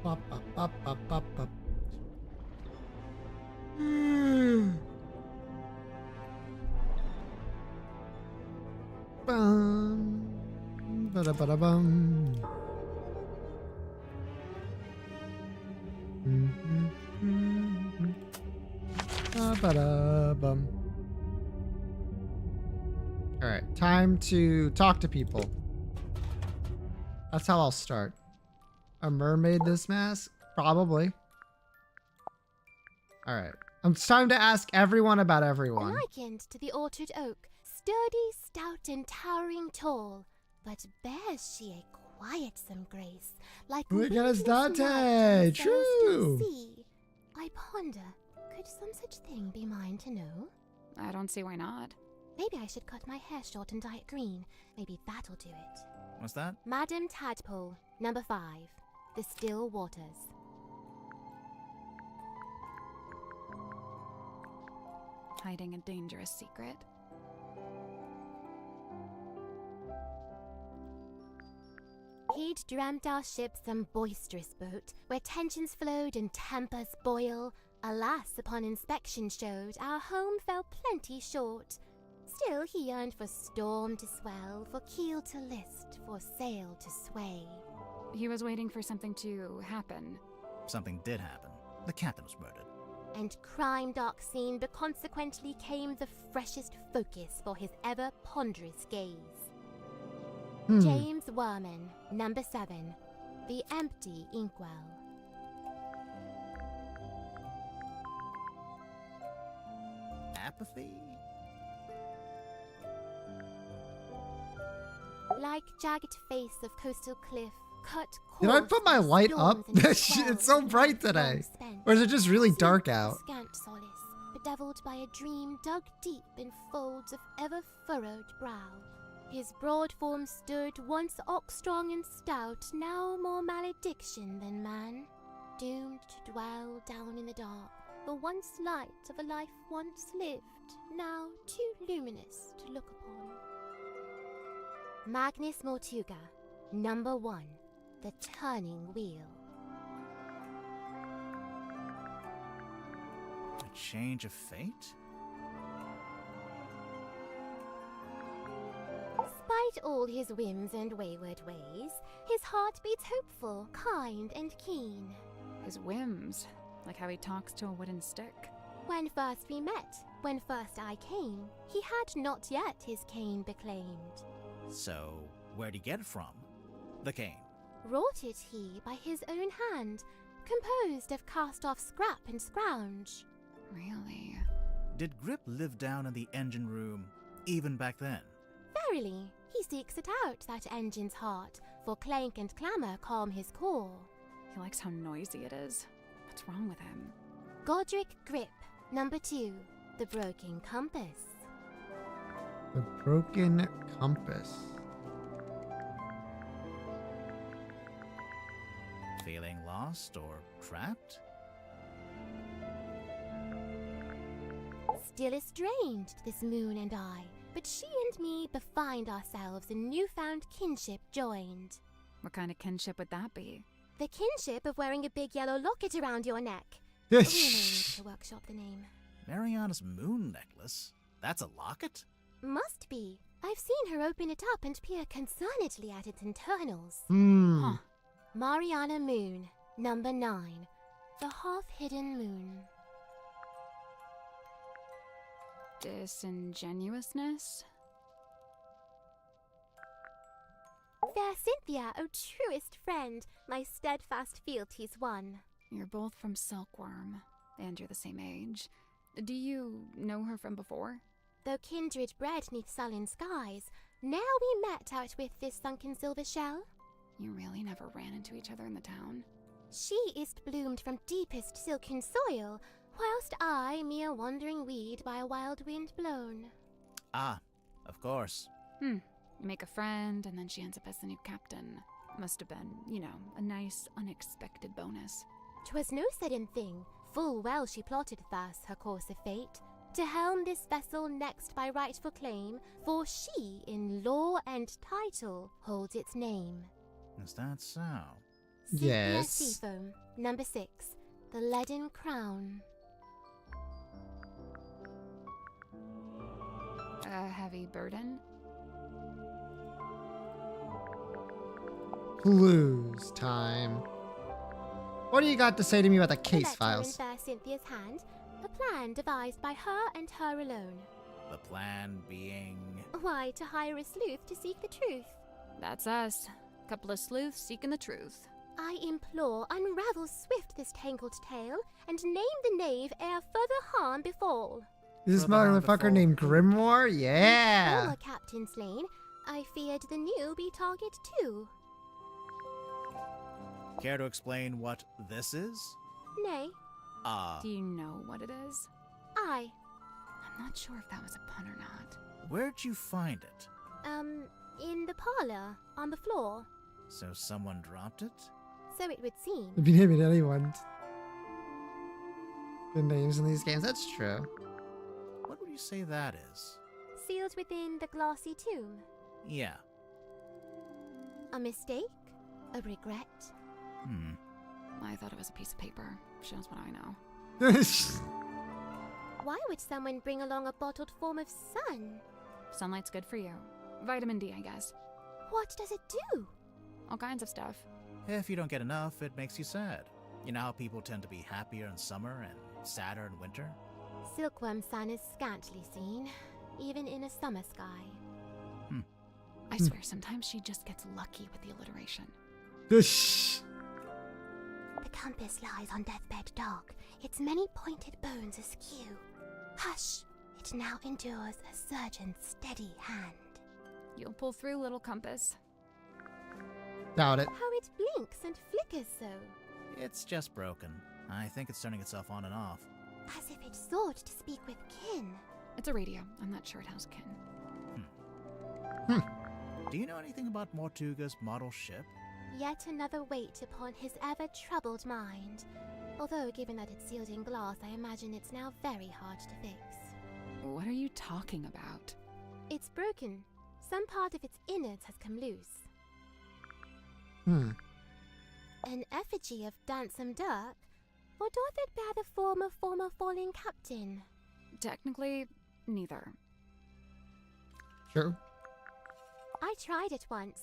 Bop, bop, bop, bop, bop, bop. Bum, ba-da-ba-da-bum. Ba-ba-da-bum. All right, time to talk to people. That's how I'll start. A mermaid this mask? Probably. All right. It's time to ask everyone about everyone. Likened to the orchard oak, sturdy, stout, and towering tall, but bears she a quietsome grace, like Look at us, windless night Dante. on the True. celestial sea. I ponder, could some such thing be mine to know? I don't see why not. Maybe I should cut my hair short and dye it green. Maybe that'll do it. What's that? Madam Tadpole, number 5, the Still Waters. Hiding a dangerous secret. He'd dreamt our ship some boisterous boat, where tensions flowed and tempers boil. Alas, upon inspection showed, our home fell plenty short. Still he yearned for storm to swell, for keel to list, for sail to sway. He was waiting for something to happen. Something did happen. The captain was murdered. And crime dark scene, but consequently came the freshest focus for his ever ponderous gaze. James Werman, number 7, the Empty Inkwell. Apathy? Like jagged face of coastal cliff, cut Did I coarse put my with light storms up? and It's swells so of bright life today. long spent. Or is it just really Sleep dark a out? Scant solace, bedeviled by a dream dug deep in folds of ever-furrowed brow. His broad form stood, once ox-strong and stout, now more malediction than man, doomed to dwell down in the dark, the once light of a life once lived, now too luminous to look upon. Magnus Mortuga, number 1, the Turning Wheel. A change of fate? Despite all his whims and wayward ways, his heart beats hopeful, kind, and keen. His whims, like how he talks to a wooden stick. When first we met, when first I came, he had not yet his cane beclaimed. So, where'd he get it from? The cane. Wrought it he by his own hand, composed of cast-off scrap and scrounge. Really? Did Grip live down in the engine room, even back then? Verily, he seeks it out, that engine's heart, for clank and clamour calm his core. He likes how noisy it is. What's wrong with him? Godric Grip, number 2, the Broken Compass. The broken compass. Feeling lost or trapped? Still estranged, this moon and I, but she and me befind ourselves in newfound kinship joined. What kind of kinship would that be? The kinship of wearing a big yellow locket around your neck. We may need to workshop the name. Mariana's moon necklace? That's a locket? Must be. I've seen her open it up and peer concernedly at its internals. Huh. Mariana Moon, number 9, the half-hidden moon. Disingenuousness? Fair Cynthia, O truest friend, my steadfast fealty's won. You're both from Silkworm, and you're the same age. Do you know her from before? Though kindred bred neath sullen skies, now we met out with this sunken silver shell. You really never ran into each other in the town? She is bloomed from deepest silken soil, whilst I, mere wandering weed by a wild wind blown. Ah, of course. You make a friend, and then she ends up as the new captain. Must have been, a nice, unexpected bonus. 'Twas no sudden thing, full well she plotted thus her course of fate, to helm this vessel next by rightful claim, for she in law and title holds its name. Is that so? Sepia Yes. Seafoam, number 6, the Leaden Crown. A heavy burden? Clues time. What do you got to say to me about the A case letter files? in fair Cynthia's hand, a plan devised by her and her alone. The plan being. Why, to hire a sleuth to seek the truth. That's us. Couple of sleuths seeking the truth. I implore, unravel swift this tangled tale, and name the knave ere further harm befall. This For the harm motherfucker befall. named Grimoire? Yeah. Former captain slain, I feared the new be target too. Care to explain what this is? Nay, Do you know what it is? I, I'm not sure if that was a pun or not. Where'd you find it? in the parlor, on the floor. So someone dropped it? So it would seem. If you naming anyone. Good names in these games, that's true. What would you say that is? Sealed within the glassy tomb. Yeah. A mistake? A regret? I thought it was a piece of paper. Shows what I know. Why would someone bring along a bottled form of sun? Sunlight's good for you. Vitamin D, I guess. What does it do? All kinds of stuff. If you don't get enough, it makes you sad. You know how people tend to be happier in summer and sadder in winter? Silkworm sun is scantily seen, even in a summer sky. I swear, sometimes she just gets lucky with the alliteration. Shh. The compass lies on deathbed dark, its many pointed bones askew. Hush! It now endures a surgeon's steady hand. You'll pull through, little compass. Doubt it. How it blinks and flickers so, It's just broken. I think it's turning itself on and off. as if it sought to speak with kin. It's a radio. I'm not sure it has kin. Do you know anything about Mortuga's model ship? Yet another weight upon his ever-troubled mind. Although, given that it's sealed in glass, I imagine it's now very hard to fix. What are you talking about? It's broken. Some part of its innards has come loose. An effigy of Dansome Dirk? Or doth it bear the form of former fallen captain? Technically, neither. True. I tried it once.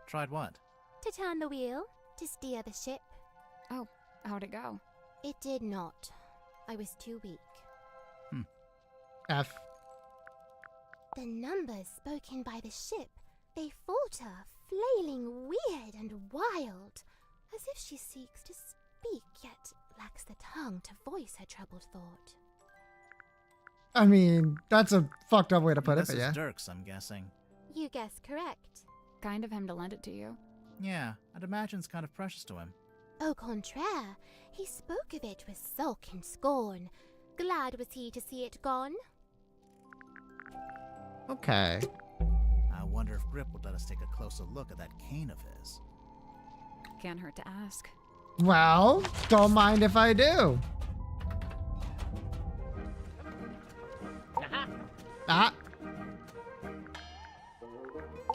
Tried what? To turn the wheel, to steer the ship. Oh, how'd it go? It did not. I was too weak. F. The numbers spoken by the ship, they falter, flailing weird and wild, as if she seeks to speak, yet lacks the tongue to voice her troubled thought. I mean, that's a fucked up way to put it, This but is yeah. Dirk's, I'm guessing. You guess correct. Kind of him to lend it to you. Yeah, I'd imagine it's kind of precious to him. Au contraire, he spoke of it with sulk and scorn. Glad was he to see it gone. Okay. I wonder if Grip would let us take a closer look at that cane of his. Can't hurt to ask. Well, don't mind if I do. Ah.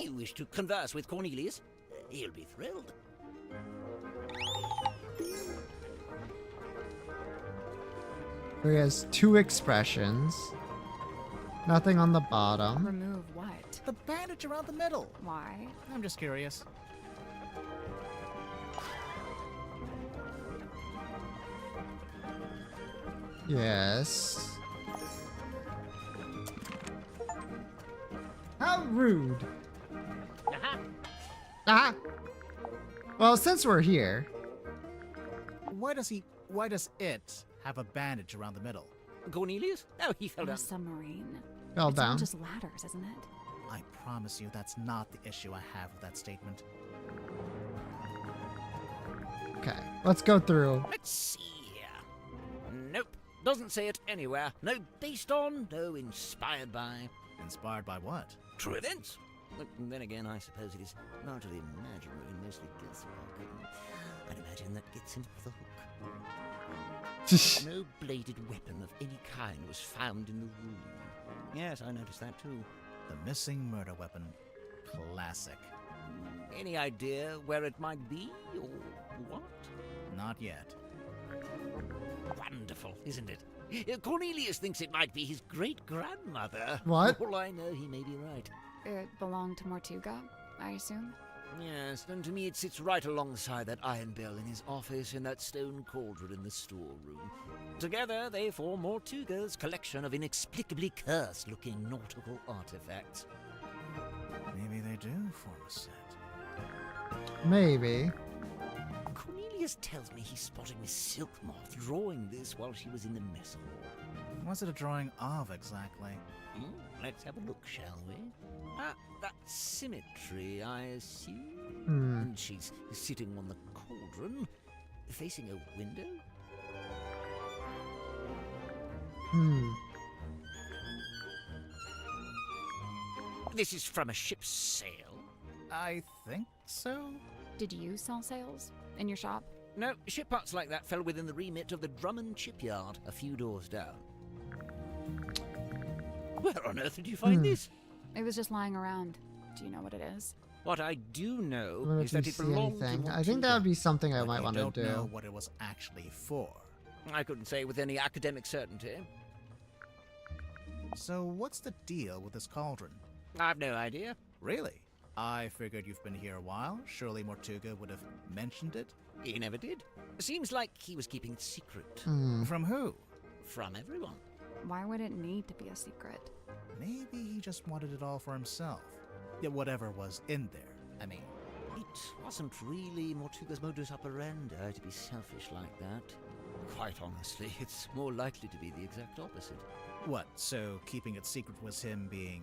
You wish to converse with Cornelius? He'll be thrilled. He has two expressions. Nothing on the bottom. Remove what? The bandage around the middle! Why? I'm just curious. Yes. How rude. Ah. Well, since we're here. Why does it have a bandage around the middle? Cornelius? Oh, he fell On a down. submarine. Fell It's all down. just ladders, isn't it? I promise you that's not the issue I have with that statement. Okay, let's go through. Let's see here. Nope. Doesn't say it anywhere. No based on, no inspired by. Inspired by what? True events. But then again, I suppose it is largely imaginary and mostly guesswork. I'd imagine that gets him off the hook. No bladed weapon of any kind was found in the room. Yes, I noticed that too. The missing murder weapon. Classic. Any idea where it might be, or what? Not yet. Wonderful, isn't it? Cornelius thinks it might be his great-grandmother. What? For all I know, he may be right. It belonged to Mortuga, I assume? Yes, and to me it sits right alongside that iron bell in his office and that stone cauldron in the storeroom. Together, they form Mortuga's collection of inexplicably cursed-looking nautical artifacts. Maybe they do form a set. Maybe. Cornelius tells me he spotted Miss Silkmoth drawing this while she was in the mess hall. What's it a drawing of exactly? Let's have a look, shall we? That symmetry, I assume. And she's sitting on the cauldron, facing a window. This is from a ship's sail. I think so? Did you sell sails in your shop? No, ship parts like that fell within the remit of the Drummond shipyard, a few doors down. Where on earth did you find this? It was just lying around. Do you know what it is? What I do know What is if you that it see belonged anything? to I think that would Mortuga. be something I But might you want to don't do. know what it was actually for. I couldn't say with any academic certainty. So what's the deal with this cauldron? I've no idea. Really? I figured you've been here a while. Surely Mortuga would have mentioned it. He never did. Seems like he was keeping it secret From who? from everyone. Why would it need to be a secret? Maybe he just wanted it all for himself. Yeah, whatever was in there. I mean, It wasn't really Mortuga's modus operandi to be selfish like that. Quite honestly, it's more likely to be the exact opposite. what? So keeping it secret was him being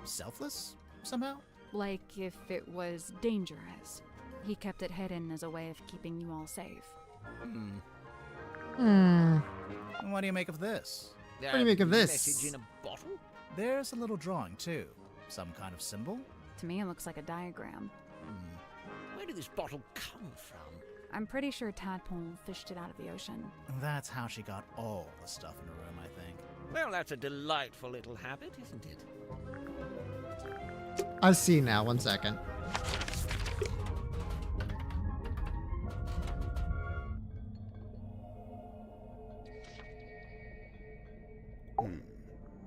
selfless somehow? Like if it was dangerous. He kept it hidden as a way of keeping you all safe. What do you make of this? What do you make of this? Message in a bottle? There's a little drawing too. Some kind of symbol? To me, it looks like a diagram. Where did this bottle come from? I'm pretty sure Tadpole fished it out of the ocean. That's how she got all the stuff in the room, I think. Well, that's a delightful little habit, isn't it? I see now. 1 second.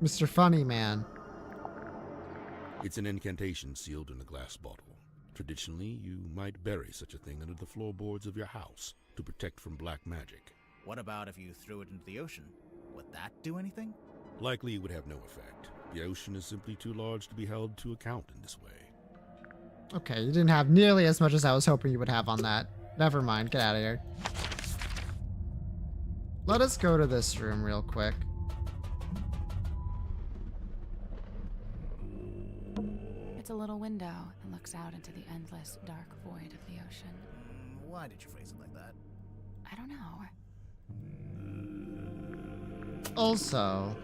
Mr. Funny Man. It's an incantation sealed in a glass bottle. Traditionally, you might bury such a thing under the floorboards of your house to protect from black magic. What about if you threw it into the ocean? Would that do anything? Likely it would have no effect. The ocean is simply too large to be held to account in this way. Okay, you didn't have nearly as much as I was hoping you would have on that. Never mind, get out of here. Let us go to this room real quick. It's a little window and looks out into the endless dark void of the ocean. Why did you phrase it like that? I don't know. Also,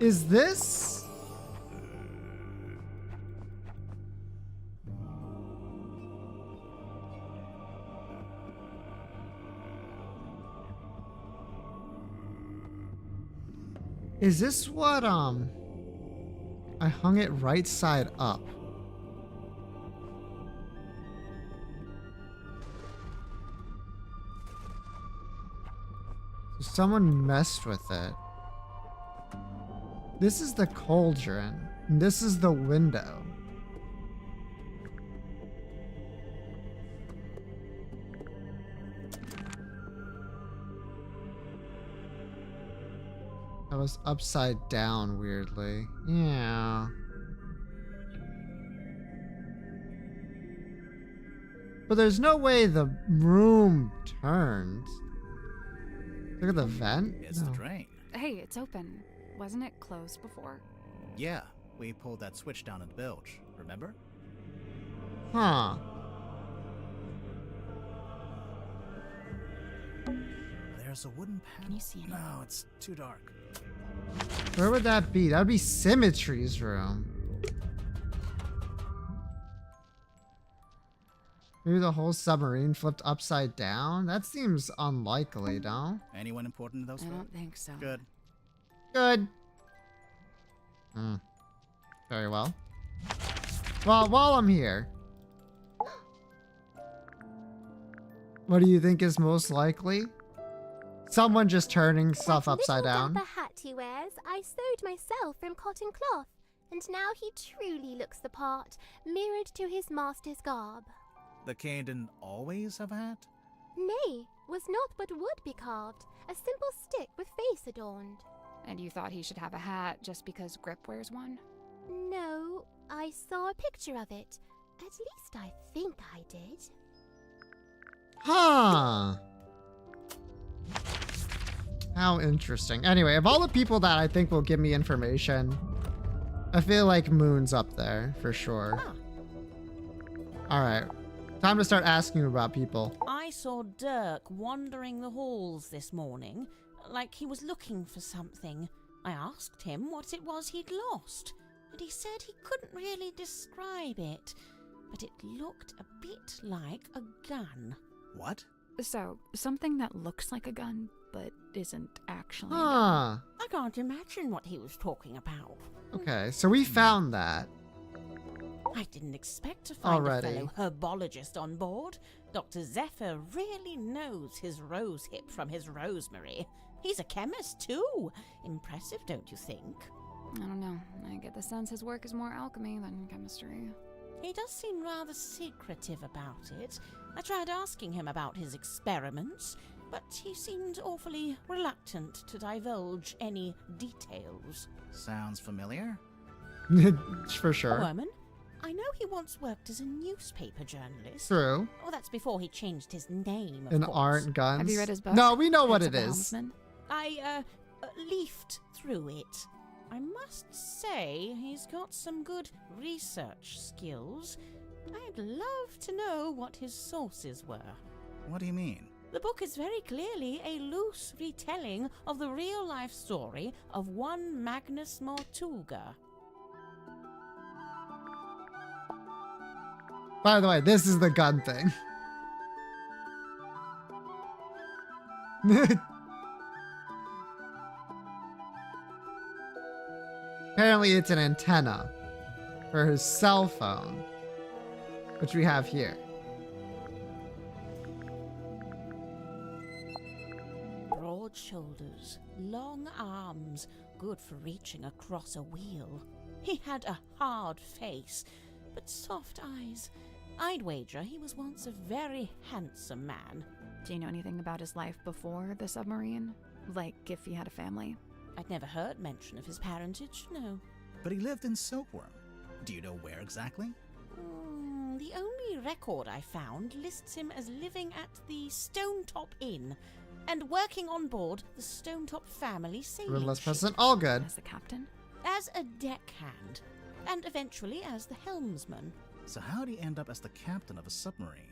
is this... Is this what, I hung it right side up. So someone messed with it. This is the cauldron. And this is the window. That was upside down weirdly. Yeah. But there's no way the room turns. Look at the vent. It's the drain. Hey, it's open. Wasn't it closed before? Yeah, we pulled that switch down in the bilge, remember? Huh. There's a wooden panel. Can you see it? No, it's too dark. Where would that be? That would be Symmetry's room. Maybe the whole submarine flipped upside down? That seems unlikely, no? Anyone important in those I photos? don't think so. Good. Good. Very well. Well, while I'm here, What do you think is most likely? Someone just turning stuff That upside little down. dapper hat he wears, I sewed myself from cotton cloth, and now he truly looks the part, mirrored to his master's garb. The king didn't always have a hat? Nay, was not but would be carved, a simple stick with face adorned. And you thought he should have a hat just because Grip wears one? No, I saw a picture of it. At least I think I did. Huh. How interesting. Anyway, of all the people that I think will give me information, I feel like Moon's up there for sure. Alright. Time to start asking about people. I saw Dirk wandering the halls this morning, like he was looking for something. I asked him what it was he'd lost, and he said he couldn't really describe it, but it looked a bit like a gun. What? So, something that looks like a gun, but isn't actually a gun. Huh. I can't imagine what he was talking about. Okay, so we found that. I didn't expect to find Already. a fellow herbologist on board. Dr. Zephyr really knows his rosehip from his rosemary. He's a chemist, too. Impressive, don't you think? I don't know. I get the sense his work is more alchemy than chemistry. He does seem rather secretive about it. I tried asking him about his experiments, but he seemed awfully reluctant to divulge any details. Sounds familiar? For sure. Worman, I know he once worked as a newspaper journalist. True. Oh, that's before he changed his name, of In course. Art and Guns. Have you read his book? No, we know what Heads it of the is. Helmsman? I leafed through it. I must say he's got some good research skills. I'd love to know what his sources were. What do you mean? The book is very clearly a loose retelling of the real-life story of one Magnus Mortuga. By the way, this is the gun thing. Apparently it's an antenna for his cell phone, which we have here. Broad shoulders, long arms, good for reaching across a wheel. He had a hard face, but soft eyes. I'd wager he was once a very handsome man. Do you know anything about his life before the submarine? Like if he had a family? I'd never heard mention of his parentage, no. But he lived in Silkworm. Do you know where exactly? The only record I found lists him as living at the Stonetop Inn and working on board the Stonetop family sailing Ruthless ship President, all good. As the captain? as a deckhand, and eventually as the helmsman. So how'd he end up as the captain of a submarine?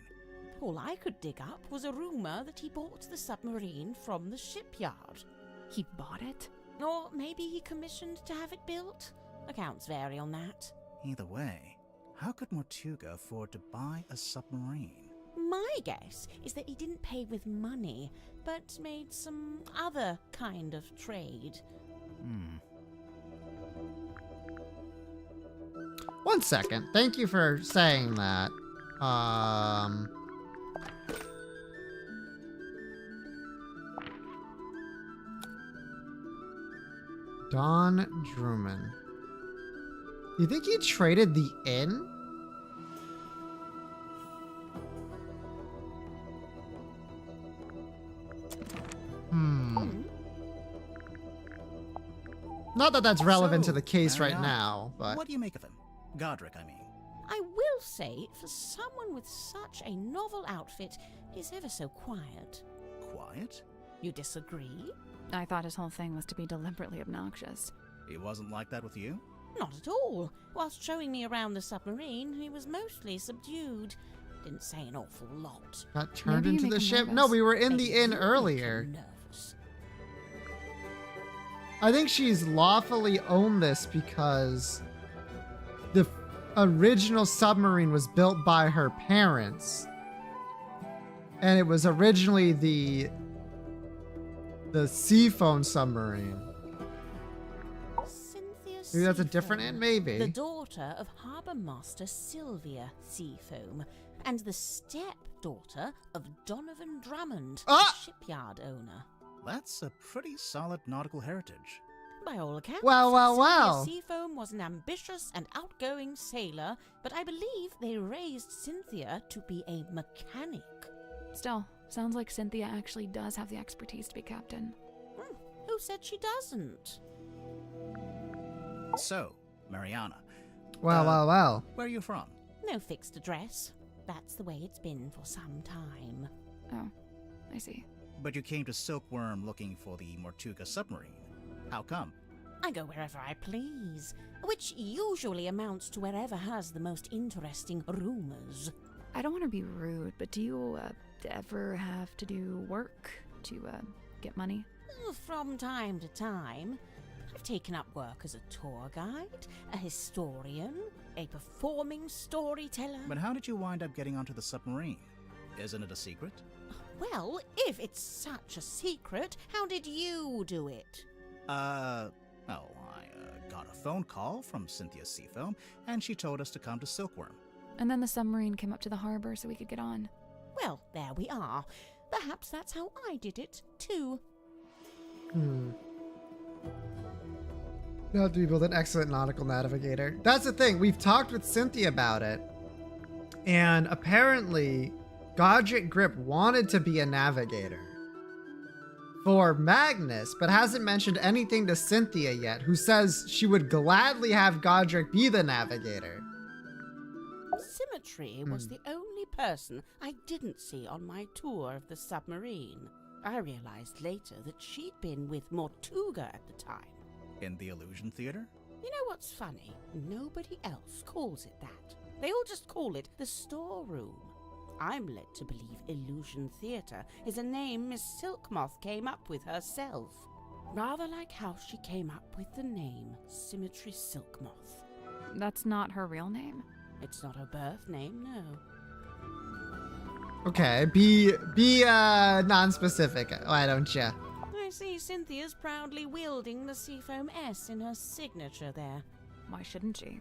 All I could dig up was a rumor that he bought the submarine from the shipyard. He bought it? Or maybe he commissioned to have it built. Accounts vary on that. Either way, how could Mortuga afford to buy a submarine? My guess is that he didn't pay with money, but made some other kind of trade. One second. Thank you for saying that. Don Drummond. You think he traded the inn? Not that that's relevant to So, the case right Mariana, now, but what do you make of him? Godric, I mean. I will say, for someone with such a novel outfit, he's ever so quiet. Quiet? You disagree? I thought his whole thing was to be deliberately obnoxious. He wasn't like that with you? Not at all. Whilst showing me around the submarine, he was mostly subdued. Didn't say an awful lot. got turned Maybe you into make the him ship. nervous. No, we were in Maybe the inn you make earlier. him nervous. I think she's lawfully owned this because the original submarine was built by her parents. And it was originally the Seaphone submarine. Cynthia Maybe that's a different Seafoam, inn? Maybe. The daughter of Harbour Master Sylvia Seafoam, and the stepdaughter of Donovan Drummond, Ah! the shipyard owner. That's a pretty solid nautical heritage. By all accounts, Well. Cynthia Seafoam was an ambitious and outgoing sailor, but I believe they raised Cynthia to be a mechanic. Still, sounds like Cynthia actually does have the expertise to be captain. Who said she doesn't? So, Mariana, Well. where are you from? No fixed address. That's the way it's been for some time. Oh, I see. But you came to Silkworm looking for the Mortuga submarine. How come? I go wherever I please, which usually amounts to wherever has the most interesting rumors. I don't want to be rude, but do you ever have to do work to get money? From time to time, I've taken up work as a tour guide, a historian, a performing storyteller. But how did you wind up getting onto the submarine? Isn't it a secret? Well, if it's such a secret, how did you do it? I got a phone call from Cynthia Seafoam, and she told us to come to Silkworm. And then the submarine came up to the harbor so we could get on. Well, there we are. Perhaps that's how I did it, too. You have to build an excellent nautical navigator. That's the thing. We've talked with Cynthia about it. And apparently, Godric Grip wanted to be a navigator for Magnus, but hasn't mentioned anything to Cynthia yet, who says she would gladly have Godric be the navigator. Symmetry was the only person I didn't see on my tour of the submarine. I realized later that she'd been with Mortuga at the time. In the Illusion Theater? You know what's funny? Nobody else calls it that. They all just call it the storeroom. I'm led to believe Illusion Theatre is a name Miss Silkmoth came up with herself. Rather like how she came up with the name Symmetry Silkmoth. That's not her real name? It's not her birth name, no. Okay, be non-specific, why don't you? I see Cynthia's proudly wielding the Seafoam S in her signature there. Why shouldn't she?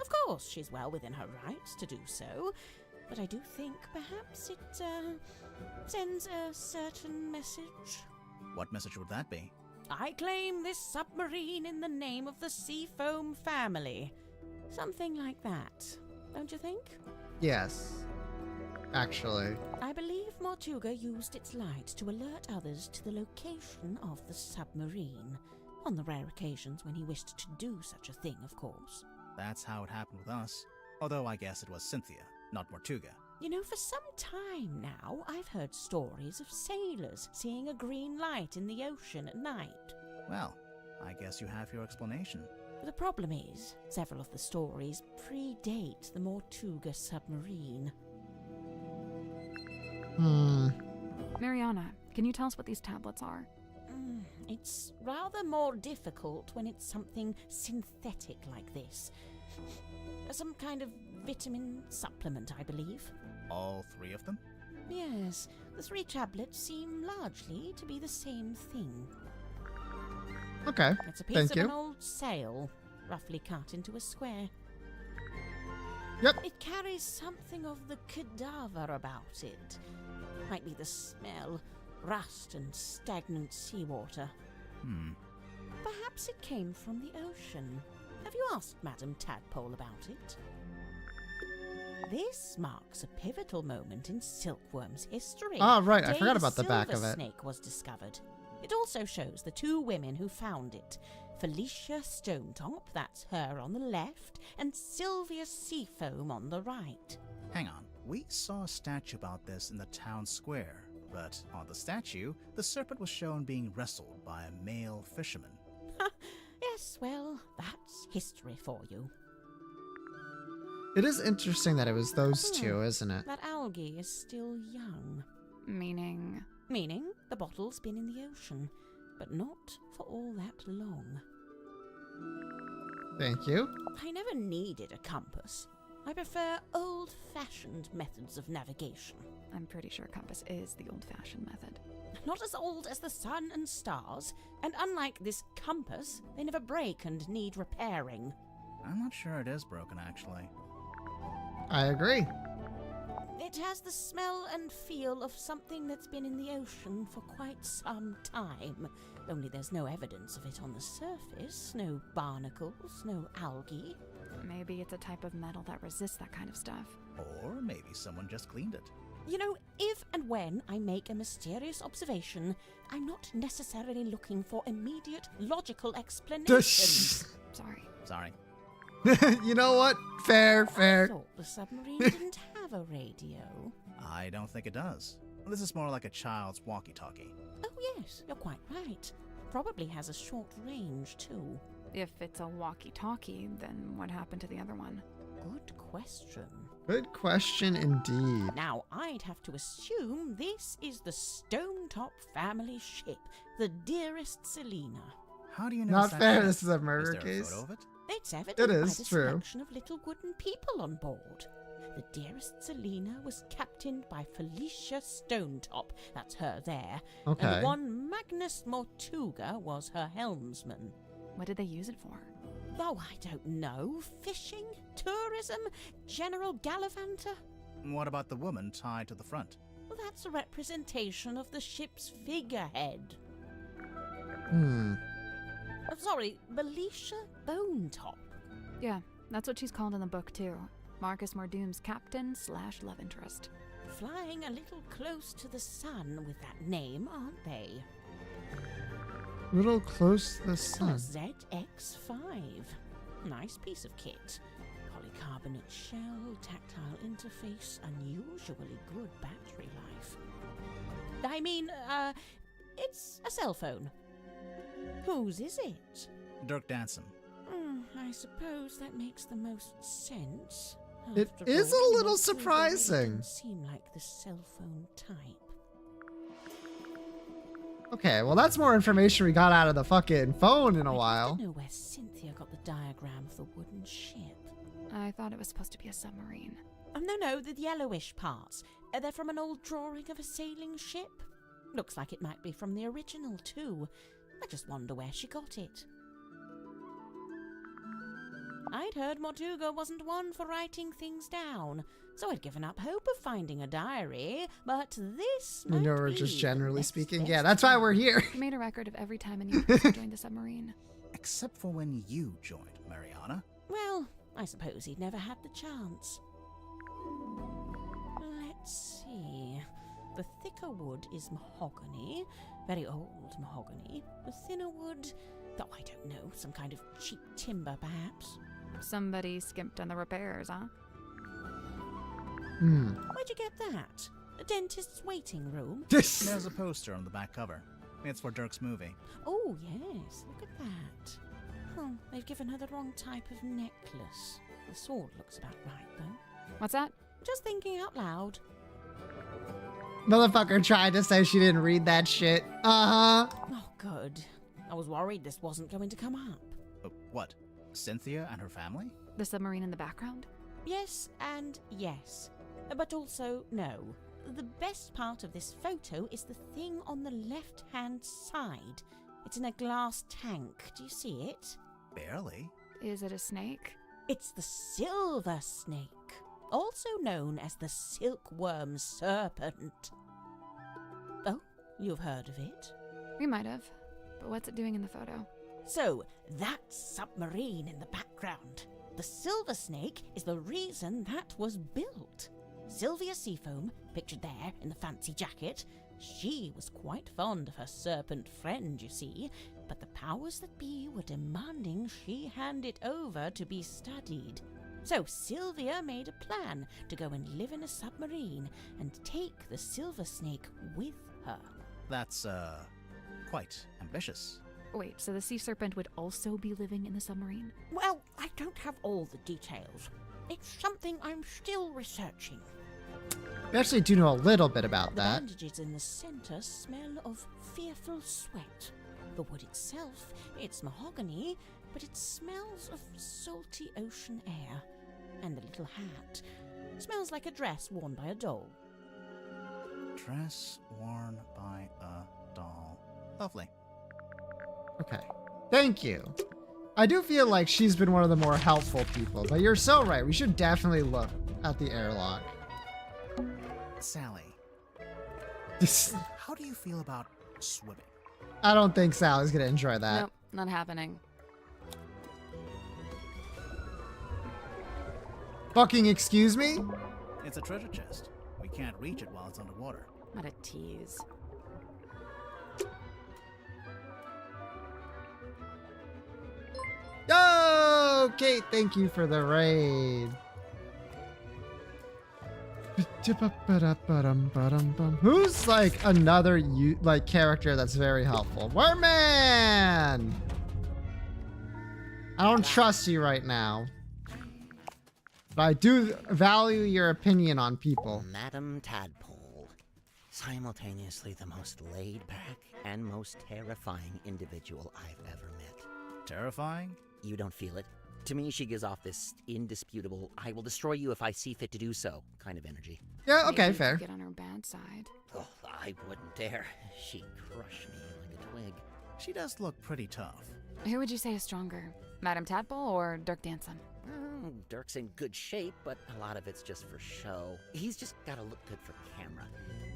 Of course, she's well within her rights to do so, but I do think perhaps it sends a certain message. What message would that be? I claim this submarine in the name of the Seafoam family. Something like that, don't you think? Yes, actually. I believe Mortuga used its light to alert others to the location of the submarine, on the rare occasions when he wished to do such a thing, of course. That's how it happened with us. Although I guess it was Cynthia, not Mortuga. You know, for some time now, I've heard stories of sailors seeing a green light in the ocean at night. Well, I guess you have your explanation. The problem is, several of the stories predate the Mortuga submarine. Mariana, can you tell us what these tablets are? It's rather more difficult when it's something synthetic like this. Some kind of vitamin supplement, I believe. All three of them? Yes, the 3 tablets seem largely to be the same thing. Okay, It's a piece thank of you. an old sail, roughly cut into a square. Yep. It carries something of the cadaver about it. Might be the smell, rust and stagnant seawater. Perhaps it came from the ocean. Have you asked Madame Tadpole about it? This marks a pivotal moment in Silkworm's history. Ah, right, I Day forgot about the back of Silver it. Snake was discovered. It also shows the 2 women who found it. Felicia Stonetop, that's her on the left, and Sylvia Seafoam on the right. Hang on. We saw a statue about this in the town square, but on the statue, the serpent was shown being wrestled by a male fisherman. Yes, well, that's history for you. It is interesting that it was those two, isn't it? That algae is still young. Meaning... Meaning the bottle's been in the ocean, but not for all that long. Thank you. I never needed a compass. I prefer old-fashioned methods of navigation. I'm pretty sure compass is the old-fashioned method. Not as old as the sun and stars, and unlike this compass, they never break and need repairing. I'm not sure it is broken, actually. I agree. It has the smell and feel of something that's been in the ocean for quite some time. Only there's no evidence of it on the surface. No barnacles, no algae. Maybe it's a type of metal that resists that kind of stuff. Or maybe someone just cleaned it. You know, if and when I make a mysterious observation, I'm not necessarily looking for immediate logical explanation. Sorry. Sorry. You know what? Fair, I fair. thought the submarine didn't have a radio. I don't think it does. This is more like a child's walkie-talkie. Oh yes, you're quite right. Probably has a short range too. If it's a walkie-talkie, then what happened to the other one? Good question. Good question indeed. Now, I'd have to assume this is the Stonetop family ship, the dearest Selena. How do you know? Not it's that fair, ship? this is a murder Is there a case. photo of it? It's evident It by is, the true. selection of little wooden people on board. The dearest Selena was captained by Felicia Stonetop, that's her there, Okay. and one Magnus Mortuga was her helmsman. What did they use it for? Oh, I don't know. Fishing? Tourism? General gallivanter? What about the woman tied to the front? Well, that's a representation of the ship's figurehead. Sorry, Felicia Bonetop. Yeah, that's what she's called in the book too. Marcus Mordoom's captain/love interest. Flying a little close to the sun with that name, aren't they? Little close to the sun. ZX5. Nice piece of kit. Polycarbonate shell, tactile interface, unusually good battery life. I mean, it's a cell phone. Whose is it? Dirk Danson. I suppose that makes the most sense. It After is all, a little Mortuga surprising. Doesn't seem like the cell phone type. Okay, well that's more information we got out of the fucking phone in a I'd while. love to know where Cynthia got the diagram of the wooden ship. I thought it was supposed to be a submarine. Oh, no, the yellowish parts. They're from an old drawing of a sailing ship. Looks like it might be from the original, too. I just wonder where she got it. I'd heard Mortuga wasn't one for writing things down, so I'd given up hope of finding a diary, but this You might know, we're be just the generally next speaking. best Yeah, that's why we're here. He made a record of every time a new person joined the submarine. Except for when you joined, Mariana. Well, I suppose he'd never had the chance. Let's see. The thicker wood is mahogany, very old mahogany. The thinner wood, oh, I don't know, some kind of cheap timber perhaps. Somebody skimped on the repairs, huh? Where'd you get that? A dentist's waiting room? There's a poster on the back cover. It's for Dirk's movie. Oh, yes, look at that. Oh, they've given her the wrong type of necklace. The sword looks about right, though. What's that? Just thinking out loud. Motherfucker tried to say she didn't read that shit. Uh-huh. Oh, good. I was worried this wasn't going to come up. What? Cynthia and her family? The submarine in the background? Yes and yes. But also no. The best part of this photo is the thing on the left-hand side. It's in a glass tank. Do you see it? Barely. Is it a snake? It's the silver snake, also known as the silkworm serpent. Oh, you've heard of it? We might have. But what's it doing in the photo? So, that submarine in the background. The silver snake is the reason that was built. Sylvia Seafoam, pictured there in the fancy jacket, she was quite fond of her serpent friend, you see, but the powers that be were demanding she hand it over to be studied. So Sylvia made a plan to go and live in a submarine and take the silver snake with her. That's, quite ambitious. Wait, so the sea serpent would also be living in the submarine? Well, I don't have all the details. It's something I'm still researching. We actually do know a little bit about The that. bandages in the center smell of fearful sweat. The wood itself, it's mahogany, but it smells of salty ocean air. And the little hat smells like a dress worn by a doll. Dress worn by a doll. Lovely. Okay. Thank you. I do feel like she's been one of the more helpful people, but you're so right. We should definitely look at the airlock. Sally, how do you feel about swimming? I don't think Sally's gonna enjoy that. Nope, not happening. Fucking excuse me? It's a treasure chest. We can't reach it while it's underwater. What a tease. Okay, thank you for the raid. Who's like another character that's very helpful? Wormman! I don't trust you right now. But I do value your opinion on people. Madam Tadpole. Simultaneously the most laid-back and most terrifying individual I've ever met. Terrifying? You don't feel it? To me, she gives off this indisputable, I will destroy you if I see fit to do so kind of energy. Yeah, okay, Maybe fair. Get on her bad side. Oh, I wouldn't dare. She'd crush me like a twig. She does look pretty tough. Who would you say is stronger, Madame Tadpole or Dirk Danson? Well, Dirk's in good shape, but a lot of it's just for show. He's just gotta look good for camera.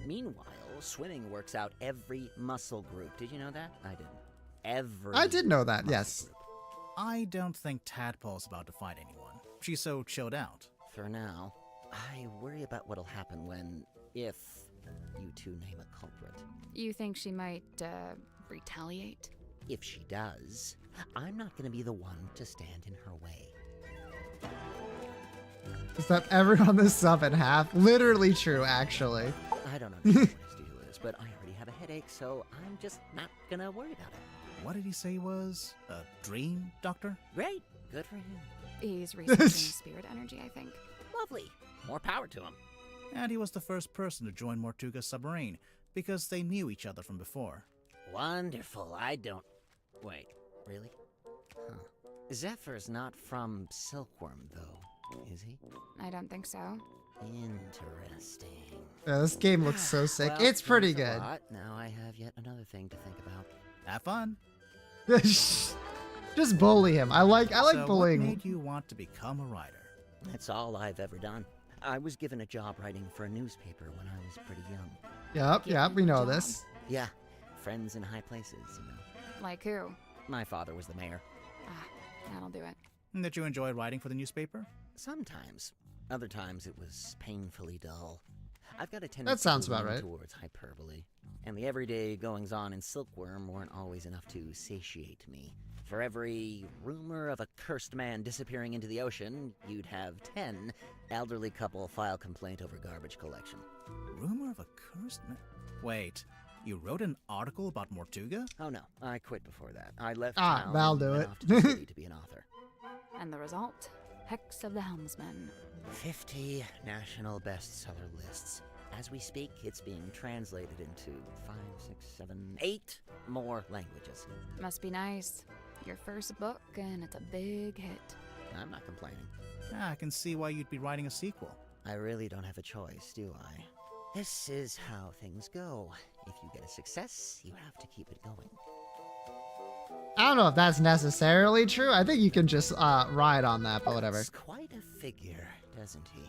Meanwhile, swimming works out every muscle group. Did you know that? I didn't. Every I did know that, muscle yes. group. I don't think Tadpole's about to fight anyone. She's so chilled out. For now, I worry about what'll happen if you two name a culprit. You think she might, retaliate? If she does, I'm not gonna be the one to stand in her way. Is that everyone on this sub in half? Literally true, actually. I don't understand what his deal is, but I already have a headache, so I'm just not gonna worry about it. What did he say he was? A dream doctor? Great, good for him. He's researching spirit energy, I think. Lovely, more power to him. And he was the first person to join Mortuga's submarine, because they knew each other from before. Wonderful, Wait, really? Huh. Zephyr's not from Silkworm, though, is he? I don't think so. Interesting. Yeah, this game looks so sick. Well, It's pretty thanks a good. lot. Now I have yet another thing to think about. Have fun. Just bully him. I like So bullying. what made you want to become a writer? That's all I've ever done. I was given a job writing for a newspaper when I was pretty young. Yep, we know this. Yeah, friends in high places, you know. Like who? My father was the mayor. Ah, that'll do it. Did you enjoy writing for the newspaper? Sometimes. Other times it was painfully dull. I've got a tendency sounds to about lean right. towards hyperbole. And the everyday goings-on in Silkworm weren't always enough to satiate me. For every rumor of a cursed man disappearing into the ocean, you'd have 10 elderly couple file complaint over garbage collection. Rumor of a cursed man? Wait, you wrote an article about Mortuga? Oh no, I quit before that. I left Ah, town that'll and do went it. off to the city to be an author. And the result? Hex of the Helmsman. 50 national bestseller lists. As we speak, it's being translated into 5, 6, 7, 8 more languages. Must be nice. Your first book, and it's a big hit. I'm not complaining. I can see why you'd be writing a sequel. I really don't have a choice, do I? This is how things go. If you get a success, you have to keep it going. I don't know if that's necessarily true. I think you can just ride on that, but whatever. He's quite a figure, doesn't he?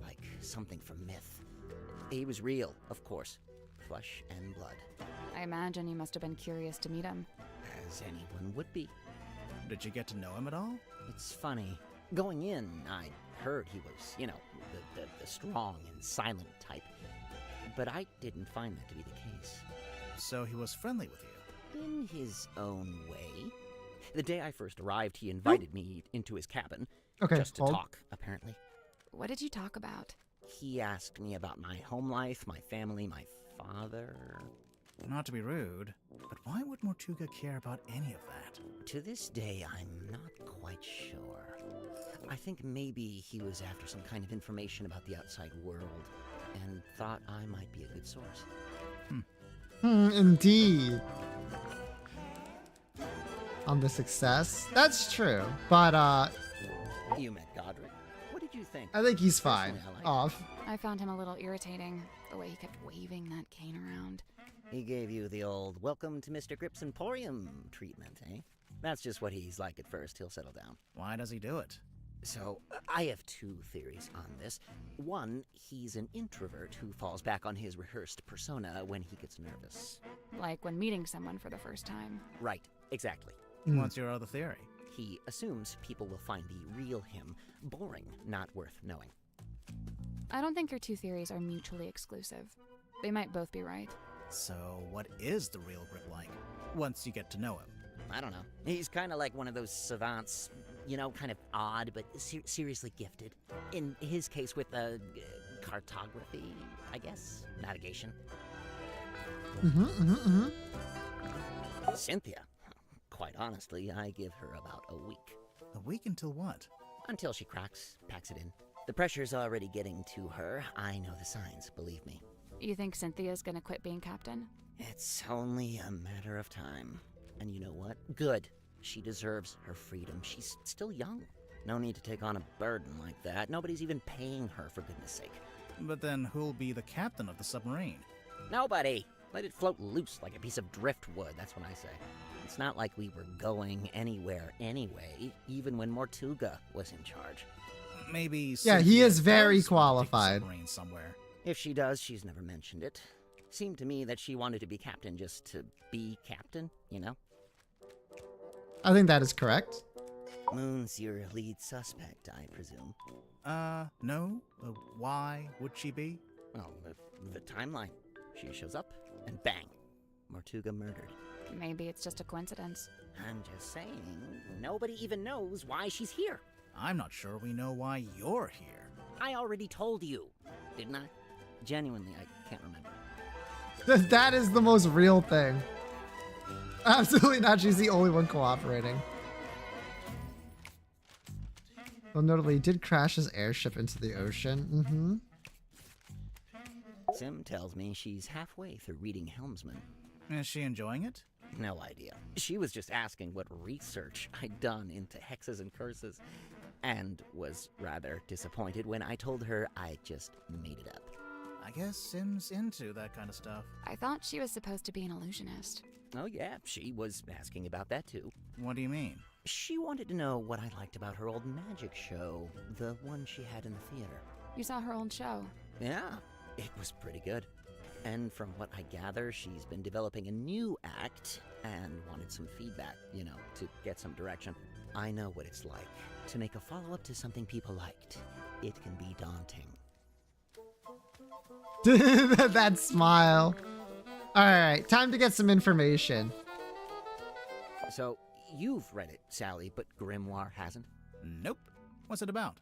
Like something from myth. He was real, of course. Flesh and blood. I imagine you must have been curious to meet him. As anyone would be. Did you get to know him at all? It's funny. Going in, I heard he was, you know, the strong and silent type. But I didn't find that to be the case. So he was friendly with you? In his own way. The day I first arrived, he invited me into his cabin. Okay, Just to hold. talk, apparently. What did you talk about? He asked me about my home life, my family, my father. Not to be rude, but why would Mortuga care about any of that? To this day, I'm not quite sure. I think maybe he was after some kind of information about the outside world and thought I might be a good source. Indeed. On the success. That's true. But You met Godric. What did you think? I think he's fine. Personally, I like Off. I found him a little irritating, the way he kept waving that cane around. He gave you the old welcome to Mr. Grip's Emporium treatment, eh? That's just what he's like at first. He'll settle down. Why does he do it? So, I have two theories on this. One, he's an introvert who falls back on his rehearsed persona when he gets nervous. Like when meeting someone for the first time. Right, exactly. What's your other theory? He assumes people will find the real him boring, not worth knowing. I don't think your two theories are mutually exclusive. They might both be right. So, what is the real Grip like, once you get to know him? I don't know. He's kind of like one of those savants, you know, kind of odd, but seriously gifted. In his case with cartography, I guess? Navigation. Cynthia. Quite honestly, I give her about a week. A week until what? Until she cracks, packs it in. The pressure's already getting to her. I know the signs, believe me. You think Cynthia's gonna quit being captain? It's only a matter of time. And you know what? Good. She deserves her freedom. She's still young. No need to take on a burden like that. Nobody's even paying her, for goodness sake. But then who'll be the captain of the submarine? Nobody! Let it float loose like a piece of driftwood, that's what I say. It's not like we were going anywhere anyway, even when Mortuga was in charge. Maybe. Yeah, he Cynthia is very does want to take the qualified. submarine somewhere. If she does, she's never mentioned it. Seemed to me that she wanted to be captain just to be captain, you know? I think that is correct. Moon's your lead suspect, I presume. No. Why would she be? Well, the timeline. She shows up, and bang, Mortuga murdered. Maybe it's just a coincidence. I'm just saying, nobody even knows why she's here. I'm not sure we know why you're here. I already told you, didn't I? Genuinely, I can't remember. That is the most real thing. Absolutely not. She's the only one cooperating. Well, notably, he did crash his airship into the ocean. Sim tells me she's halfway through reading Helmsman. Is she enjoying it? No idea. She was just asking what research I'd done into hexes and curses, and was rather disappointed when I told her I just made it up. I guess Sim's into that kind of stuff. I thought she was supposed to be an illusionist. Oh yeah, she was asking about that too. What do you mean? She wanted to know what I liked about her old magic show, the one she had in the theater. You saw her old show. Yeah, it was pretty good. And from what I gather, she's been developing a new act and wanted some feedback, you know, to get some direction. I know what it's like to make a follow-up to something people liked. It can be daunting. That smile. All right, time to get some information. So, you've read it, Sally, but Grimoire hasn't? Nope. What's it about?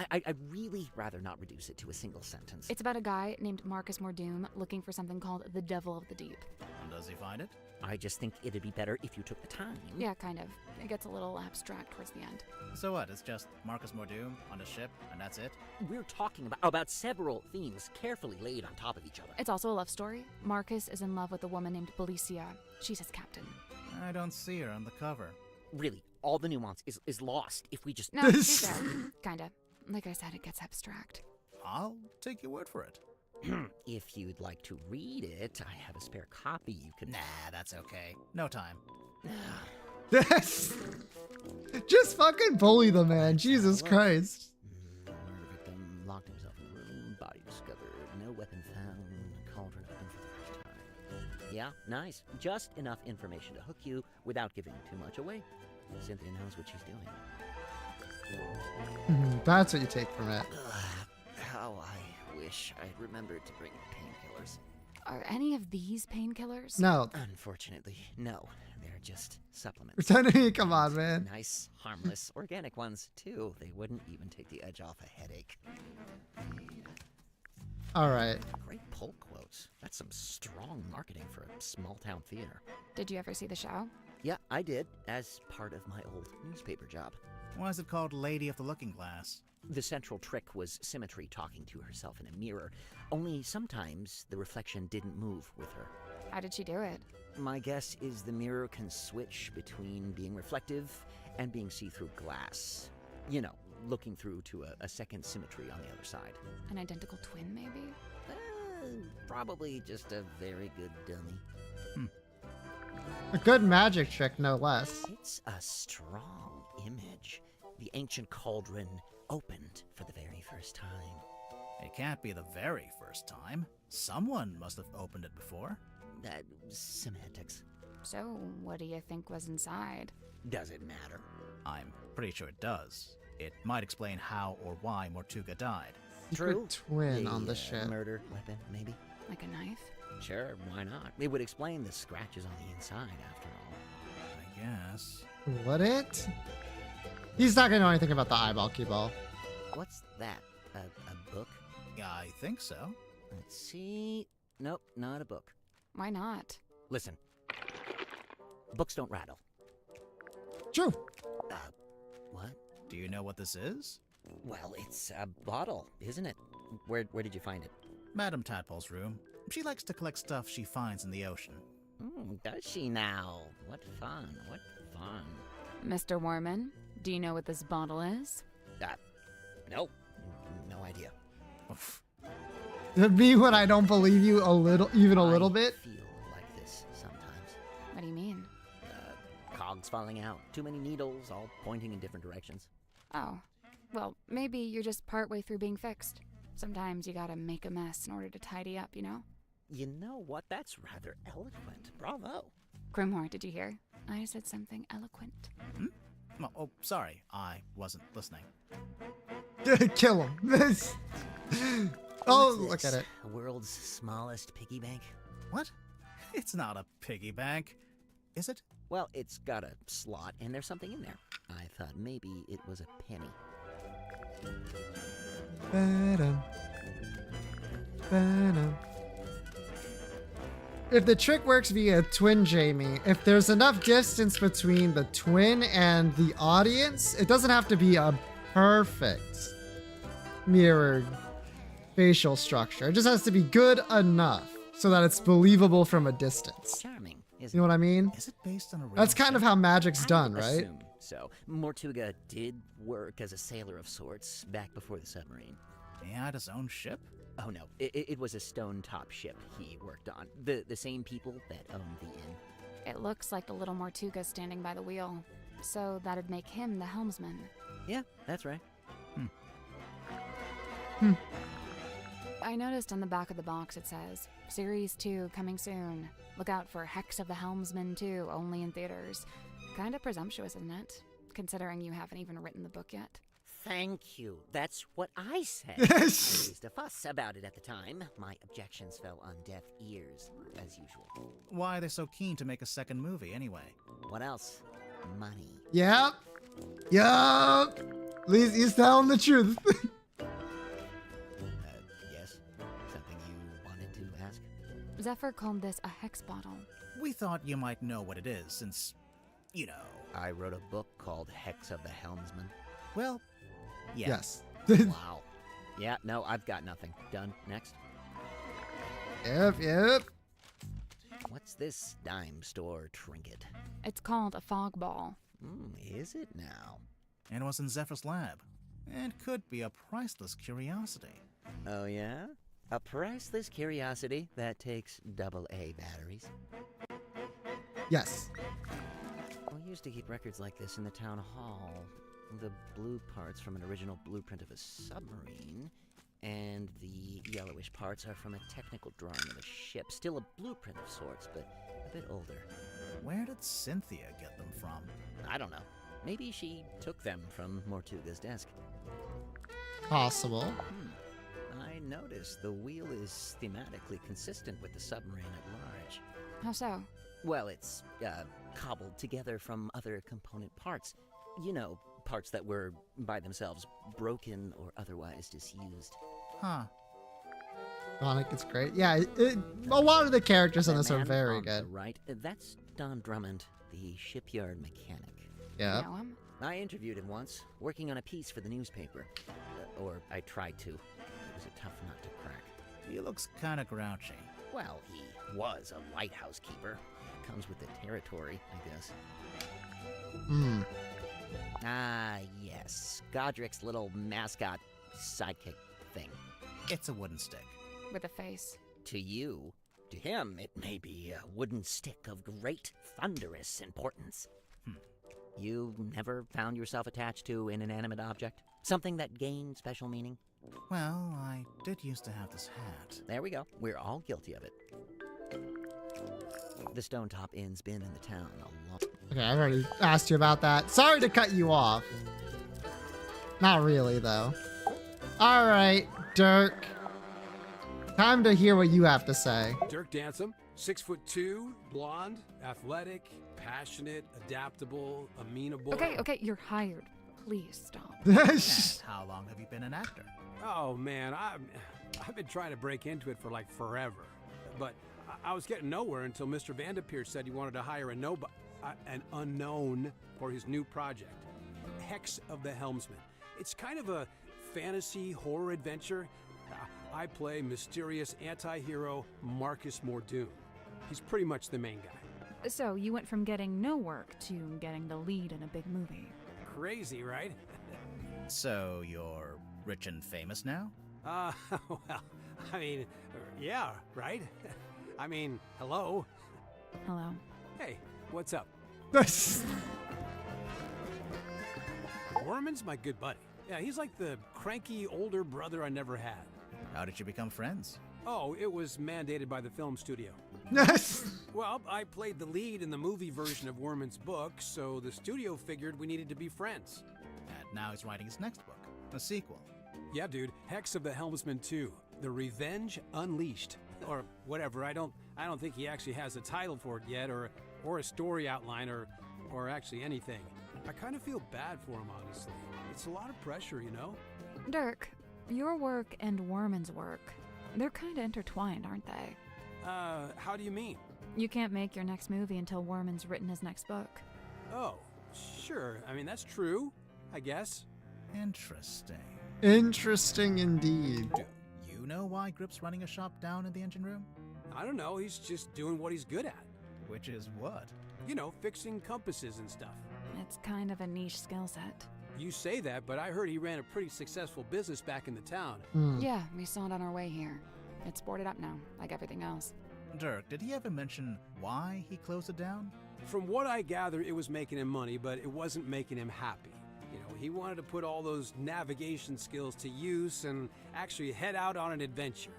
I'd really rather not reduce it to a single sentence. It's about a guy named Marcus Mordoom looking for something called the Devil of the Deep. And does he find it? I just think it'd be better if you took the time. Yeah, kind of. It gets a little abstract towards the end. So what? It's just Marcus Mordoom on a ship, and that's it? We're talking about several themes carefully laid on top of each other. It's also a love story. Marcus is in love with a woman named Belicia. She's his captain. I don't see her on the cover. Really, all the nuance is lost if we just... No, she's there. Kinda. Like I said, it gets abstract. I'll take your word for it. If you'd like to read it, I have a spare copy you can... Nah, that's okay. No time. Just fucking bully the man. Jesus Christ. Murder victim locked himself in the room, body discovered, no weapon found, cauldron open for the first time. Yeah, nice. Just enough information to hook you without giving too much away. Cynthia knows what she's doing. That's what you take from it. How I wish I'd remembered to bring painkillers. Are any of these painkillers? No. Unfortunately, no. They're just supplements. Pretending, come on, man. Nice, harmless, organic ones, too. They wouldn't even take the edge off a headache. All right. Great pull quotes. That's some strong marketing for a small-town theater. Did you ever see the show? Yeah, I did, as part of my old newspaper job. Why is it called Lady of the Looking Glass? The central trick was Symmetry talking to herself in a mirror, only sometimes the reflection didn't move with her. How did she do it? My guess is the mirror can switch between being reflective and being see-through glass. You know, looking through to a second Symmetry on the other side. An identical twin, maybe? Probably just a very good dummy. A good magic trick, no less. It's a strong image. the ancient cauldron opened for the very first time. It can't be the very first time. Someone must have opened it before. Semantics. So, what do you think was inside? Does it matter? I'm pretty sure it does. It might explain how or why Mortuga died. True. Twin on the A ship. murder weapon, maybe? Like a knife? Sure, why not? It would explain the scratches on the inside, after all. I guess. Would it? He's not gonna know anything about the eyeball keyball. What's that? A book? Yeah, I think so. Let's see. Nope, not a book. Why not? Listen. Books don't rattle. True. What? Do you know what this is? Well, it's a bottle, isn't it? Where did you find it? Madame Tadpole's room. She likes to collect stuff she finds in the ocean. Does she now? What fun, what fun. Mr. Warman, do you know what this bottle is? Nope. No idea. Oof. Me when I don't believe you a little, even a little bit. I feel like this sometimes. What do you mean? Cogs falling out. Too many needles, all pointing in different directions. Oh, well, maybe you're just partway through being fixed. Sometimes you gotta make a mess in order to tidy up, you know? You know what? That's rather eloquent. Bravo. Grimhor, did you hear? I said something eloquent. Oh, sorry. I wasn't listening. Kill him. Oh, What's look at this? it. The world's smallest piggy bank? What? It's not a piggy bank. Is it? Well, it's got a slot, and there's something in there. I thought maybe it was a penny. Ba-dum. Ba-dum. If the trick works via twin, Jamie, if there's enough distance between the twin and the audience, it doesn't have to be a perfect mirrored facial structure. It just has to be good enough so that it's believable from a distance. Charming, isn't You know what I mean? Is it based on a real That's kind of ship? how magic's I done, would right? assume so. Mortuga did work as a sailor of sorts back before the submarine. He had his own ship? Oh no, it was a stone-top ship he worked on. The same people that owned the inn. It looks like the little Mortuga standing by the wheel. So that'd make him the helmsman. Yeah, that's right. I noticed on the back of the box it says, Series 2 coming soon. Look out for Hex of the Helmsman 2, only in theaters. Kinda presumptuous, isn't it? Considering you haven't even written the book yet. Thank you. That's what I said. I raised a fuss about it at the time. My objections fell on deaf ears, as usual. Why are they so keen to make a second movie anyway? What else? Money. Yep. Yup. At least he's telling the truth. Yes? Something you wanted to ask? Zephyr called this a hex bottle. We thought you might know what it is since, you know. I wrote a book called Hex of the Helmsman. Well, yeah. Yes. Wow. Yeah, no, I've got nothing. Done. Next. Yep. What's this dime store trinket? It's called a fog ball. Is it now? And was in Zephyr's lab. And could be a priceless curiosity. Oh, yeah? A priceless curiosity that takes AA batteries. Yes. We used to keep records like this in the town hall. The blue parts from an original blueprint of a submarine, and the yellowish parts are from a technical drawing of a ship. Still a blueprint of sorts, but a bit older. Where did Cynthia get them from? I don't know. Maybe she took them from Mortuga's desk. Possible. I noticed the wheel is thematically consistent with the submarine at large. How so? Well, it's cobbled together from other component parts. You know, parts that were, by themselves, broken or otherwise disused. Huh. Sonic is great. Yeah, a lot of the characters in That this are man very on the good. right, that's Don Drummond, the shipyard mechanic. Yeah. Know him? I interviewed him once, working on a piece for the newspaper. Or I tried to. It was a tough nut to crack. He looks kinda grouchy. Well, he was a lighthouse keeper. Comes with the territory, I guess. Ah, yes. Godric's little mascot sidekick thing. It's a wooden stick. With a face. To you, to him, it may be a wooden stick of great thunderous importance. You never found yourself attached to an inanimate object? Something that gained special meaning? Well, I did used to have this hat. There we go. We're all guilty of it. The Stone Top Inn's been in the town a long... Okay, I've already asked you about that. Sorry to cut you off. Not really, though. All right, Dirk. Time to hear what you have to say. Dirk Dansom, 6'2", blonde, athletic, passionate, adaptable, amenable. Okay, you're hired. Please stop. And how long have you been an actor? Oh man, I've been trying to break into it for like forever, but I was getting nowhere until Mr. Vanderpeer said he wanted to hire an unknown for his new project, Hex of the Helmsman. It's kind of a fantasy horror adventure. I play mysterious anti-hero Marcus Mordoon. He's pretty much the main guy. So you went from getting no work to getting the lead in a big movie. Crazy, right? So you're rich and famous now? Well, I mean, yeah, right? I mean, hello. Hello. Hey, what's up? Worman's my good buddy. Yeah, he's like the cranky older brother I never had. How did you become friends? Oh, it was mandated by the film studio. Well, I played the lead in the movie version of Worman's book, so the studio figured we needed to be friends. And now he's writing his next book, a sequel. Yeah, dude, Hex of the Helmsman 2, The Revenge Unleashed, or whatever. I don't think he actually has a title for it yet, or a story outline, or actually anything. I kind of feel bad for him, honestly. It's a lot of pressure, you know? Dirk, your work and Worman's work, they're kind of intertwined, aren't they? How do you mean? You can't make your next movie until Worman's written his next book. Oh, sure. I mean, that's true, I guess. Interesting. Interesting indeed. Do you know why Grip's running a shop down in the engine room? I don't know, he's just doing what he's good at. Which is what? You know, fixing compasses and stuff. It's kind of a niche skill set. You say that, but I heard he ran a pretty successful business back in the town. Yeah, we saw it on our way here. It's boarded up now, like everything else. Dirk, did he ever mention why he closed it down? From what I gather, it was making him money, but it wasn't making him happy. You know, he wanted to put all those navigation skills to use and actually head out on an adventure.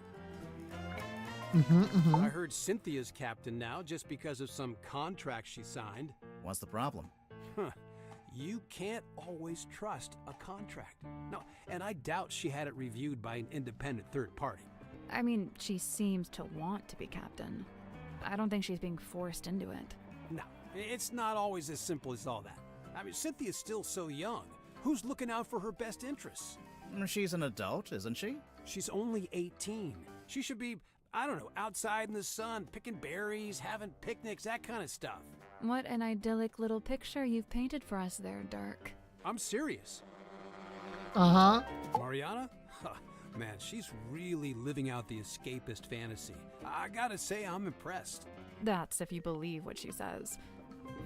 I heard Cynthia's captain now just because of some contract she signed. What's the problem? You can't always trust a contract. No, and I doubt she had it reviewed by an independent third party. I mean, she seems to want to be captain. I don't think she's being forced into it. No, it's not always as simple as all that. I mean, Cynthia's still so young. Who's looking out for her best interests? She's an adult, isn't she? She's only 18. She should be, I don't know, outside in the sun, picking berries, having picnics, that kind of stuff. What an idyllic little picture you've painted for us there, Dirk. I'm serious. Uh-huh. Mariana? Man, she's really living out the escapist fantasy. I gotta say, I'm impressed. That's if you believe what she says.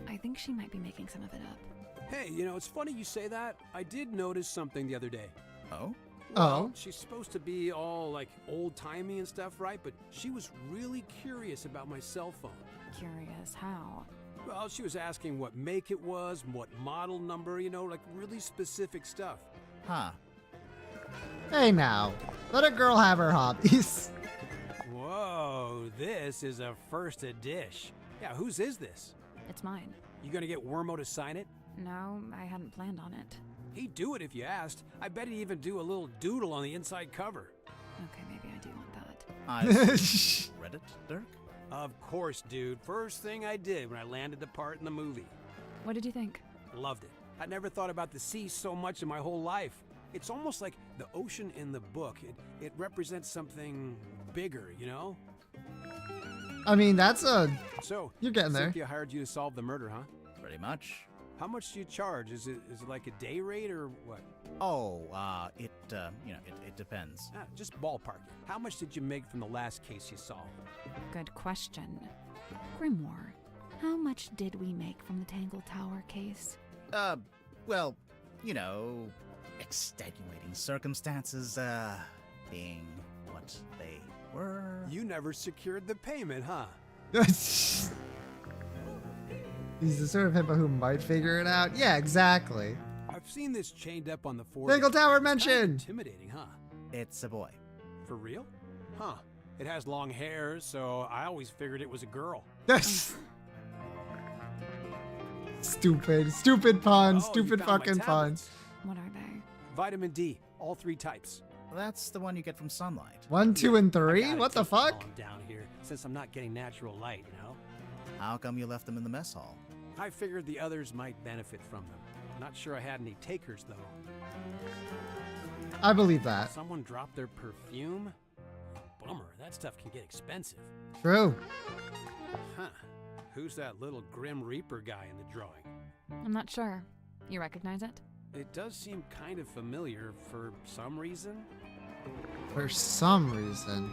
I think she might be making some of it up. Hey, you know, it's funny you say that. I did notice something the other day. Oh? Oh? She's supposed to be all, like, old-timey and stuff, right? But she was really curious about my cell phone. Curious how? Well, she was asking what make it was, what model number, you know, like really specific stuff. Huh. Hey now, let a girl have her hobbies. Whoa, this is a first dish. Yeah, whose is this? It's mine. You gonna get Wormo to sign it? No, I hadn't planned on it. He'd do it if you asked. I bet he'd even do a little doodle on the inside cover. Okay, maybe I do want that. I read it, Dirk? Of course, dude. First thing I did when I landed the part in the movie. What did you think? Loved it. I never thought about the sea so much in my whole life. It's almost like the ocean in the book. It represents something bigger, you know? I mean, So, you're getting there. Cynthia hired you to solve the murder, huh? Pretty much. How much do you charge? Is it like a day rate or what? Oh, it depends. Just ballpark it. How much did you make from the last case you solved? Good question. Grimoire, how much did we make from the Tangle Tower case? Well, you know, extenuating circumstances, being what they were. You never secured the payment, huh? He's the sort of hippo who might figure it out. Yeah, exactly. I've seen this chained up on the fort. Dingle Tower It's kinda mentioned. intimidating, huh? It's a boy. For real? Huh. It has long hair, so I always figured it was a girl. Stupid pun. Oh, you stupid found my fucking pun. tablets. What are they? Vitamin D, all 3 types. That's the one you get from sunlight. 1, 2, and I 3? gotta What the take them while fuck? I'm down here, since I'm not getting natural light, you know? How come you left them in the mess hall? I figured the others might benefit from them. Not sure I had any takers, though. I believe that. Someone dropped their perfume? Bummer, that stuff can get expensive. True. Huh. Who's that little Grim Reaper guy in the drawing? I'm not sure. You recognize it? It does seem kind of familiar for some reason. For some reason.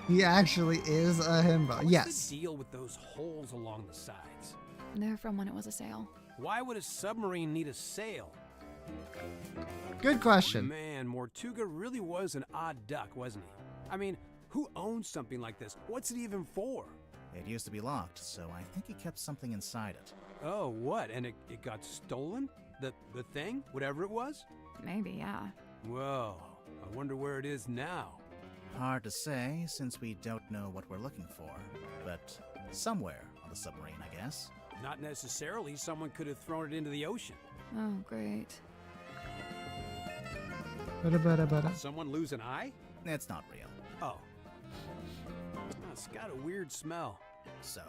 He actually is a himbo. What's Yes. the deal with those holes along the sides? They're from when it was a sail. Why would a submarine need a sail? Good question. Man, Mortuga really was an odd duck, wasn't he? I mean, who owns something like this? What's it even for? It used to be locked, so I think he kept something inside it. Oh, what? And it got stolen? The thing? Whatever it was? Maybe, yeah. Whoa, I wonder where it is now. Hard to say, since we don't know what we're looking for. But somewhere on the submarine, I guess. Not necessarily. Someone could have thrown it into the ocean. Oh, great. Bada. Someone lose an eye? It's not real. Oh. It's got a weird smell. So?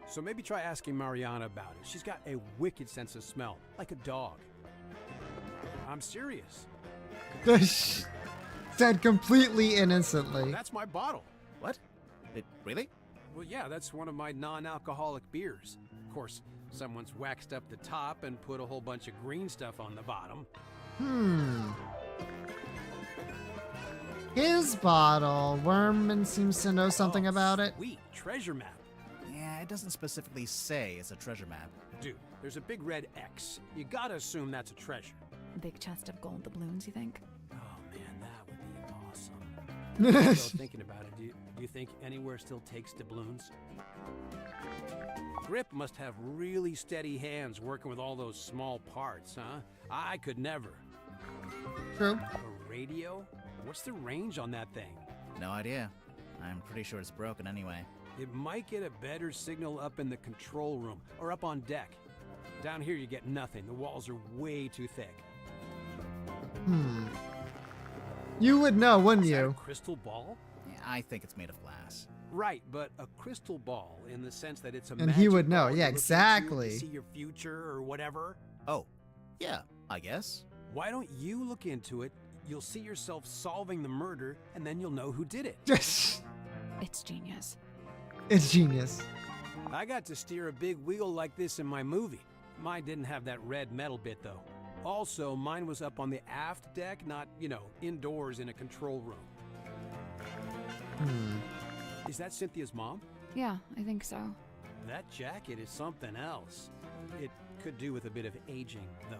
So maybe try asking Mariana about it. She's got a wicked sense of smell, like a dog. I'm serious. Said completely innocently. That's my bottle. What? Really? Well, yeah, that's one of my non-alcoholic beers. Of course, someone's waxed up the top and put a whole bunch of green stuff on the bottom. His bottle. Wormman seems to know something Oh, about it. Sweet treasure map. Yeah, it doesn't specifically say it's a treasure map. Dude, there's a big red X. You gotta assume that's a treasure. Big chest of gold doubloons, you think? Oh man, that would be awesome. Still thinking about it, do you think anywhere still takes doubloons? Grip must have really steady hands working with all those small parts, huh? I could never. True. A radio? What's the range on that thing? No idea. I'm pretty sure it's broken anyway. It might get a better signal up in the control room or up on deck. Down here you get nothing. The walls are way too thick. You would know, wouldn't Is that a you? crystal ball? Yeah, I think it's made of glass. Right, but a crystal ball in the sense that it's a And he would magic know. ball you Yeah, look into exactly. to see your future or whatever. Oh, yeah, I guess. Why don't you look into it? You'll see yourself solving the murder, and then you'll know who did it. It's It's genius. genius. I got to steer a big wheel like this in my movie. Mine didn't have that red metal bit, though. Also, mine was up on the aft deck, not, indoors in a control room. Is that Cynthia's mom? Yeah, I think so. That jacket is something else. It could do with a bit of aging, though.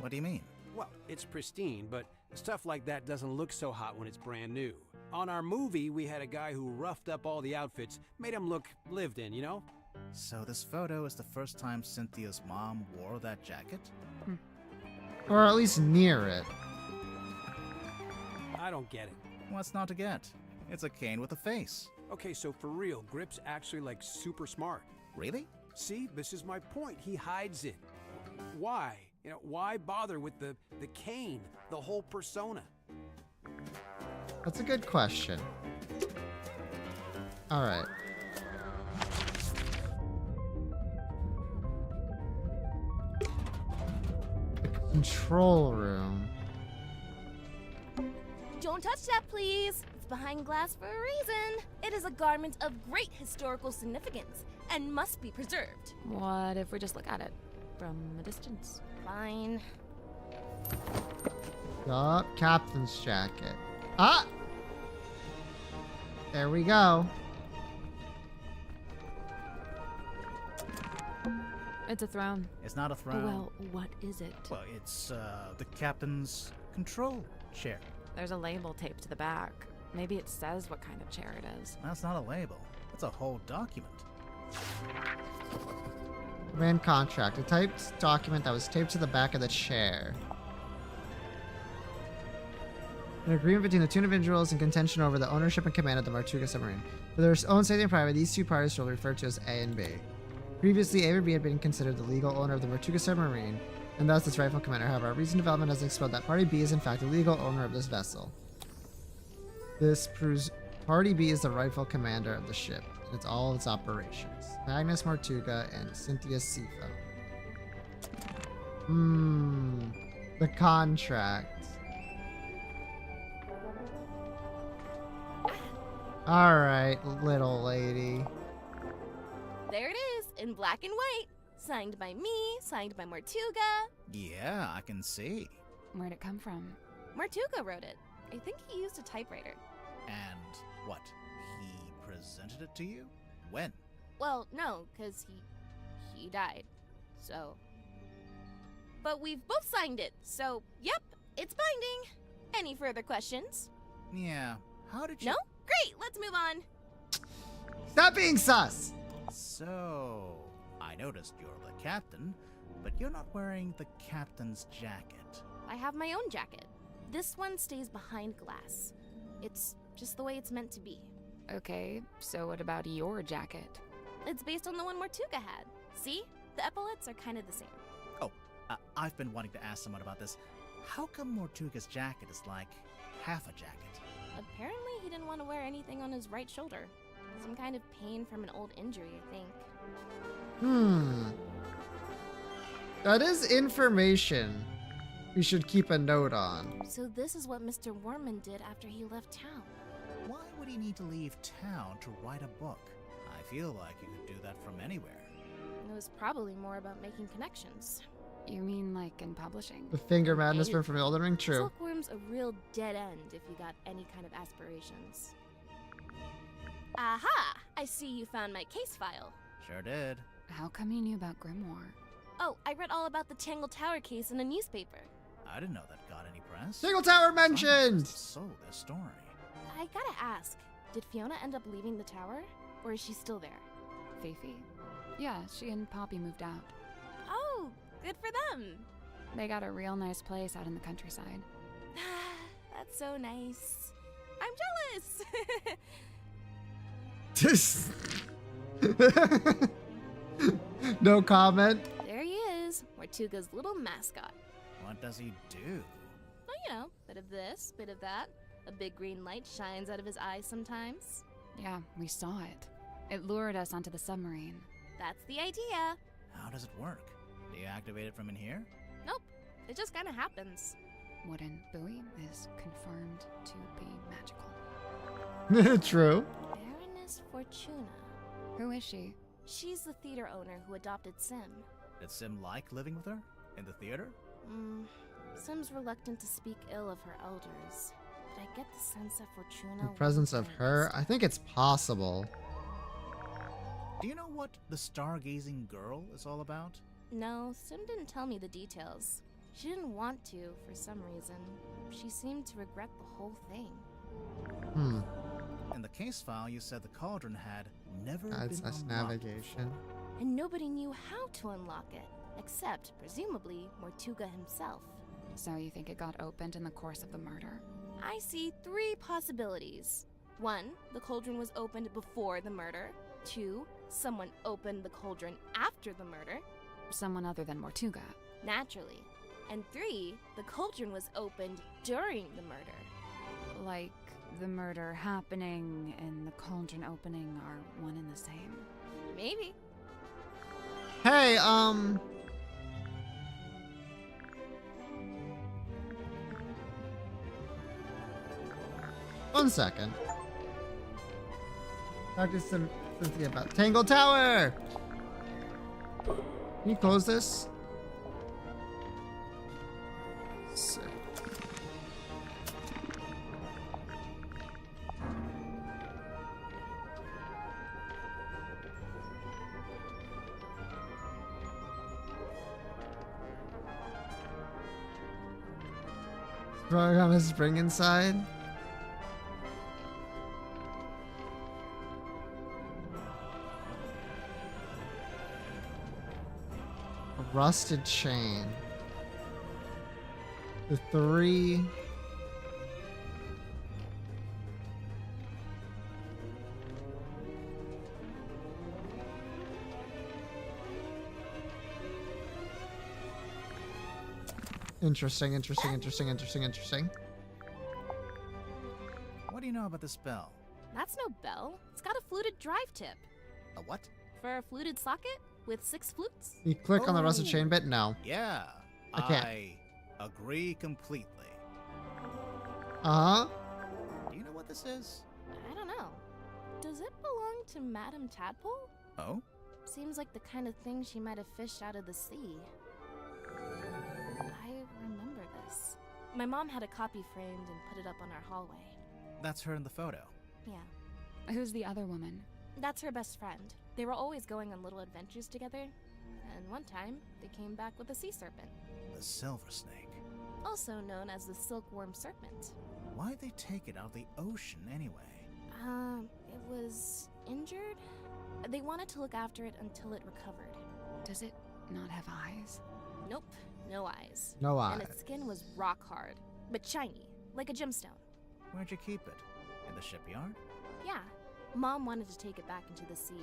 What do you mean? Well, it's pristine, but stuff like that doesn't look so hot when it's brand new. On our movie, we had a guy who roughed up all the outfits, made them look lived in, So this photo is the first time Cynthia's mom wore that jacket? Or at least near it. I don't get it. What's not to get? It's a cane with a face. Okay, so for real, Grip's actually super smart. Really? See, this is my point. He hides it. Why? Why bother with the cane, the whole persona? That's a good question. All right. The control room. Don't touch that, please. It's behind glass for a reason. It is a garment of great historical significance and must be preserved. What if we just look at it from a distance? Fine. Yup, captain's jacket. Ah! There we go. It's a throne. It's not a Oh, throne. well, what is it? Well, it's the captain's control chair. There's a label taped to the back. Maybe it says what kind of chair it is. That's not a label. It's a whole document. Command contract. A typed document that was taped to the back of the chair. An agreement between the two individuals in contention over the ownership and command of the Martuga submarine. For their own safety and private, these two parties shall be referred to as A and B. Previously, A or B had been considered the legal owner of the Martuga submarine, and thus its rightful commander. However, recent development has exposed that Party B is in fact the legal owner of this vessel. This proves Party B is the rightful commander of the ship, and it's all its operations. Magnus Martuga and Cynthia Sifo. The contract. Alright, little lady. There it is, in black and white. Signed by me, signed by Martuga. Yeah, I can see. Where'd it come from? Martuga wrote it. I think he used a typewriter. And what? He presented it to you? When? Well, no, because he died. So. But we've both signed it, so yep, it's binding. Any further questions? Yeah. How did you? No? Great, let's move on. Stop being sus! So, I noticed you're the captain, but you're not wearing the captain's jacket. I have my own jacket. This one stays behind glass. It's just the way it's meant to be. Okay, so what about your jacket? It's based on the one Martuga had. See? The epaulets are kind of the same. Oh, I've been wanting to ask someone about this. How come Mortuga's jacket is like half a jacket? Apparently he didn't want to wear anything on his right shoulder. Some kind of pain from an old injury, I think. That is information we should keep a note on. So this is what Mr. Worman did after he left town. Why would he need to leave town to write a book? I feel like he could do that from anywhere. It was probably more about making connections. You mean like in publishing? The finger madness from Elden Ring, true. Silkworm's a real dead end if you got any kind of aspirations. Aha! I see you found my case file. Sure did. How come you knew about Grimoire? Oh, I read all about the Tangle Tower case in a newspaper. I didn't know that got any press. Single Tower mentioned! So their story. I gotta ask, did Fiona end up leaving the tower? Or is she still there? Fifi? Yeah, she and Poppy moved out. Oh, good for them. They got a real nice place out in the countryside. That's so nice. I'm jealous. No comment. There he is, Martuga's little mascot. What does he do? Well, you know, bit of this, bit of that. A big green light shines out of his eyes sometimes. Yeah, we saw it. It lured us onto the submarine. That's the idea. How does it work? Do you activate it from in here? Nope, it just kind of happens. Wooden buoy is confirmed to be magical. True. Baroness Fortuna. Who is she? She's the theater owner who adopted Sim. Did Sim like living with her? In the theater? Sim's reluctant to speak ill of her elders. But I get the sense that Fortuna... The presence of her? I think it's possible. Do you know what the stargazing girl is all about? No, Sim didn't tell me the details. She didn't want to, for some reason. She seemed to regret the whole thing. In the case file, you said the cauldron had never That's been unlocked navigation. before. And nobody knew how to unlock it, except, presumably, Mortuga himself. So you think it got opened in the course of the murder? I see 3 possibilities. 1, the cauldron was opened before the murder. 2, someone opened the cauldron after the murder. Someone other than Mortuga. Naturally. And 3, the cauldron was opened during the murder. Like the murder happening and the cauldron opening are one and the same. Maybe. Hey, 1 second. Talk to Cynthia about Tangle Tower! Can you close this? Sick. Throwing on a spring inside. Rusted chain. The 3. Interesting. What do you know about this bell? That's no bell. It's got a fluted drive tip. A what? For a fluted socket with 6 flutes? You click on the rusted Oh. chain bit? No. Yeah, I can't. I agree completely. Uh-huh. Do you know what this is? I don't know. Does it belong to Madame Tadpole? Oh? Seems like the kind of thing she might have fished out of the sea. I remember this. My mom had a copy framed and put it up on our hallway. That's her in the photo. Yeah. Who's the other woman? That's her best friend. They were always going on little adventures together. And one time, they came back with a sea serpent, The silver snake. also known as the silkworm serpent. Why'd they take it out of the ocean anyway? It was injured. They wanted to look after it until it recovered. Does it not have eyes? Nope, no eyes. No And eye. its skin was rock hard, but shiny, like a gemstone. Where'd you keep it? In the shipyard? Yeah, Mom wanted to take it back into the sea,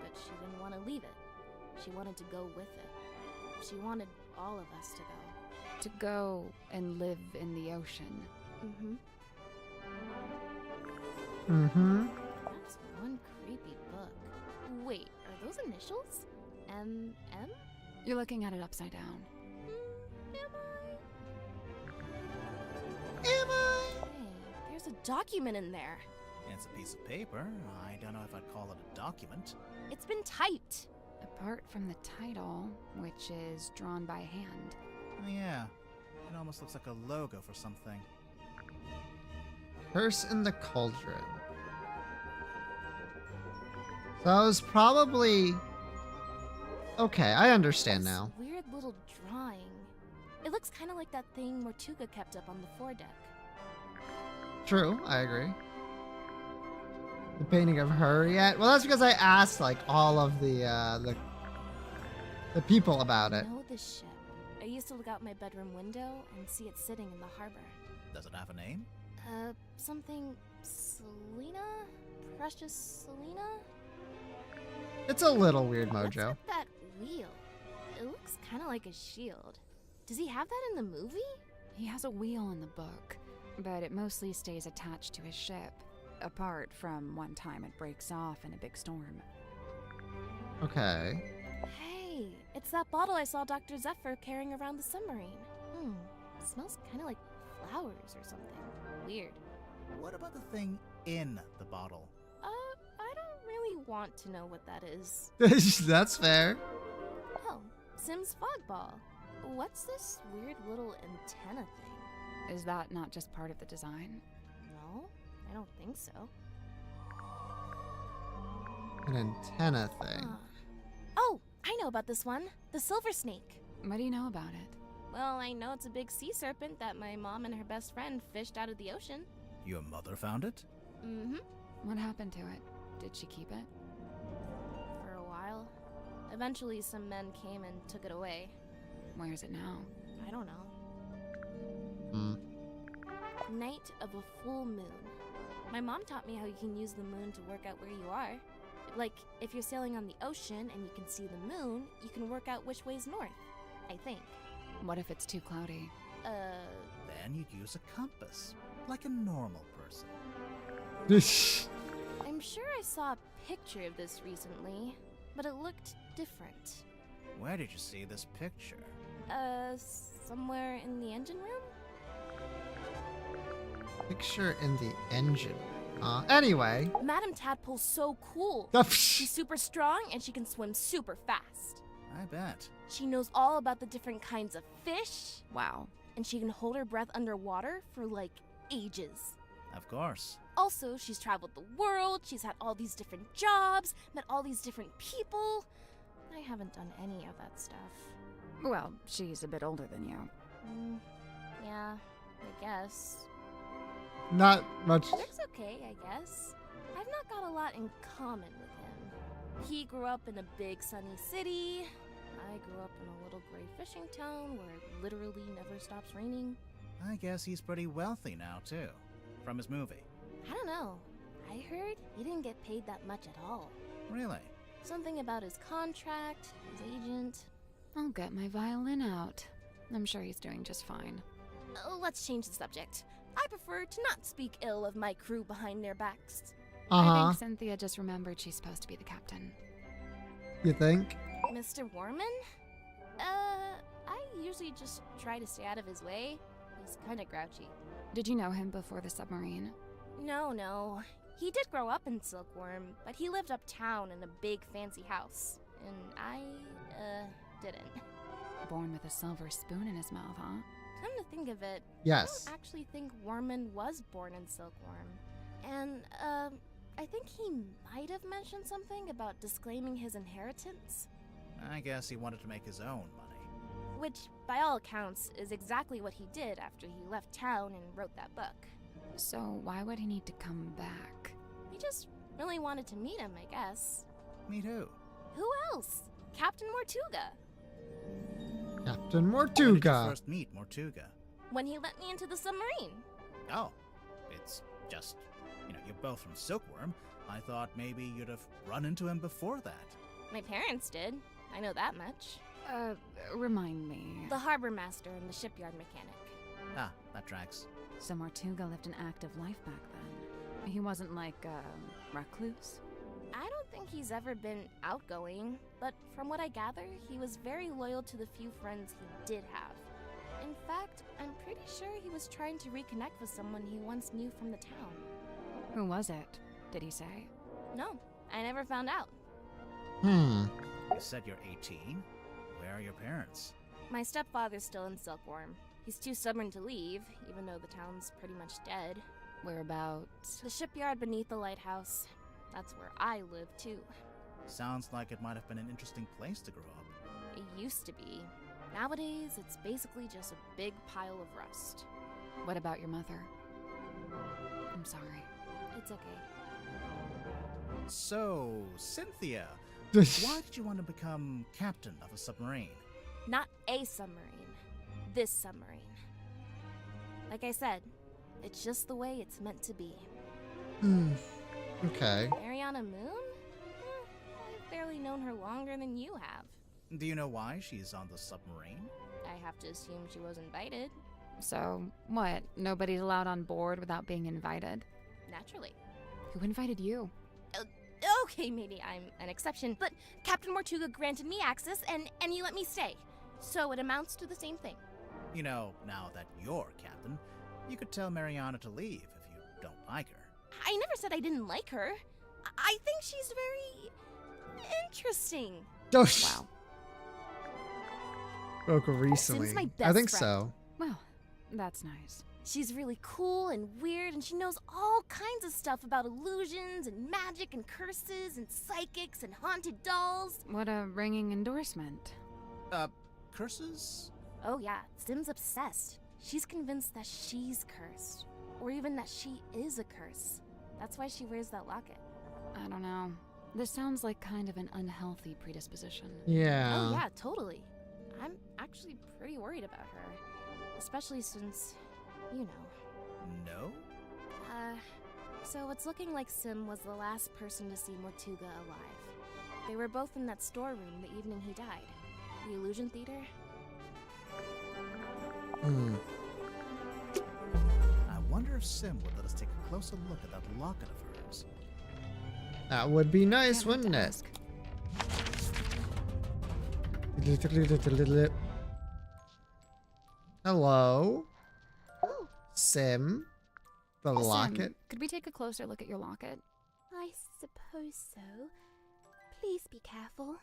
but she didn't want to leave it. She wanted to go with it. She wanted all of us to go. To go and live in the ocean. Mm-hmm. Mm-hmm. That's one creepy book. Wait, are those initials? M? You're looking at it upside down. Am I? Am I? Hey, there's a document in there. It's a piece of paper. I don't know if I'd call it a document. It's been typed. Apart from the title, which is drawn by hand. Oh, yeah. It almost looks like a logo for something. Curse in the Cauldron. So that was probably... Okay, I understand This now. weird little drawing. It looks kind of like that thing Mortuga kept up on the foredeck. True, I agree. The painting of her yet? Well, that's because I asked like all of the people about it. I know this ship. I used to look out my bedroom window and see it sitting in the harbor. Does it have a name? Something Selena? Precious Selena? It's a little weird, What's Mojo. with that wheel? It looks kind of like a shield. Does he have that in the movie? He has a wheel in the book, but it mostly stays attached to his ship. Apart from one time it breaks off in a big storm. Okay. Hey, it's that bottle I saw Dr. Zephyr carrying around the submarine. Smells kind of like flowers or something. Weird. What about the thing in the bottle? I don't really want to know what that is. That's fair. Oh, Sim's Fogball. What's this weird little antenna thing? Is that not just part of the design? No, I don't think so. An antenna thing. Huh. Oh, I know about this one. The silver snake. What do you know about it? Well, I know it's a big sea serpent that my mom and her best friend fished out of the ocean. Your mother found it? Mm-hmm. What happened to it? Did she keep it? For a while. Eventually, some men came and took it away. Where is it now? I don't know. Hmm. Night of a full moon. My mom taught me how you can use the moon to work out where you are. Like, if you're sailing on the ocean and you can see the moon, you can work out which way's north, I think. What if it's too cloudy? Then you'd use a compass, like a normal person. I'm sure I saw a picture of this recently, but it looked different. Where did you see this picture? Somewhere in the engine room? Picture in the engine. Anyway. Madame Tadpole's so cool. She's super strong and she can swim super fast. I bet. She knows all about the different kinds of fish, Wow. and she can hold her breath underwater for like ages. Of course. Also, she's traveled the world, she's had all these different jobs, met all these different people. I haven't done any of that stuff. Well, she's a bit older than you. Yeah, I guess. Not much. It's okay, I guess. I've not got a lot in common with him. He grew up in a big sunny city. I grew up in a little gray fishing town where it literally never stops raining. I guess he's pretty wealthy now, too. From his movie. I don't know. I heard he didn't get paid that much at all. Really? Something about his contract, his agent. I'll get my violin out. I'm sure he's doing just fine. Oh, let's change the subject. I prefer to not speak ill of my crew behind their backs. I Uh-huh. think Cynthia just remembered she's supposed to be the captain. You think? Mr. Warman? I usually just try to stay out of his way. He's kinda grouchy. Did you know him before the submarine? No. He did grow up in Silkworm, but he lived uptown in a big fancy house. And I, didn't. Born with a silver spoon in his mouth, huh? Come to think of it, Yes. I don't actually think Warman was born in Silkworm. And, I think he might have mentioned something about disclaiming his inheritance. I guess he wanted to make his own money. Which, by all accounts, is exactly what he did after he left town and wrote that book. So why would he need to come back? He just really wanted to meet him, I guess. Meet who? Who else? Captain Mortuga. Captain When did you Mortuga. first meet Mortuga? When he let me into the submarine. Oh, it's just, you're both from Silkworm. I thought maybe you'd have run into him before that. My parents did. I know that much. Remind me. The harbor master and the shipyard mechanic. Ah, that tracks. So Mortuga lived an active life back then. He wasn't like a recluse? I don't think he's ever been outgoing, but from what I gather, he was very loyal to the few friends he did have. In fact, I'm pretty sure he was trying to reconnect with someone he once knew from the town. Who was it? Did he say? No, I never found out. You said you're 18? Where are your parents? My stepfather's still in Silkworm. He's too stubborn to leave, even though the town's pretty much dead. Whereabouts? The shipyard beneath the lighthouse. That's where I live, too. Sounds like it might have been an interesting place to grow up. It used to be. Nowadays, it's basically just a big pile of rust. What about your mother? I'm sorry. It's okay. So, Cynthia, why did you want to become captain of a submarine? Not a submarine. This submarine. Like I said, it's just the way it's meant to be. Okay. Mariana Moon? I've barely known her longer than you have. Do you know why she's on the submarine? I have to assume she was invited. So, what? Nobody's allowed on board without being invited? Naturally. Who invited you? Okay, maybe I'm an exception, but Captain Mortuga granted me access and he let me stay. So it amounts to the same thing. Now that you're captain, you could tell Mariana to leave if you don't like her. I never said I didn't like her. I think she's very interesting. Oh, Wow. Spoke recently. Sim's my I best think friend. so. Well, that's nice. She's really cool and weird, and she knows all kinds of stuff about illusions and magic and curses and psychics and haunted dolls. What a ringing endorsement. Curses? Oh yeah, Sim's obsessed. She's convinced that she's cursed. Or even that she is a curse. That's why she wears that locket. I don't know. This sounds like kind of an unhealthy predisposition. Yeah. Oh yeah, totally. I'm actually pretty worried about her. Especially since, you know. No? So it's looking like Sim was the last person to see Mortuga alive. They were both in that storeroom the evening he died. The Illusion Theater. I wonder if Sim would let us take a closer look at that locket of hers. That would be nice, Can't wait wouldn't to it? ask. Hello? Oh, Sim? The Sim, locket? could we take a closer look at your locket? I suppose so. Please be careful.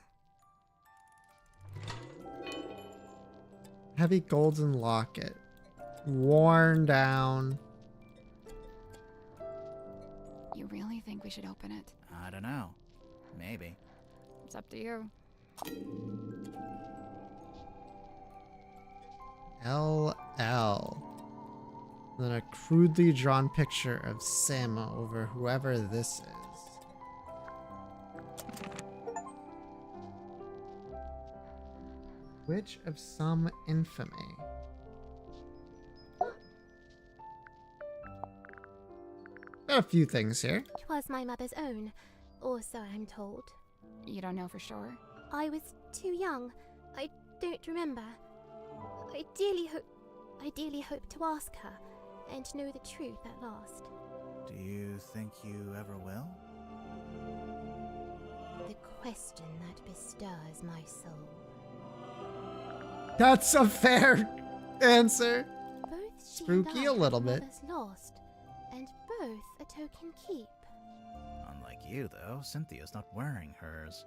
Heavy golden locket. Worn down. You really think we should open it? I don't know. Maybe. It's up to you. LL. Then a crudely drawn picture of Sim over whoever this is. Witch of some infamy. Got a few things here. 'Twas my mother's own, or so I'm told. You don't know for sure? I was too young. I don't remember. Ideally hope to ask her and know the truth at last. Do you think you ever will? The question that bestirs my soul. That's a fair answer. Both she Spooky and a I little have bit. mothers lost, and both a token keep. Unlike you, though, Cynthia's not wearing hers.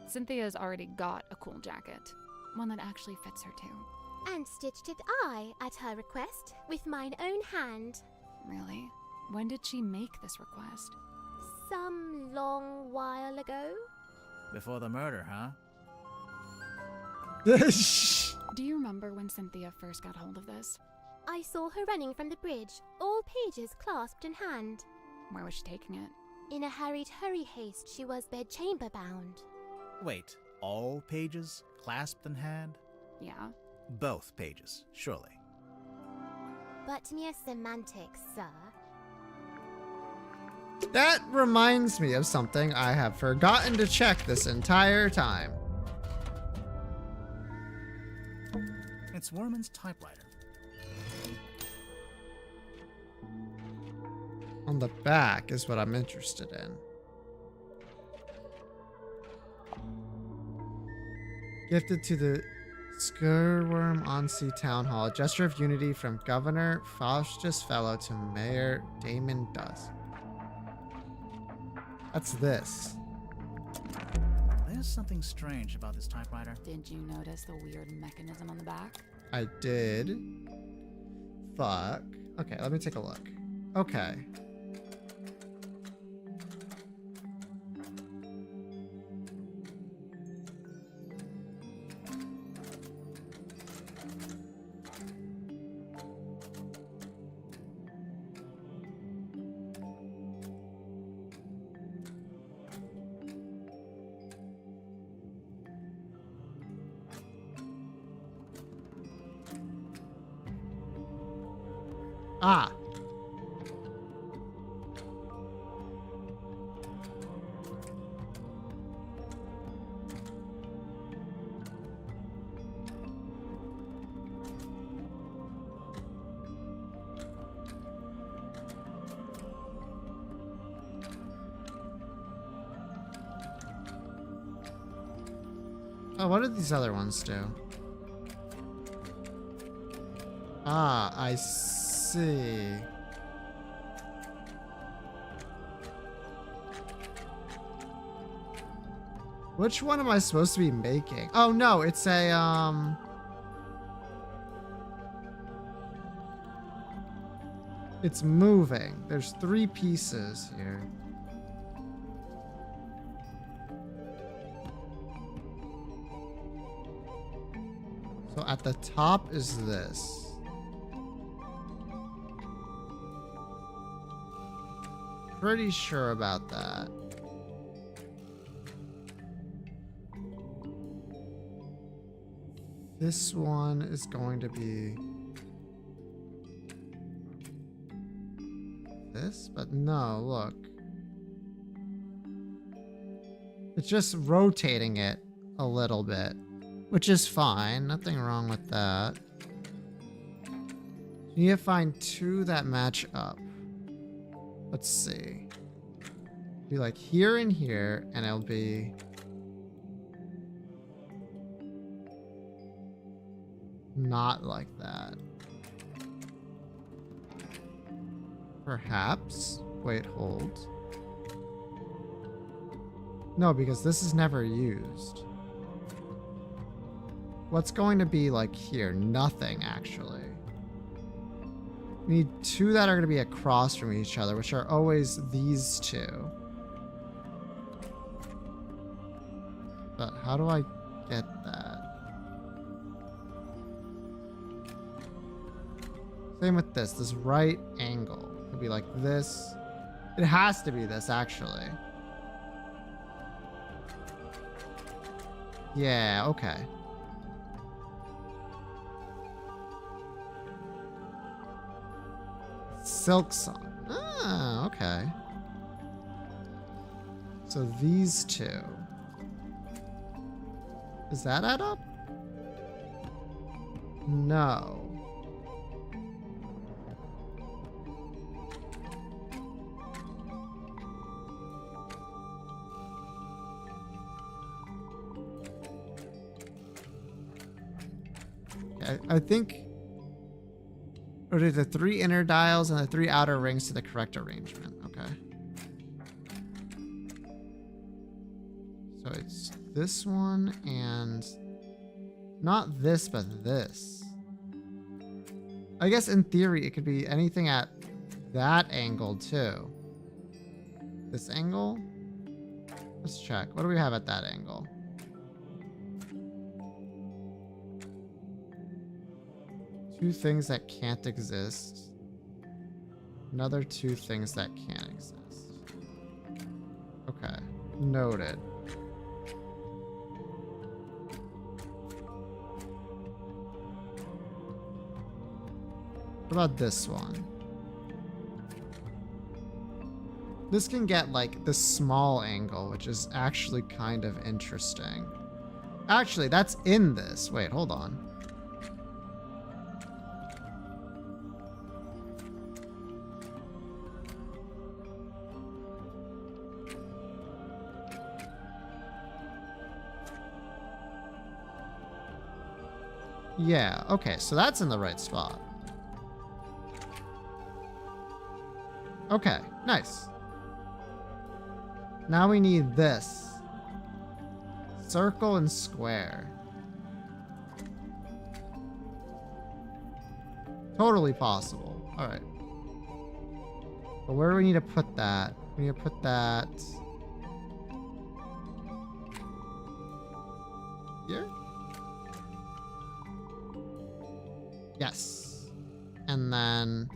Cynthia's already got a cool jacket. One that actually fits her too. And stitched it I, at her request, with mine own hand. Really? When did she make this request? Some long while ago. Before the murder, huh? Do you remember when Cynthia first got hold of this? I saw her running from the bridge, all pages clasped in hand. Where was she taking it? In a hurried hurry haste, she was bedchamber bound. Wait, all pages clasped in hand? Yeah. Both pages, surely. But mere semantics, sir. That reminds me of something I have forgotten to check this entire time. It's Worman's typewriter. On the back is what I'm interested in. Gifted to the Skirworm on Sea Town Hall. A gesture of unity from Governor Faustus Fellow to Mayor Damon Dusk. That's this. There's something strange about this typewriter. Did you notice the weird mechanism on the back? I did. Fuck. Okay, let me take a look. Okay. Ah. Oh, what did these other ones do? Ah, I see. Which one am I supposed to be making? Oh no, it's a it's moving. There's 3 pieces here. So at the top is this. Pretty sure about that. This one is going to be this, but no, look. It's just rotating it a little bit, which is fine. Nothing wrong with that. You need to find 2 that match up. Let's see. Be like here and here, and it'll be not like that. Perhaps. Wait, hold. No, because this is never used. What's going to be like here? Nothing, actually. We need 2 that are going to be across from each other, which are always these 2. But how do I get that? Same with this right angle. Could be like this. It has to be this, actually. Yeah, okay. Silk Song. Ah, okay. So these two. Does that add up? No. Okay, I think. Or do the 3 inner dials and the 3 outer rings to the correct arrangement? Okay. So it's this one and not this, but this. I guess in theory, it could be anything at that angle too. This angle? Let's check. What do we have at that angle? Two things that can't exist. Another 2 things that can't exist. Okay. Noted. What about this one? This can get like the small angle, which is actually kind of interesting. Actually, that's in this. Wait, hold on. Yeah, okay, so that's in the right spot. Okay, nice. Now we need this. Circle and square. Totally possible. Alright. But where do we need to put that? We need to put that... here? Yes. And then...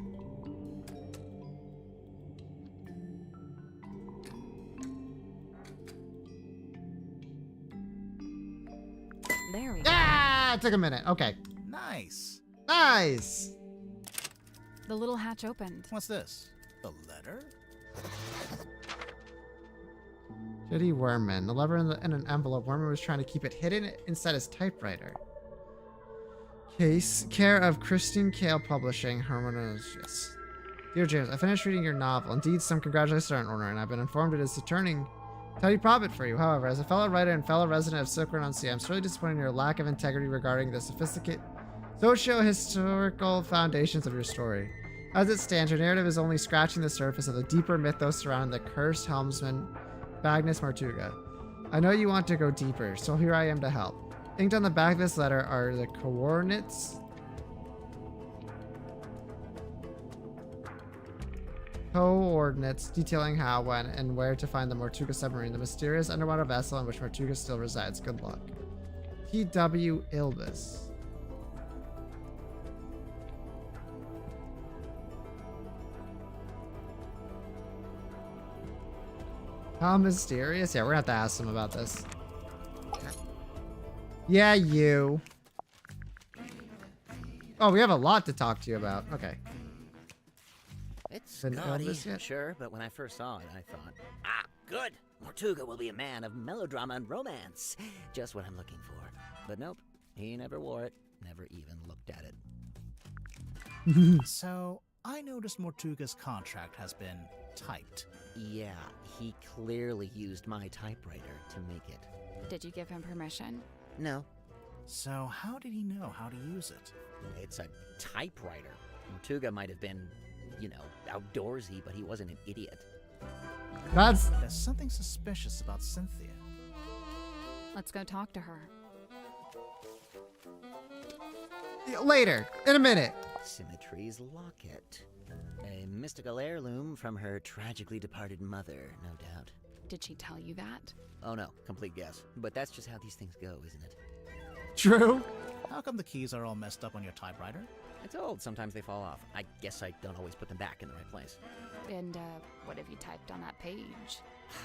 There we go. ah, it took a minute. Okay. Nice. Nice. The little hatch opened. What's this? The letter? Judy Worman. The lever in an envelope. Worman was trying to keep it hidden inside his typewriter. Case. Care of Christine Kale Publishing. Herman. Yes. Dear James, I finished reading your novel. Indeed, some congratulations are in order, and I've been informed it is a turning tidy profit for you. However, as a fellow writer and fellow resident of Silk Road-on-Sea, I'm sorely disappointed in your lack of integrity regarding the sophisticated socio-historical foundations of your story. As it stands, your narrative is only scratching the surface of the deeper mythos surrounding the cursed helmsman, Magnus Mortuga. I know you want to go deeper, so here I am to help. Inked on the back of this letter are the coordinates detailing how, when, and where to find the Mortuga submarine, the mysterious underwater vessel in which Mortuga still resides. Good luck. T.W. Ilbis. How mysterious? Yeah, we're gonna have to ask him about this. Yeah, you. Oh, we have a lot to talk to you about. Okay. It's Been gaudy, Elvis yet? sure, but when I first saw it, I thought, ah, good! Mortuga will be a man of melodrama and romance. Just what I'm looking for. But nope, he never wore it, never even looked at it. So, I noticed Mortuga's contract has been typed. Yeah, he clearly used my typewriter to make it. Did you give him permission? No, So, how did he know how to use it? it's a typewriter. Mortuga might have been, you know, outdoorsy, but he wasn't an idiot. That's There's something suspicious about Cynthia. Let's go talk to her. later, in a minute. Symmetry's locket. A mystical heirloom from her tragically departed mother, no doubt. Did she tell you that? Oh no, complete guess. But that's just how these things go, isn't it? True. How come the keys are all messed up on your typewriter? It's old, sometimes they fall off. I guess I don't always put them back in the right place. And, what have you typed on that page?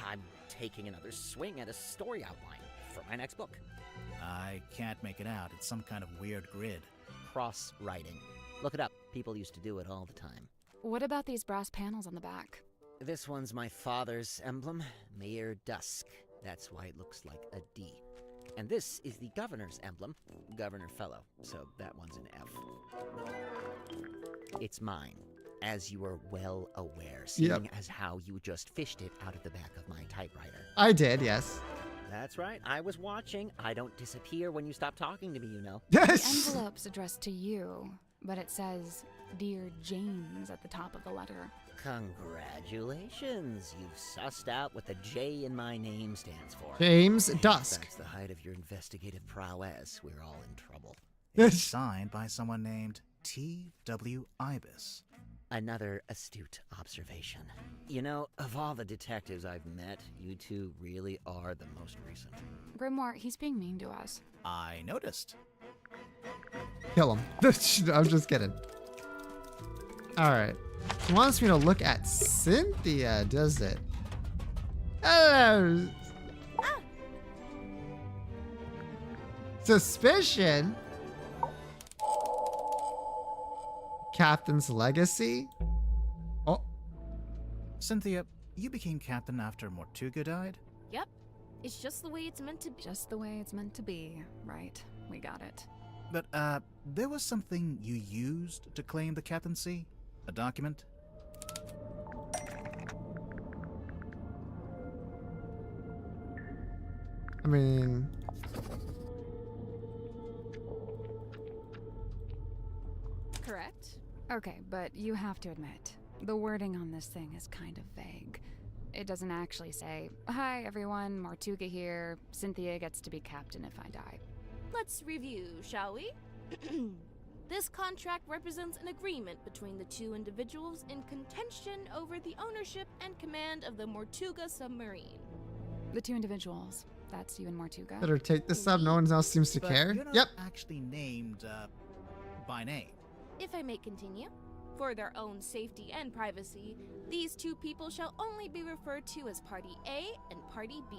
I'm taking another swing at a story outline for my next book. I can't make it out. It's some kind of weird grid. Cross-writing. Look it up. People used to do it all the time. What about these brass panels on the back? This one's my father's emblem, Mayor Dusk. That's why it looks like a D. And this is the governor's emblem, Governor Fellow. So that one's an F. It's mine, as you are well aware, seeing as how you just fished it out of the back of my typewriter. I did, yes. That's right, I was watching. I don't disappear when you stop talking to me, you know. The envelope's addressed to you, but it says, Dear James at the top of the letter. Congratulations, you've sussed out what the J in my name stands for. James If Dusk. that's the height of your investigative prowess, we're all in trouble. It's signed by someone named T.W. Ibis. Another astute observation. You know, of all the detectives I've met, you two really are the most recent. Grimoire, he's being mean to us. I noticed. Kill him. I'm just kidding. Alright. He wants me to look at Cynthia, does it? Oh. Suspicion? Captain's legacy? Oh. Cynthia, you became captain after Mortuga died? Yep. It's just the way it's meant to be. Just the way it's meant to be. Right. We got it. But, there was something you used to claim the captaincy? A document? I mean... Correct. Okay, but you have to admit, the wording on this thing is kind of vague. It doesn't actually say, Hi everyone, Mortuga here, Cynthia gets to be captain if I die. Let's review, shall we? This contract represents an agreement between the two individuals in contention over the ownership and command of the Mortuga submarine. The two individuals, that's you and Mortuga. Better take this up, no one else seems to But care. you're not Yep. actually named, by name. If I may continue, for their own safety and privacy, these two people shall only be referred to as Party A and Party B.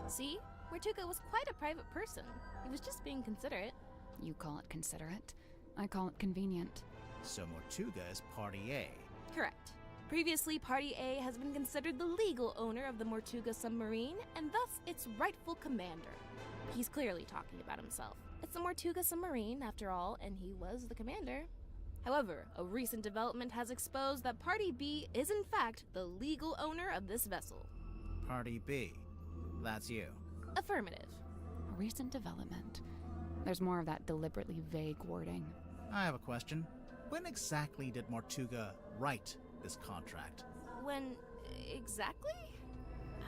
See, Mortuga was quite a private person. He was just being considerate. You call it considerate. I call it convenient. So Mortuga is Party A. Correct. Previously, Party A has been considered the legal owner of the Mortuga submarine, and thus its rightful commander. He's clearly talking about himself. It's the Mortuga submarine, after all, and he was the commander. However, a recent development has exposed that Party B is in fact the legal owner of this vessel. Party B. That's you. Affirmative. A recent development. There's more of that deliberately vague wording. I have a question. When exactly did Mortuga write this contract? When exactly?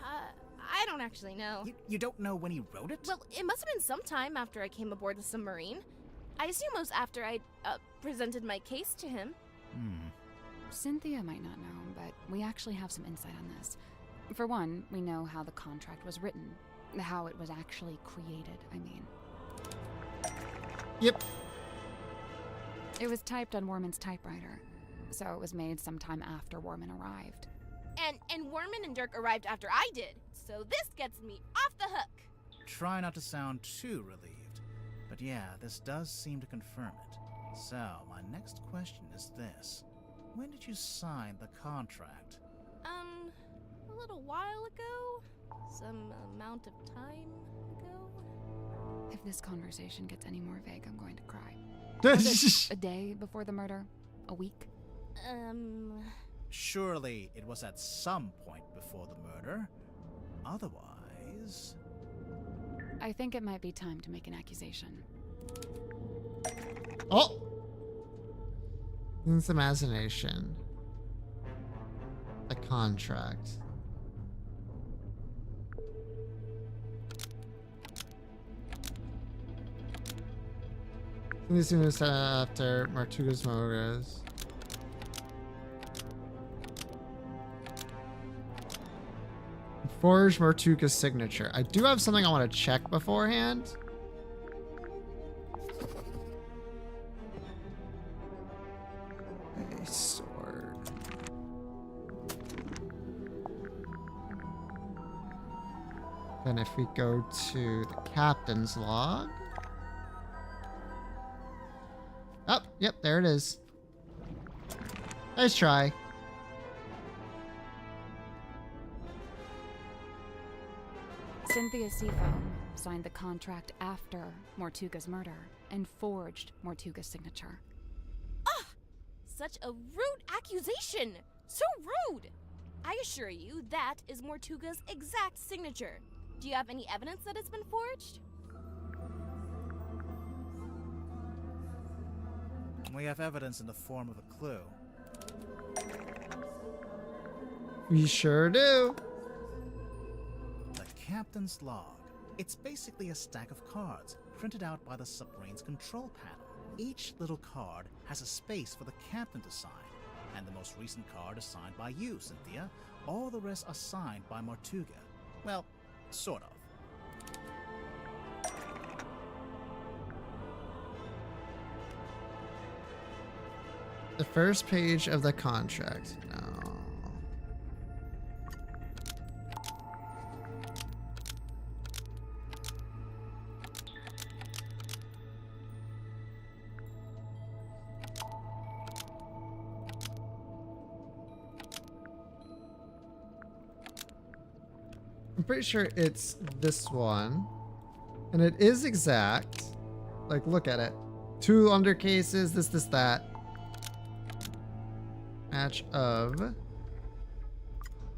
I don't actually know. You don't know when he wrote it? Well, it must have been sometime after I came aboard the submarine. I assume it was after I presented my case to him. Cynthia might not know, but we actually have some insight on this. For one, we know how the contract was written. How it was actually created, I mean. Yep. It was typed on Warman's typewriter, so it was made sometime after Warman arrived. And Warman and Dirk arrived after I did, so this gets me off the hook. Try not to sound too relieved. But yeah, this does seem to confirm it. So, my next question is this. When did you sign the contract? A little while ago? Some amount of time ago? If this conversation gets any more vague, I'm going to cry. A day before the murder? A week? Surely it was at some point before the murder. Otherwise... I think it might be time to make an accusation. Oh! It's imagination. A contract. This is after Mortuga's murders. Forge Mortuga's signature. I do have something I want to check beforehand. A sword. Then if we go to the captain's log. Oh, yep, there it is. Nice try. Cynthia Seafoam signed the contract after Mortuga's murder and forged Mortuga's signature. Such a rude accusation! So rude! I assure you, that is Mortuga's exact signature. Do you have any evidence that it's been forged? We have evidence in the form of a clue. We sure do. The captain's log. It's basically a stack of cards printed out by the submarine's control panel. Each little card has a space for the captain to sign, and the most recent card is signed by you, Cynthia. All the rest are signed by Mortuga. Well, sort of. The first page of the contract. No. I'm pretty sure it's this one. And it is exact. Like, look at it. 2 undercases, this, that. Match of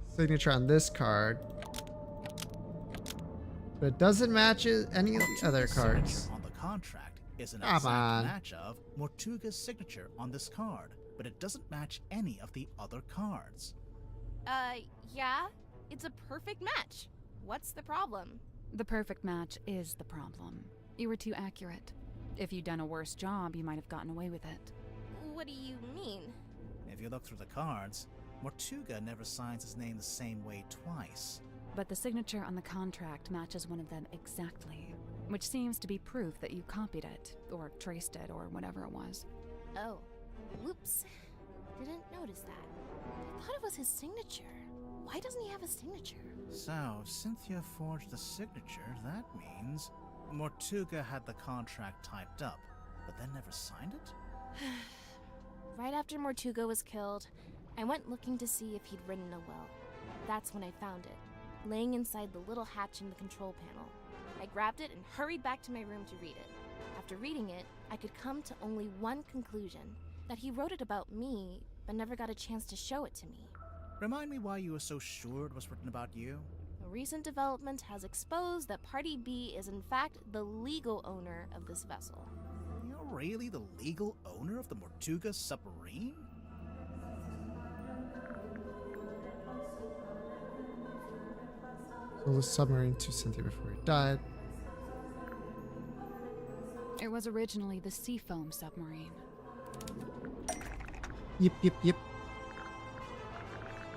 signature on this card. But it doesn't match any of the other cards. Signature on the contract is an Come exact on. match of Mortuga's signature on this card, but it doesn't match any of the other cards. Yeah. It's a perfect match. What's the problem? The perfect match is the problem. You were too accurate. If you'd done a worse job, you might have gotten away with it. What do you mean? If you look through the cards, Mortuga never signs his name the same way twice. But the signature on the contract matches one of them exactly, which seems to be proof that you copied it, or traced it, or whatever it was. Oh. Whoops. Didn't notice that. I thought it was his signature. Why doesn't he have a signature? So, if Cynthia forged the signature, that means Mortuga had the contract typed up, but then never signed it? Right after Mortuga was killed, I went looking to see if he'd written a will. That's when I found it, laying inside the little hatch in the control panel. I grabbed it and hurried back to my room to read it. After reading it, I could come to only one conclusion, that he wrote it about me, but never got a chance to show it to me. Remind me why you were so sure it was written about you? A recent development has exposed that Party B is in fact the legal owner of this vessel. You're really the legal owner of the Mortuga submarine? Sold the submarine to Cynthia before he died. It was originally the Seafoam submarine. Yep.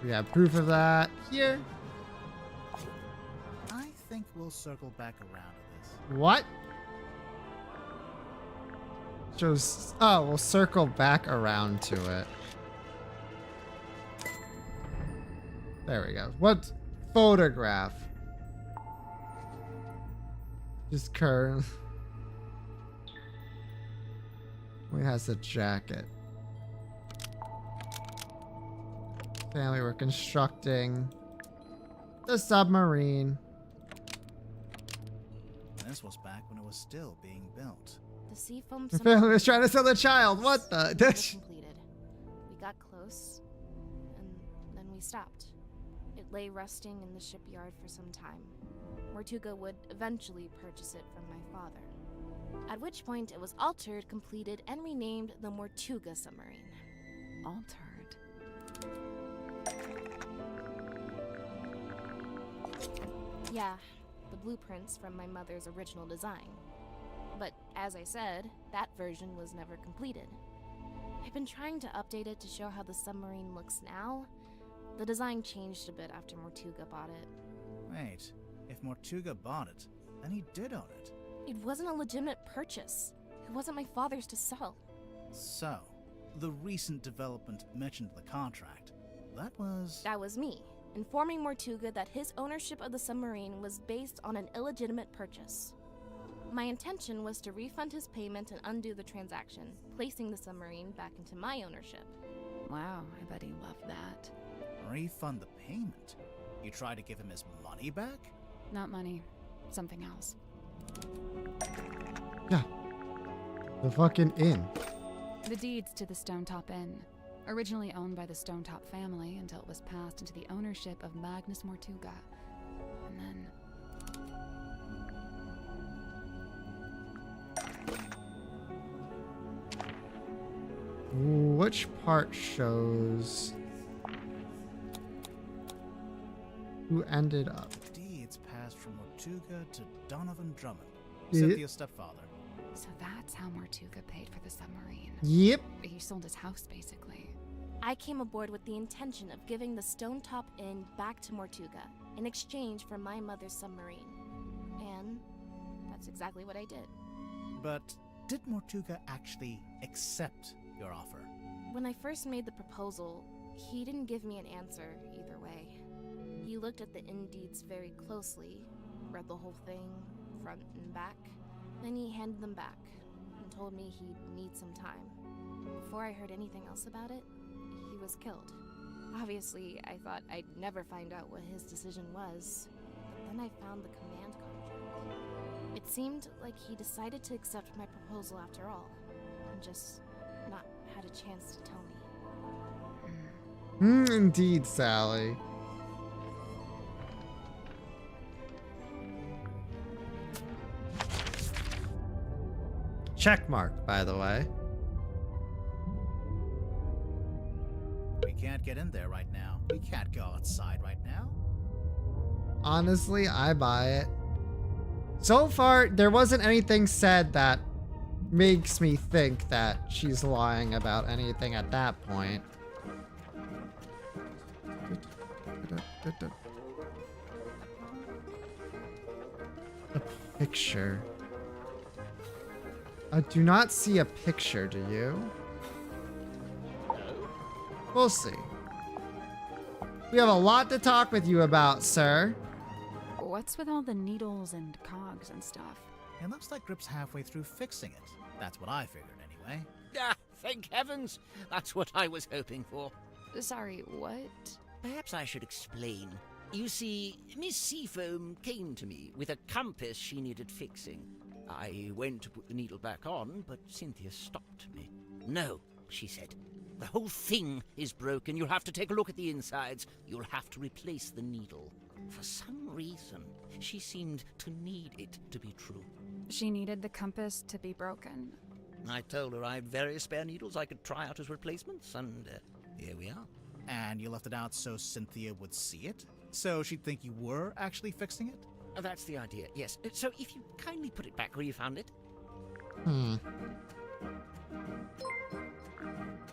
We have proof of that here. I think we'll circle back around to this. What? Shows. Oh, we'll circle back around to it. There we go. What photograph? Just current. He has a jacket. Family were constructing the submarine. This was back when it was still being built. The Seafoam The family was trying to sell the child. What the? completed. We got close, and then we stopped. It lay rusting in the shipyard for some time. Mortuga would eventually purchase it from my father. At which point it was altered, completed, and renamed the Mortuga submarine. Altered. Yeah, the blueprints from my mother's original design. But as I said, that version was never completed. I've been trying to update it to show how the submarine looks now. The design changed a bit after Mortuga bought it. Wait, if Mortuga bought it, then he did own it. It wasn't a legitimate purchase. It wasn't my father's to sell. So, the recent development mentioned in the contract, that was me, informing Mortuga that his ownership of the submarine was based on an illegitimate purchase. My intention was to refund his payment and undo the transaction, placing the submarine back into my ownership. Wow, I bet he loved that. Refund the payment? You try to give him his money back? Not money, something else. Yeah. The fucking inn. The deeds to the Stonetop Inn, originally owned by the Stonetop family until it was passed into the ownership of Magnus Mortuga. And then... Which part shows who ended up? Deeds passed from Mortuga to Donovan Drummond, Yeah. Cynthia's stepfather. So that's how Mortuga paid for the submarine. Yep. He sold his house, basically. I came aboard with the intention of giving the Stonetop Inn back to Mortuga in exchange for my mother's submarine. And that's exactly what I did. But did Mortuga actually accept your offer? When I first made the proposal, he didn't give me an answer either way. He looked at the inn deeds very closely, read the whole thing, front and back. Then he handed them back and told me he'd need some time. Before I heard anything else about it, he was killed. Obviously, I thought I'd never find out what his decision was, but then I found the command contract. It seemed like he decided to accept my proposal after all, and just not had a chance to tell me. Indeed, Sally. Check mark, by the way. We can't get in there right now. We can't go outside right now. Honestly, I buy it. So far, there wasn't anything said that makes me think that she's lying about anything at that point. A picture. I do not see a picture, do you? We'll see. We have a lot to talk with you about, sir. What's with all the needles and cogs and stuff? It looks like Grip's halfway through fixing it. That's what I figured anyway. Ah, thank heavens! That's what I was hoping for. Sorry, what? Perhaps I should explain. You see, Miss Seafoam came to me with a compass she needed fixing. I went to put the needle back on, but Cynthia stopped me. No, she said. The whole thing is broken. You'll have to take a look at the insides. You'll have to replace the needle. For some reason, she seemed to need it to be true. She needed the compass to be broken. I told her I had various spare needles I could try out as replacements, and here we are. And you left it out so Cynthia would see it? So she'd think you were actually fixing it? That's the idea, yes. So if you kindly put it back where you found it.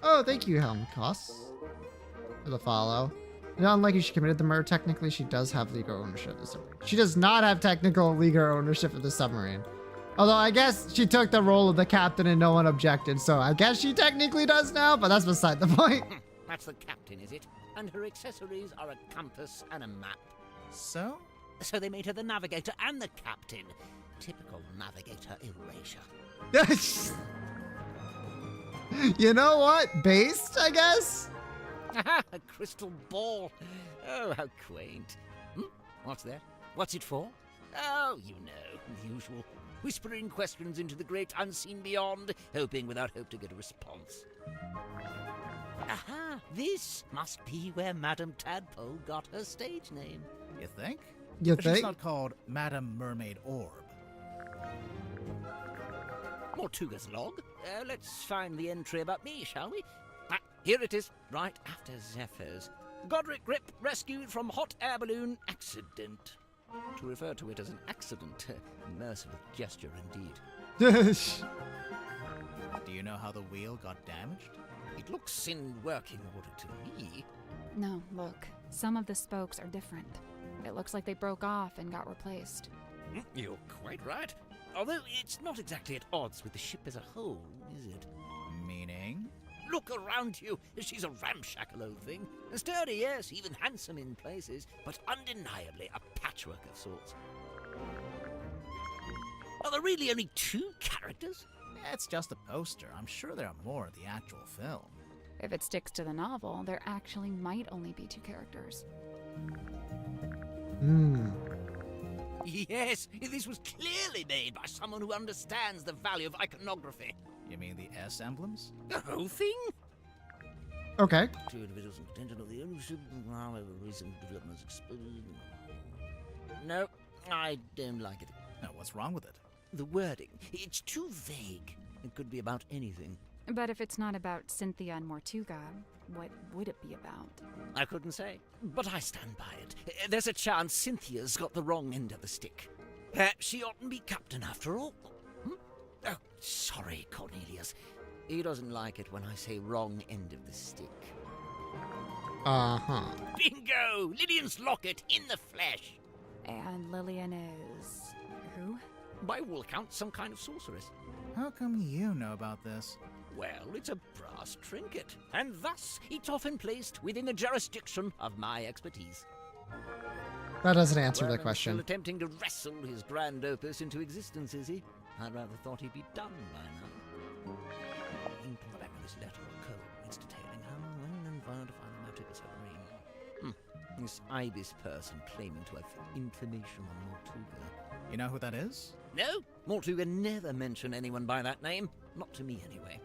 Oh, thank you, Helmkoss, for the follow. Not unlike she committed the murder, technically she does have legal ownership of the submarine. She does not have technical legal ownership of the submarine. Although I guess she took the role of the captain and no one objected, so I guess she technically does now, but that's beside the point. That's the captain, is it? And her accessories are a compass and a map. So? So they made her the navigator and the captain. Typical navigator erasure. You know what? Based, I guess? A crystal ball. Oh, how quaint. What's that? What's it for? Oh, you know, the usual. Whispering questions into the great unseen beyond, hoping without hope to get a response. Aha! This must be where Madame Tadpole got her stage name. You think? You She's think? not called Madame Mermaid Orb. Mortuga's log. Let's find the entry about me, shall we? Here it is, right after Zephyr's. Godric Grip rescued from hot air balloon accident. To refer to it as an accident, merciful gesture indeed. Do you know how the wheel got damaged? It looks in working order to me. No, look. Some of the spokes are different. It looks like they broke off and got replaced. You're quite right. Although it's not exactly at odds with the ship as a whole, is it? Meaning? Look around you. She's a ramshackle old thing. Sturdy, yes, even handsome in places, but undeniably a patchwork of sorts. Are there really only 2 characters? It's just a poster. I'm sure there are more in the actual film. If it sticks to the novel, there actually might only be 2 characters. Yes, this was clearly made by someone who understands the value of iconography. You mean the S emblems? The whole thing? Okay. 2 individuals in contention of the ownership, however recent developments exposed. No, I don't like it. No, what's wrong with it? The wording, it's too vague. It could be about anything. But if it's not about Cynthia and Mortuga, what would it be about? I couldn't say, but I stand by it. There's a chance Cynthia's got the wrong end of the stick. Perhaps she oughtn't be captain after all. Oh, sorry, Cornelius. He doesn't like it when I say wrong end of the stick. Uh-huh. Bingo! Lillian's locket in the flesh! And Lillian is... who? By all accounts, some kind of sorceress. How come you know about this? Well, it's a brass trinket, and thus it's often placed within the jurisdiction of my expertise. That doesn't answer the Well, question. Still attempting to wrestle his grand opus into existence, is he? I'd rather thought he'd be done by now. In the back of this letter of code, it's detailing how, when, and where to find the magic submarine. This Ibis person claiming to have information on Mortuga. You know who that is? No, Mortuga never mentioned anyone by that name. Not to me, anyway.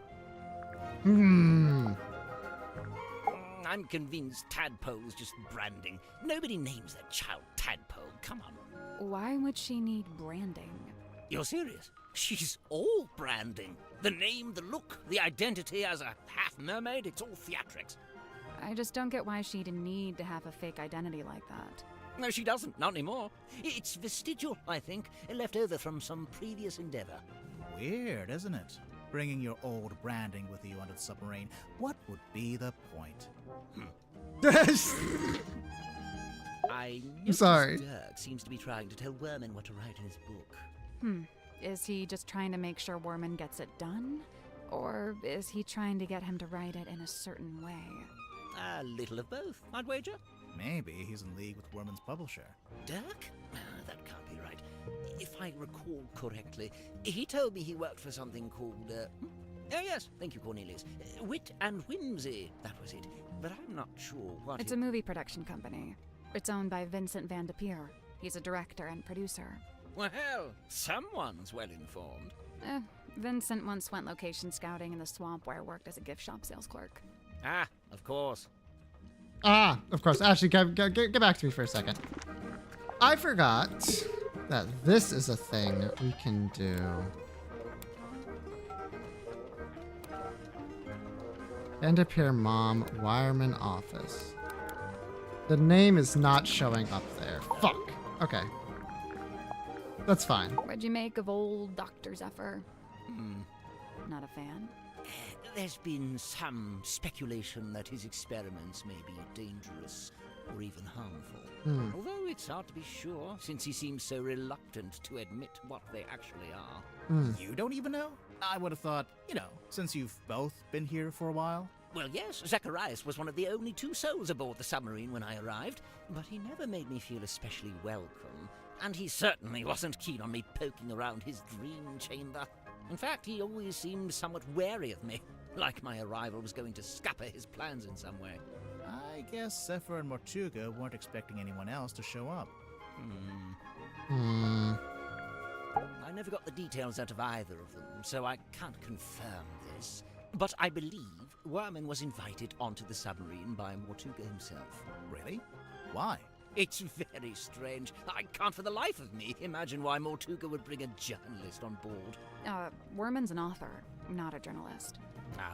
I'm convinced Tadpole's just branding. Nobody names their child Tadpole. Come on. Why would she need branding? You're serious? She's all branding. The name, the look, the identity as a half-mermaid, it's all theatrics. I just don't get why she'd need to have a fake identity like that. No, she doesn't. Not anymore. It's vestigial, I think, left over from some previous endeavor. Weird, isn't it? Bringing your old branding with you onto the submarine. What would be the point? I I'm sorry. Dirk seems to be trying to tell Werman what to write in his book. Is he just trying to make sure Worman gets it done? Or is he trying to get him to write it in a certain way? A little of both, I'd wager. Maybe he's in league with Werman's publisher. Dirk? That can't be right. If I recall correctly, he told me he worked for something called, oh yes, thank you, Cornelius. Wit and Whimsy, that was it. But I'm not sure what It's a movie production company. It's owned by Vincent Van de Peer. He's a director and producer. Well, someone's well informed. Vincent once went location scouting in the swamp where I worked as a gift shop sales clerk. Ah, of course. Of course. Actually, get back to me for a second. I forgot that this is a thing we can do. End up here, Mom. Wireman office. The name is not showing up there. Fuck. Okay. That's fine. What'd you make of old Dr. Zephyr? Not a fan? There's been some speculation that his experiments may be dangerous or even harmful. Although it's hard to be sure, since he seems so reluctant to admit what they actually are. You don't even know? I would have thought, since you've both been here for a while. Well, yes, Zacharias was one of the only 2 souls aboard the submarine when I arrived, but he never made me feel especially welcome, and he certainly wasn't keen on me poking around his dream chamber. In fact, he always seemed somewhat wary of me, like my arrival was going to scupper his plans in some way. I guess Zephyr and Mortuga weren't expecting anyone else to show up. I never got the details out of either of them, so I can't confirm this. But I believe Werman was invited onto the submarine by Mortuga himself. Really? Why? It's very strange. I can't for the life of me imagine why Mortuga would bring a journalist on board. Werman's an author, not a journalist.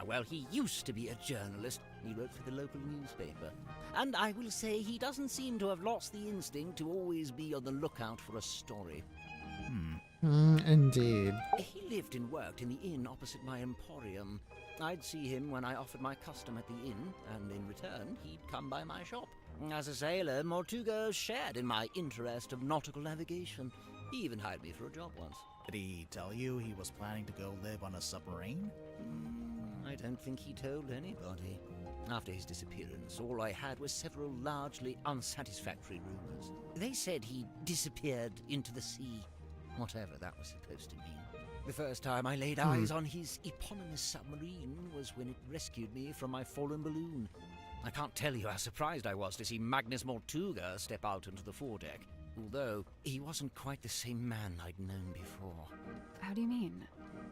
Well, he used to be a journalist. He wrote for the local newspaper. And I will say he doesn't seem to have lost the instinct to always be on the lookout for a story. Indeed. He lived and worked in the inn opposite my emporium. I'd see him when I offered my custom at the inn, and in return, he'd come by my shop. As a sailor, Mortuga shared in my interest of nautical navigation. He even hired me for a job once. Did he tell you he was planning to go live on a submarine? I don't think he told anybody. After his disappearance, all I had was several largely unsatisfactory rumors. They said he disappeared into the sea. whatever that was supposed to mean. The first time I laid eyes on his eponymous submarine was when it rescued me from my fallen balloon. I can't tell you how surprised I was to see Magnus Mortuga step out onto the foredeck, although he wasn't quite the same man I'd known before. How do you mean?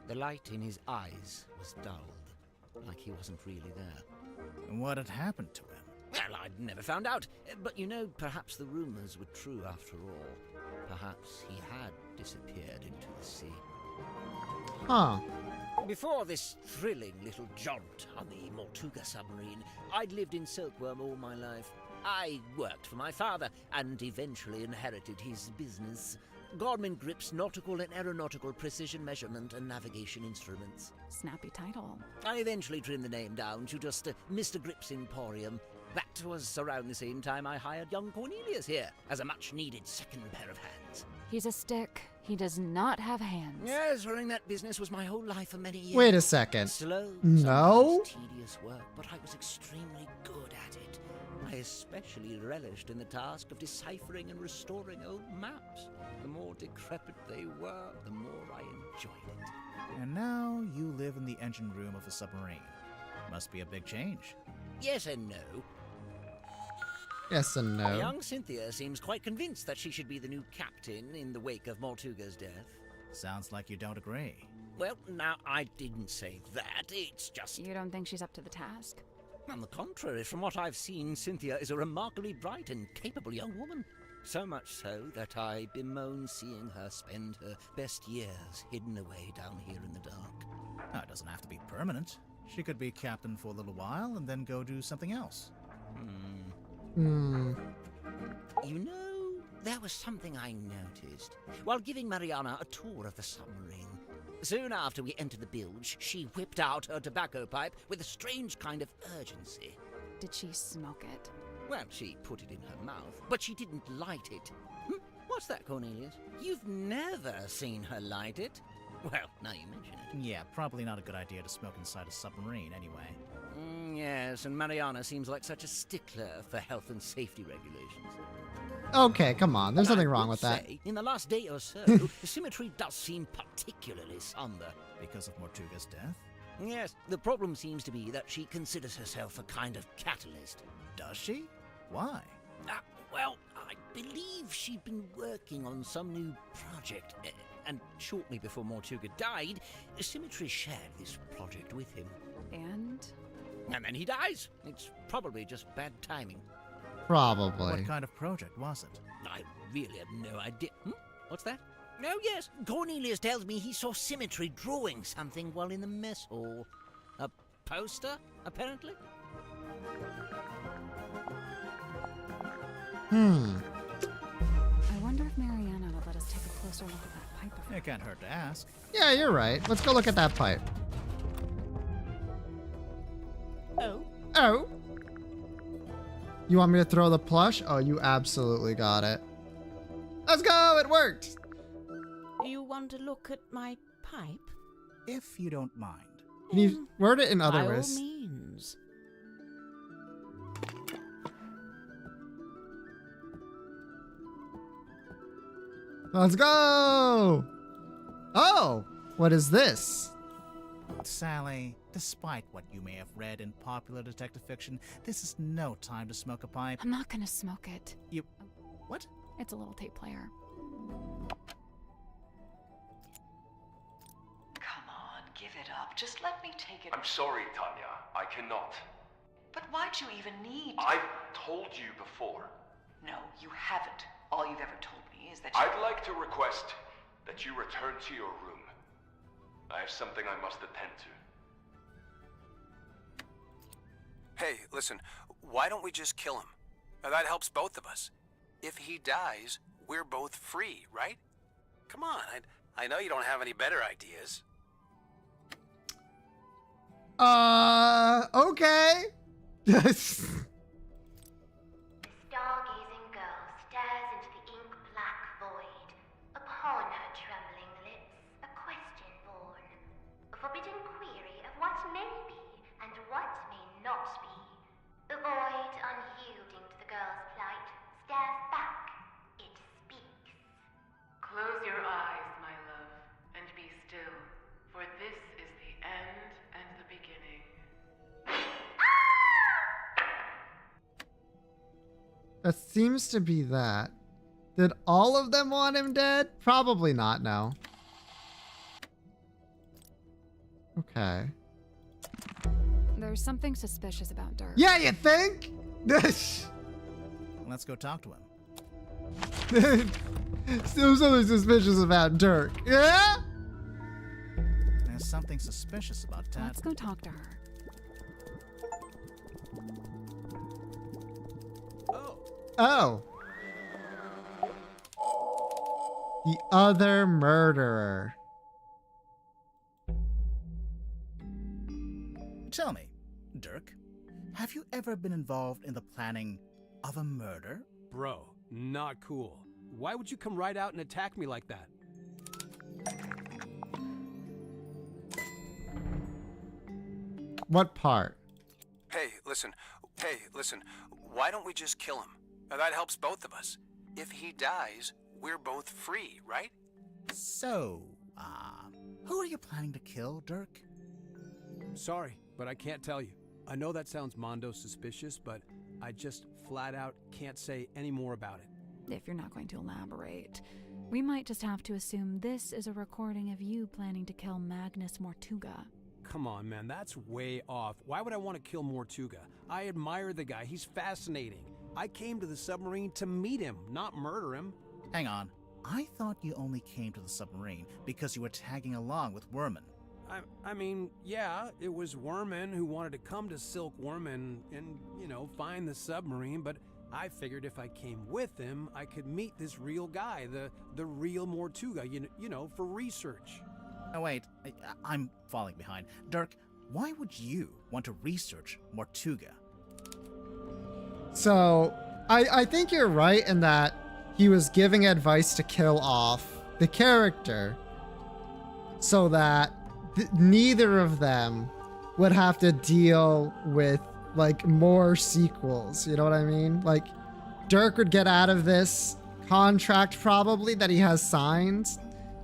The light in his eyes was dulled, like he wasn't really there. What had happened to him? Well, I'd never found out, but you know, perhaps the rumors were true after all. Perhaps he had disappeared into the sea. Huh. Before this thrilling little jaunt on the Mortuga submarine, I'd lived in Silkworm all my life. I worked for my father and eventually inherited his business. Gorman Grip's Nautical and Aeronautical Precision Measurement and Navigation Instruments. Snappy title. I eventually trimmed the name down to just Mr. Grip's Emporium. That was around the same time I hired young Cornelius here as a much-needed second pair of hands. He's a stick. He does not have hands. Yes, running that business was my whole life for many years. Wait a second. Slow, No? sometimes tedious work, but I was extremely good at it. I especially relished in the task of deciphering and restoring old maps. The more decrepit they were, the more I enjoyed it. And now you live in the engine room of a submarine. Must be a big change. Yes and no. Yes and no. Young Cynthia seems quite convinced that she should be the new captain in the wake of Mortuga's death. Sounds like you don't agree. Well, now, I didn't say that. It's just... You don't think she's up to the task? On the contrary, from what I've seen, Cynthia is a remarkably bright and capable young woman. So much so that I bemoan seeing her spend her best years hidden away down here in the dark. Now, it doesn't have to be permanent. She could be captain for a little while and then go do something else. Hmm. You know, there was something I noticed while giving Mariana a tour of the submarine. Soon after we entered the bilge, she whipped out her tobacco pipe with a strange kind of urgency. Did she smoke it? Well, she put it in her mouth, but she didn't light it. What's that, Cornelius? You've never seen her light it? Well, now you mention it. Yeah, probably not a good idea to smoke inside a submarine anyway. Yes, and Mariana seems like such a stickler for health and safety regulations. Okay, come on. There's nothing wrong I would with that. say, in the last day or so, the symmetry does seem particularly somber. Because of Mortuga's death? Yes, the problem seems to be that she considers herself a kind of catalyst. Does she? Why? Well, I believe she'd been working on some new project, and shortly before Mortuga died, Symmetry shared this project with him. And? And then he dies. It's probably just bad timing. Probably. What kind of project was it? I really have no idea. What's that? Oh, yes. Cornelius tells me he saw Symmetry drawing something while in the mess hall. A poster, apparently? I wonder if Mariana would let us take a closer look at that pipe of It can't hurt to ask. Yeah, you're right. Let's go look at that pipe. Oh? Oh. You want me to throw the plush? Oh, you absolutely got it. Let's go! It worked! You want to look at my pipe? If you don't mind. Can you word it in other By all ways? means. Let's go! Oh! What is this? Sally, despite what you may have read in popular detective fiction, this is no time to smoke a pipe. I'm not gonna smoke it. You... What? It's a little tape player. Come on, give it up. Just let me take it. I'm sorry, Tanya. I cannot. But why'd you even need... I've told you before. No, you haven't. All you've ever told me is that you... I'd like to request that you return to your room. I have something I must attend to. Hey, listen, why don't we just kill him? That helps both of us. If he dies, we're both free, right? Come on, I know you don't have any better ideas. Okay. Stargazing girl stares into the ink-black void. Upon her trembling lips, a question born. A forbidden query of what may be and what may not be. The void, unyielding to the girl's plight, stares back. It speaks. close your eyes That seems to be that. Did all of them want him dead? Probably not, no. Okay. There's something suspicious about Dirk. Yeah, you think? Let's go talk to him. Still something suspicious about Dirk. Yeah? There's something suspicious about Tat. Let's go talk to her. Oh. The other murderer. Tell me, Dirk, have you ever been involved in the planning of a murder? Bro, not cool. Why would you come right out and attack me like that? What part? Hey, listen. Why don't we just kill him? Now, that helps both of us. If he dies, we're both free, right? So, who are you planning to kill, Dirk? Sorry, but I can't tell you. I know that sounds mondo suspicious, but I just flat out can't say any more about it. If you're not going to elaborate, we might just have to assume this is a recording of you planning to kill Magnus Mortuga. Come on, man, that's way off. Why would I want to kill Mortuga? I admire the guy. He's fascinating. I came to the submarine to meet him, not murder him. Hang on. I thought you only came to the submarine because you were tagging along with Werman. I mean, yeah, it was Werman who wanted to come to Silk Worm and find the submarine, but I figured if I came with him, I could meet this real guy, the real Mortuga, for research. Oh, wait, I'm falling behind. Dirk, why would you want to research Mortuga? So, I think you're right in that he was giving advice to kill off the character so that neither of them would have to deal with, like, more sequels. You know what I mean? Like, Dirk would get out of this contract probably that he has signed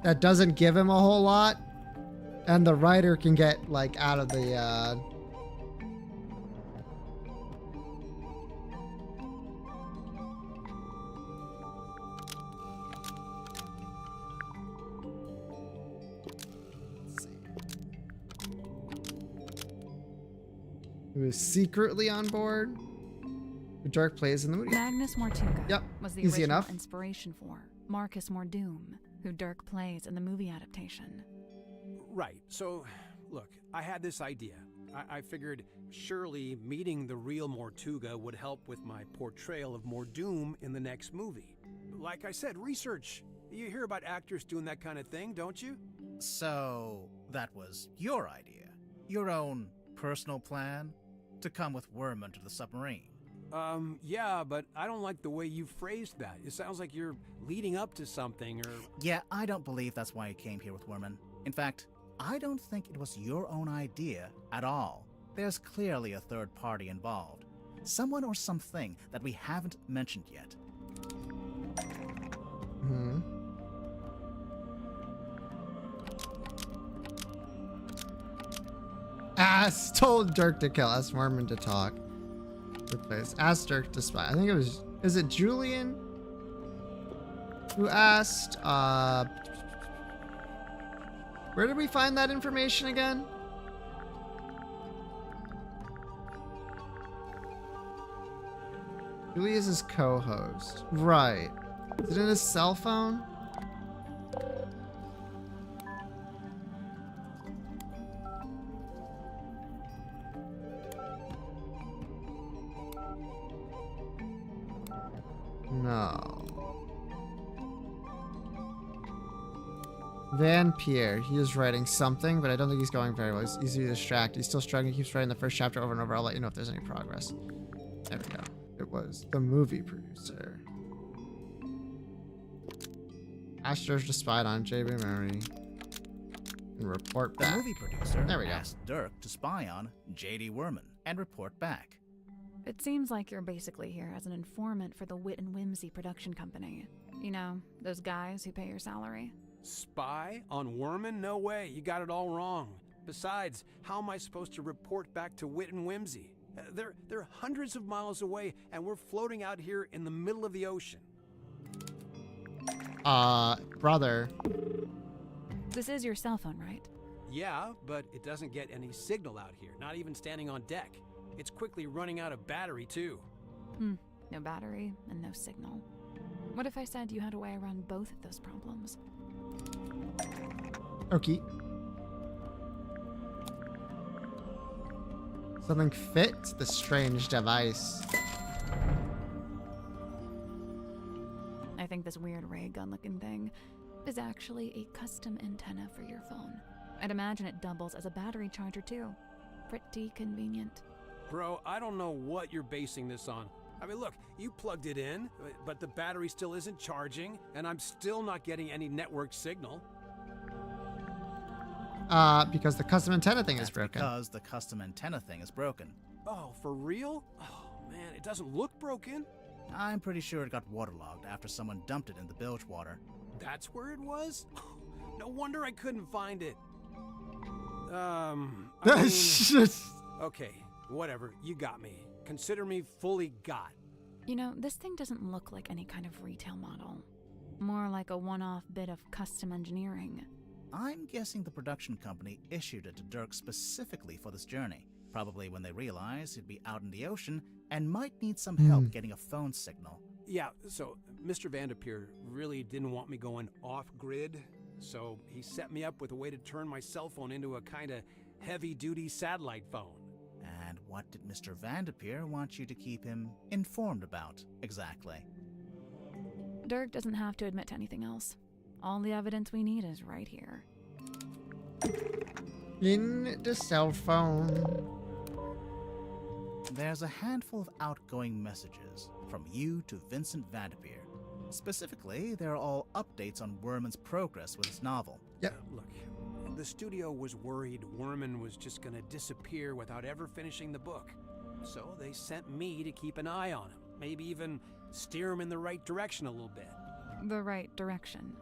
that doesn't give him a whole lot. And the writer can get, like, out of the, who is secretly on board, who Dirk plays in the movie. Magnus Mortuga Yep, was the easy original enough. inspiration for Marcus Mordoom, who Dirk plays in the movie adaptation. Right, so, look, I had this idea. I figured surely meeting the real Mortuga would help with my portrayal of Mordoom in the next movie. Like I said, research. You hear about actors doing that kind of thing, don't you? So, that was your idea? Your own personal plan? To come with Werman to the submarine? Yeah, but I don't like the way you phrased that. It sounds like you're leading up to something, or... Yeah, I don't believe that's why you came here with Werman. In fact, I don't think it was your own idea at all. There's clearly a third party involved. Someone or something that we haven't mentioned yet. Hmm. Told Dirk to kill. Asked Werman to talk. Replace. Asked Dirk to spy. I think it was... Is it Julian? Who asked... Where did we find that information again? Julia's his co-host. Right. Is it in his cell phone? No. Van Pierre, he is writing something, but I don't think he's going very well. He's easily distracted. He's still struggling. He keeps writing the first chapter over and over. I'll let you know if there's any progress. There we go. It was the movie producer. Astro's just spied on J.B. Murray. And report The back. movie producer There we go. asked Dirk to spy on J.D. Werman and report back. It seems like you're basically here as an informant for the Wit and Whimsy production company. You know, those guys who pay your salary. Spy on Werman? No way, you got it all wrong. Besides, how am I supposed to report back to Wit and Whimsy? They're hundreds of miles away, and we're floating out here in the middle of the ocean. Brother. This is your cell phone, right? Yeah, but it doesn't get any signal out here, not even standing on deck. It's quickly running out of battery, too. No battery and no signal. What if I said you had a way around both of those problems? Okay. Something fits the strange device. I think this weird ray gun looking thing is actually a custom antenna for your phone. I'd imagine it doubles as a battery charger too. Pretty convenient. Bro, I don't know what you're basing this on. I mean, look, you plugged it in, but the battery still isn't charging, and I'm still not getting any network signal. Because the custom antenna thing is broken. Because the custom antenna thing is broken. Oh, for real? Oh, man, it doesn't look broken. I'm pretty sure it got waterlogged after someone dumped it in the bilge water. That's where it was? No wonder I couldn't find it. Okay, whatever, you got me. Consider me fully got. You know, this thing doesn't look like any kind of retail model. More like a one-off bit of custom engineering. I'm guessing the production company issued it to Dirk specifically for this journey. Probably when they realized he'd be out in the ocean and might need some help getting a phone signal. Yeah, so Mr. Vanderpeer really didn't want me going off-grid, so he set me up with a way to turn my cell phone into a kind of heavy-duty satellite phone. And what did Mr. Vanderpeer want you to keep him informed about, exactly? Dirk doesn't have to admit to anything else. All the evidence we need is right here. In the cell phone. There's a handful of outgoing messages from you to Vincent Vanderpeer. Specifically, they're all updates on Werman's progress with his novel. Yep. Look, the studio was worried Werman was just gonna disappear without ever finishing the book. So they sent me to keep an eye on him, maybe even steer him in the right direction a little bit. The right direction,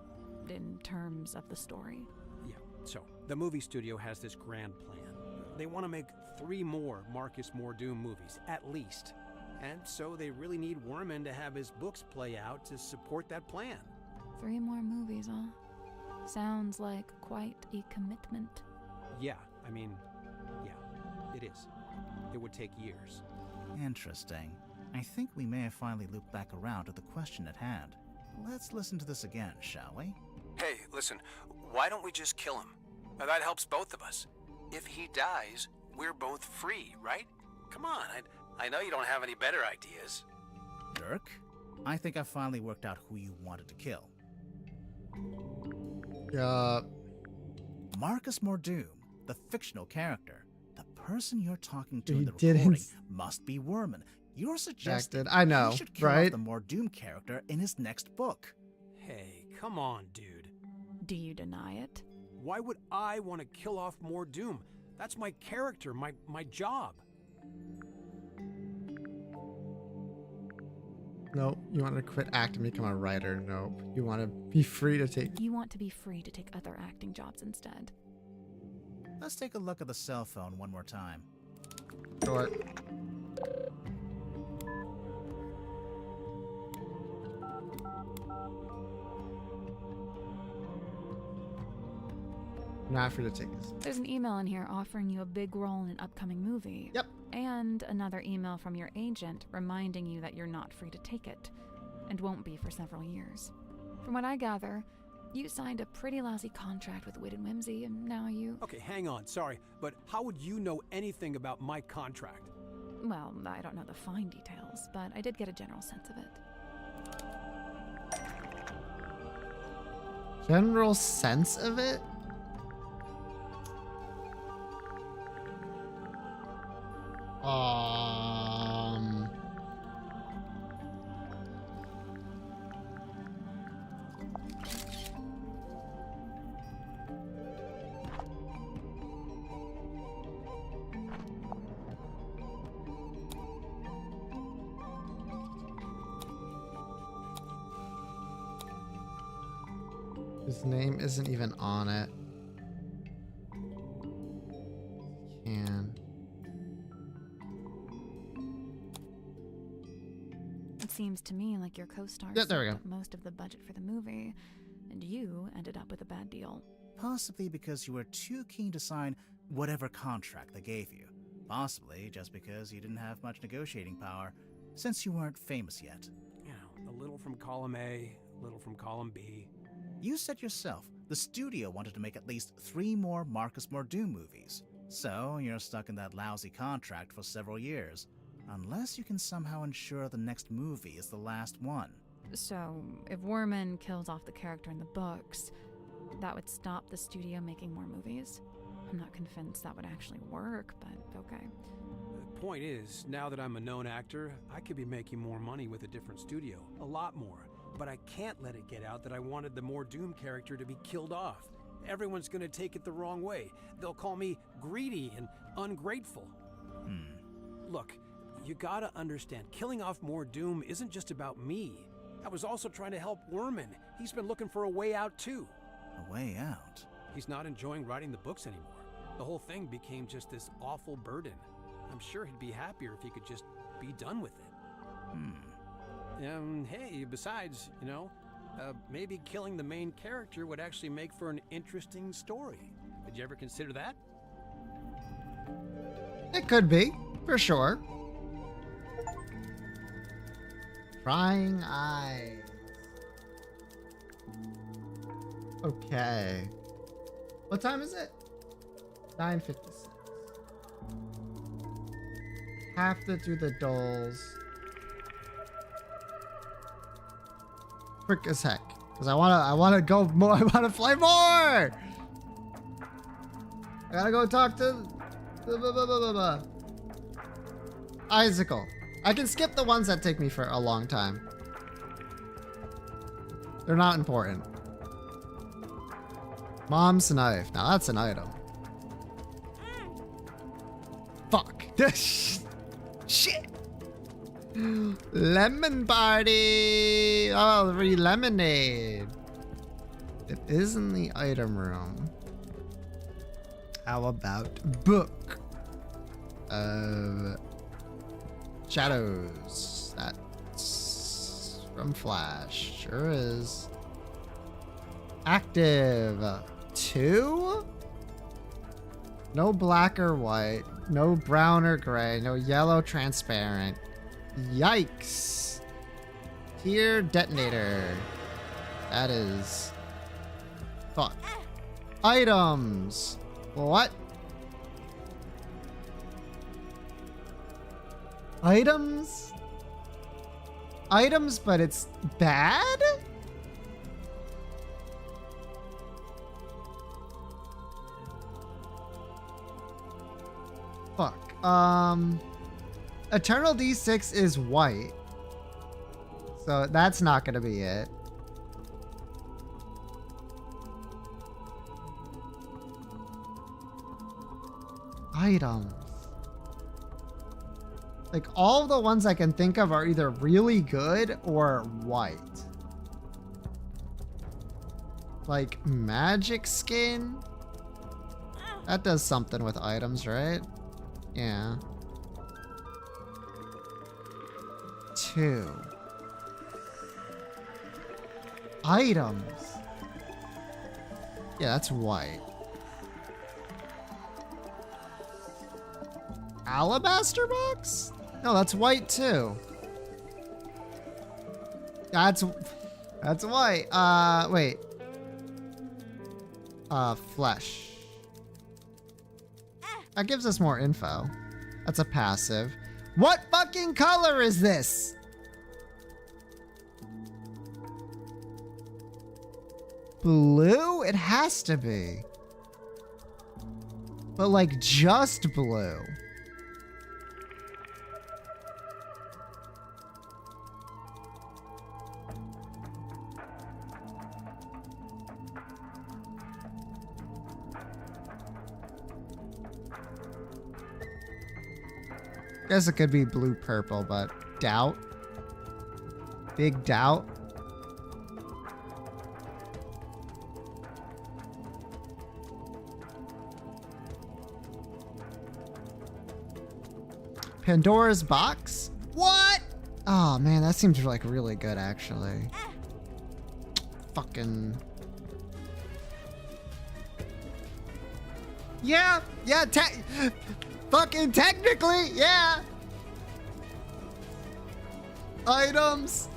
in terms of the story. Yeah, so the movie studio has this grand plan. They want to make 3 more Marcus Mordoom movies, at least. And so they really need Werman to have his books play out to support that plan. 3 more movies, huh? Sounds like quite a commitment. Yeah, I mean, yeah, it is. It would take years. Interesting. I think we may have finally looped back around to the question at hand. Let's listen to this again, shall we? Hey, listen, why don't we just kill him? Now, that helps both of us. If he dies, we're both free, right? Come on, I know you don't have any better ideas. Dirk, I think I finally worked out who you wanted to kill. Marcus Mordoom, the fictional character. The person you're talking to in the recording must be Werman. You're suggesting I know, he should kill right? off the Mordoom character in his next book. Hey, come on, dude. Do you deny it? Why would I want to kill off Mordoom? That's my character, my job. Nope. You want to quit acting and become a writer? Nope. You want to be free to take... You want to be free to take other acting jobs instead. Let's take a look at the cell phone one more time. Sure. Not free to take this. There's an email in here offering you a big role in an upcoming movie. Yep. And another email from your agent reminding you that you're not free to take it, and won't be for several years. From what I gather, you signed a pretty lousy contract with Wit and Whimsy, and now you... Okay, hang on, sorry, but how would you know anything about my contract? Well, I don't know the fine details, but I did get a general sense of it. General sense of it? His name isn't even on it. Can. seems to me like your co-stars Yeah, there we soaked go. up most of the budget for the movie, and you ended up with a bad deal. Possibly because you were too keen to sign whatever contract they gave you. Possibly just because you didn't have much negotiating power, since you weren't famous yet. You know, a little from column A, a little from column B. You said yourself the studio wanted to make at least 3 more Marcus Mordoom movies. So you're stuck in that lousy contract for several years. Unless you can somehow ensure the next movie is the last one. So, if Worman kills off the character in the books, that would stop the studio making more movies? I'm not convinced that would actually work, but okay. The point is, now that I'm a known actor, I could be making more money with a different studio. A lot more. But I can't let it get out that I wanted the Mordoom character to be killed off. Everyone's gonna take it the wrong way. They'll call me greedy and ungrateful. Look, you gotta understand, killing off Mordoom isn't just about me. I was also trying to help Worman. He's been looking for a way out too. A way out? He's not enjoying writing the books anymore. The whole thing became just this awful burden. I'm sure he'd be happier if he could just be done with it. Hey, besides, maybe killing the main character would actually make for an interesting story. Did you ever consider that? It could be, for sure. Prying eyes. Okay. What time is it? 9:56. Have to do the dolls quick as heck, because I wanna go more. I wanna fly more. I gotta go talk to Icicle. I can skip the ones that take me for a long time. They're not important. Mom's knife. Now that's an item. Fuck. Shit. Lemon party. Oh, free lemonade. It is in the item room. How about book of shadows? That's from Flash. Sure is. Active 2? No black or white. No brown or gray. No yellow transparent. Yikes. Tier detonator. That is. Fuck. Items. What? Items? Items, but it's bad? Fuck. Eternal D6 is white. So that's not gonna be it. Items. Like, all of the ones I can think of are either really good or white. Like, magic skin? That does something with items, right? Yeah. 2. Items. Yeah, that's white. Alabaster box? No, that's white too. That's white. Wait. Flesh. That gives us more info. That's a passive. What fucking color is this? Blue? It has to be. But like just blue. Guess it could be blue purple, but doubt. Big doubt. Pandora's box? What? Oh man, that seems like really good actually. Fucking. Yeah, fucking technically, yeah. Items.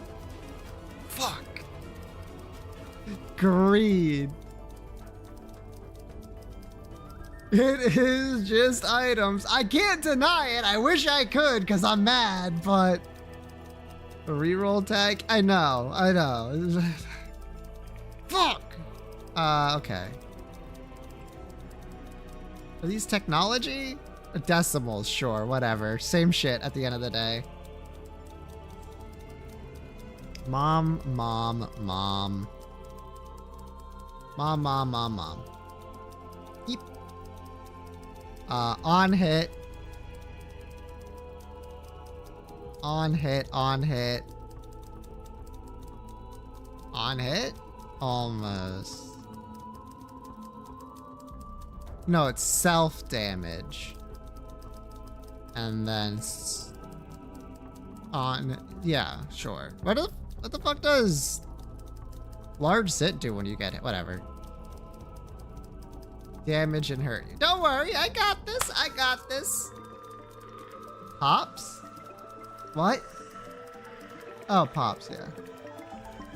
Fuck. Greed. It is just items. I can't deny it. I wish I could because I'm mad, but a reroll tag? I know. Fuck. Okay. Are these technology? Or decimals, sure, whatever. Same shit at the end of the day. Mom. Yep. On hit. On hit. Almost. No, it's self damage. And then yeah, sure. What the fuck does large sit do when you get hit? Whatever. Damage and hurt. Don't worry, I got this. Pops? What? Oh, Pops, yeah.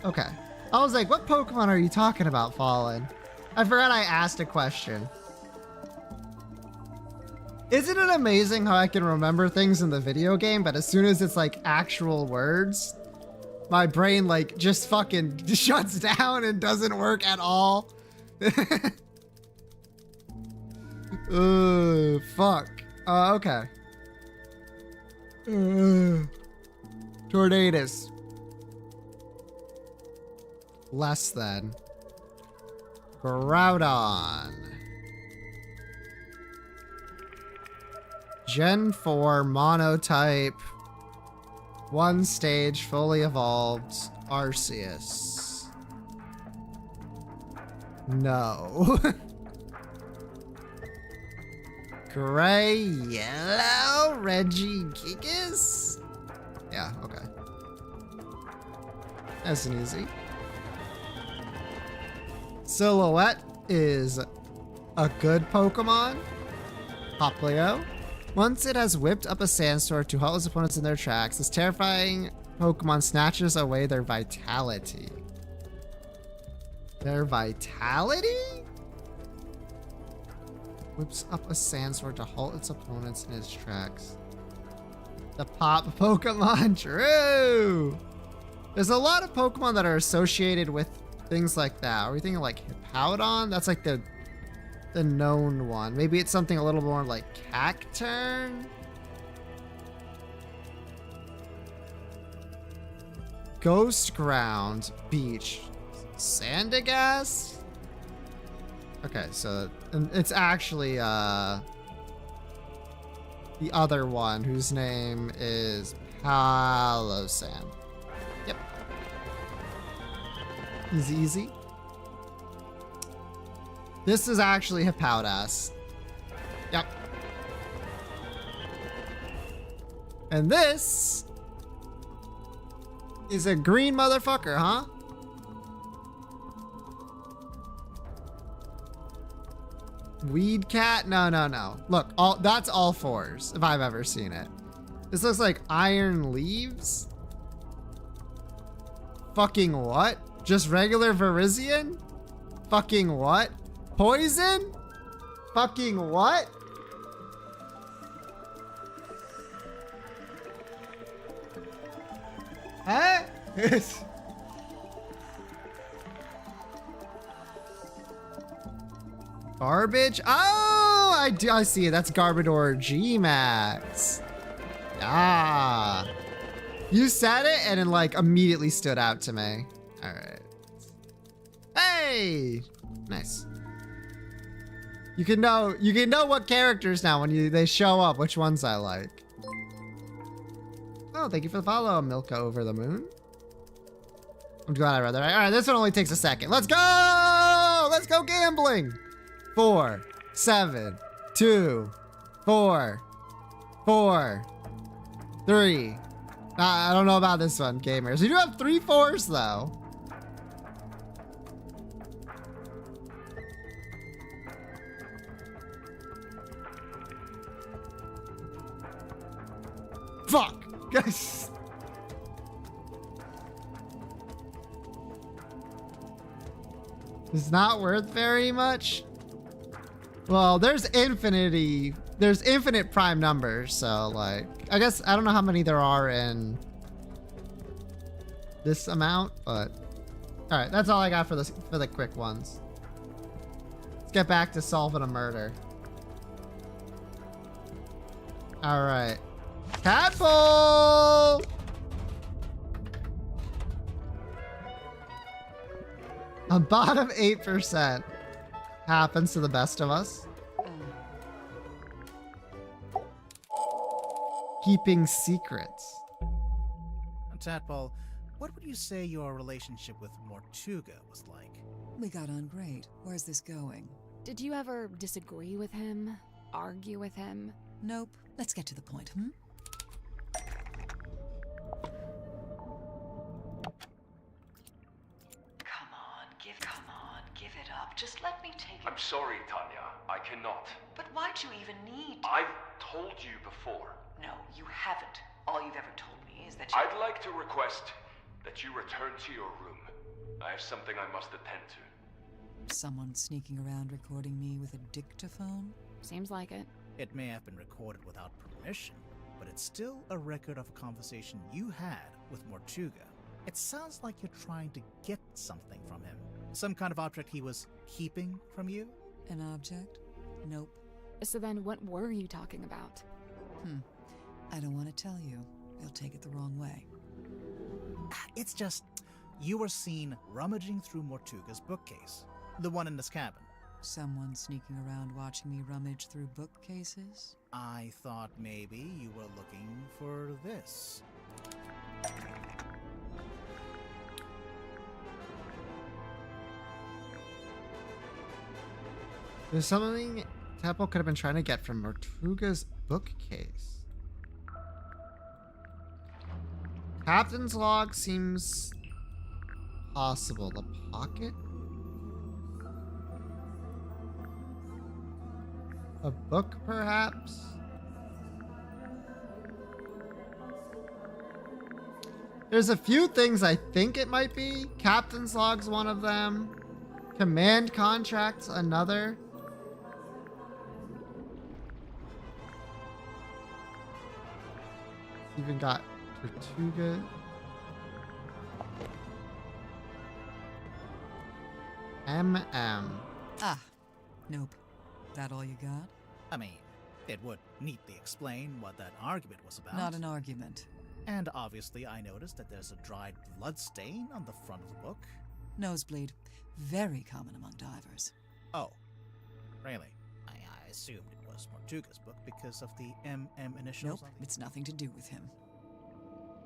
Okay. I was like, what Pokemon are you talking about, Fallen? I forgot I asked a question. Isn't it amazing how I can remember things in the video game, but as soon as it's like actual words, my brain like just fucking shuts down and doesn't work at all? Fuck. Okay. Tornadus. Less than. Groudon. Gen 4 monotype. 1 stage fully evolved Arceus. No. Gray, yellow, Regigigas? Yeah, okay. That's an easy. Silhouette is a good Pokemon. Poplio. Once it has whipped up a Sandstorm to halt its opponents in their tracks, this terrifying Pokemon snatches away their vitality. Their vitality? Whips up a Sandstorm to halt its opponents in its tracks. The pop Pokemon, true! There's a lot of Pokemon that are associated with things like that. Are we thinking like Hippowdon? That's like the known one. Maybe it's something a little more like Cacturn? Ghost Ground, Beach, Sandygast? Okay, so it's actually the other one whose name is Palosan. Yep. Easy. This is actually Hippowdon. Yep. And this is a green motherfucker, huh? Weed cat? No. Look, that's all fours, if I've ever seen it. This looks like Iron Leaves? Fucking what? Just regular Virizion? Fucking what? Poison? Fucking what? Huh? Garbage? Oh, I see it. That's Garbodor G-Max. Ah. You said it and it like immediately stood out to me. All right. Hey! Nice. You can know what characters now when they show up, which ones I like. Oh, thank you for the follow, Milka Over the Moon. I'm glad I read that. All right, this one only takes a second. Let's go! Let's go gambling. 4, 7, 2, 4, 4, 3, I don't know about this one, gamers. We do have 3 4s though. Fuck! Guys. It's not worth very much. Well, there's infinite prime numbers, so like, I guess I don't know how many there are in this amount, but all right, that's all I got for the quick ones. Let's get back to solving a murder. All right, Tadpole! A bottom 8% happens to the best of us. Keeping secrets. Tadpole, what would you say your relationship with Mortuga was like? We got on great. Where's this going? Did you ever disagree with him? Argue with him? Nope. Let's get to the point, Come on, give it up. Just let me take it. I'm sorry, Tanya. I cannot. But why'd you even need to? I've told you before. No, you haven't. All you've ever told me is that I'd like to request that you return to your room. I have something I must attend to. Someone sneaking around recording me with a dictaphone? Seems like it. It may have been recorded without permission, but it's still a record of a conversation you had with Mortuga. It sounds like you're trying to get something from him. Some kind of object he was keeping from you? An object? Nope. So then what were you talking about? I don't want to tell you. You'll take it the wrong way. It's just, you were seen rummaging through Mortuga's bookcase. The one in this cabin. Someone sneaking around watching me rummage through bookcases? I thought maybe you were looking for this. There's something Tadpole could have been trying to get from Mortuga's bookcase. Captain's log seems possible. The pocket? A book, perhaps? There's a few things I think it might be. Captain's log's one of them. Command contract's another. Even got Tortuga. MM. Ah, nope. That all you got? I mean, it would neatly explain what that argument was about. Not an argument. And obviously I noticed that there's a dried blood stain on the front of the book. Nosebleed. Very common among divers. Oh, really? I assumed it was Mortuga's book because of the MM initials. Nope, it's nothing to do with him.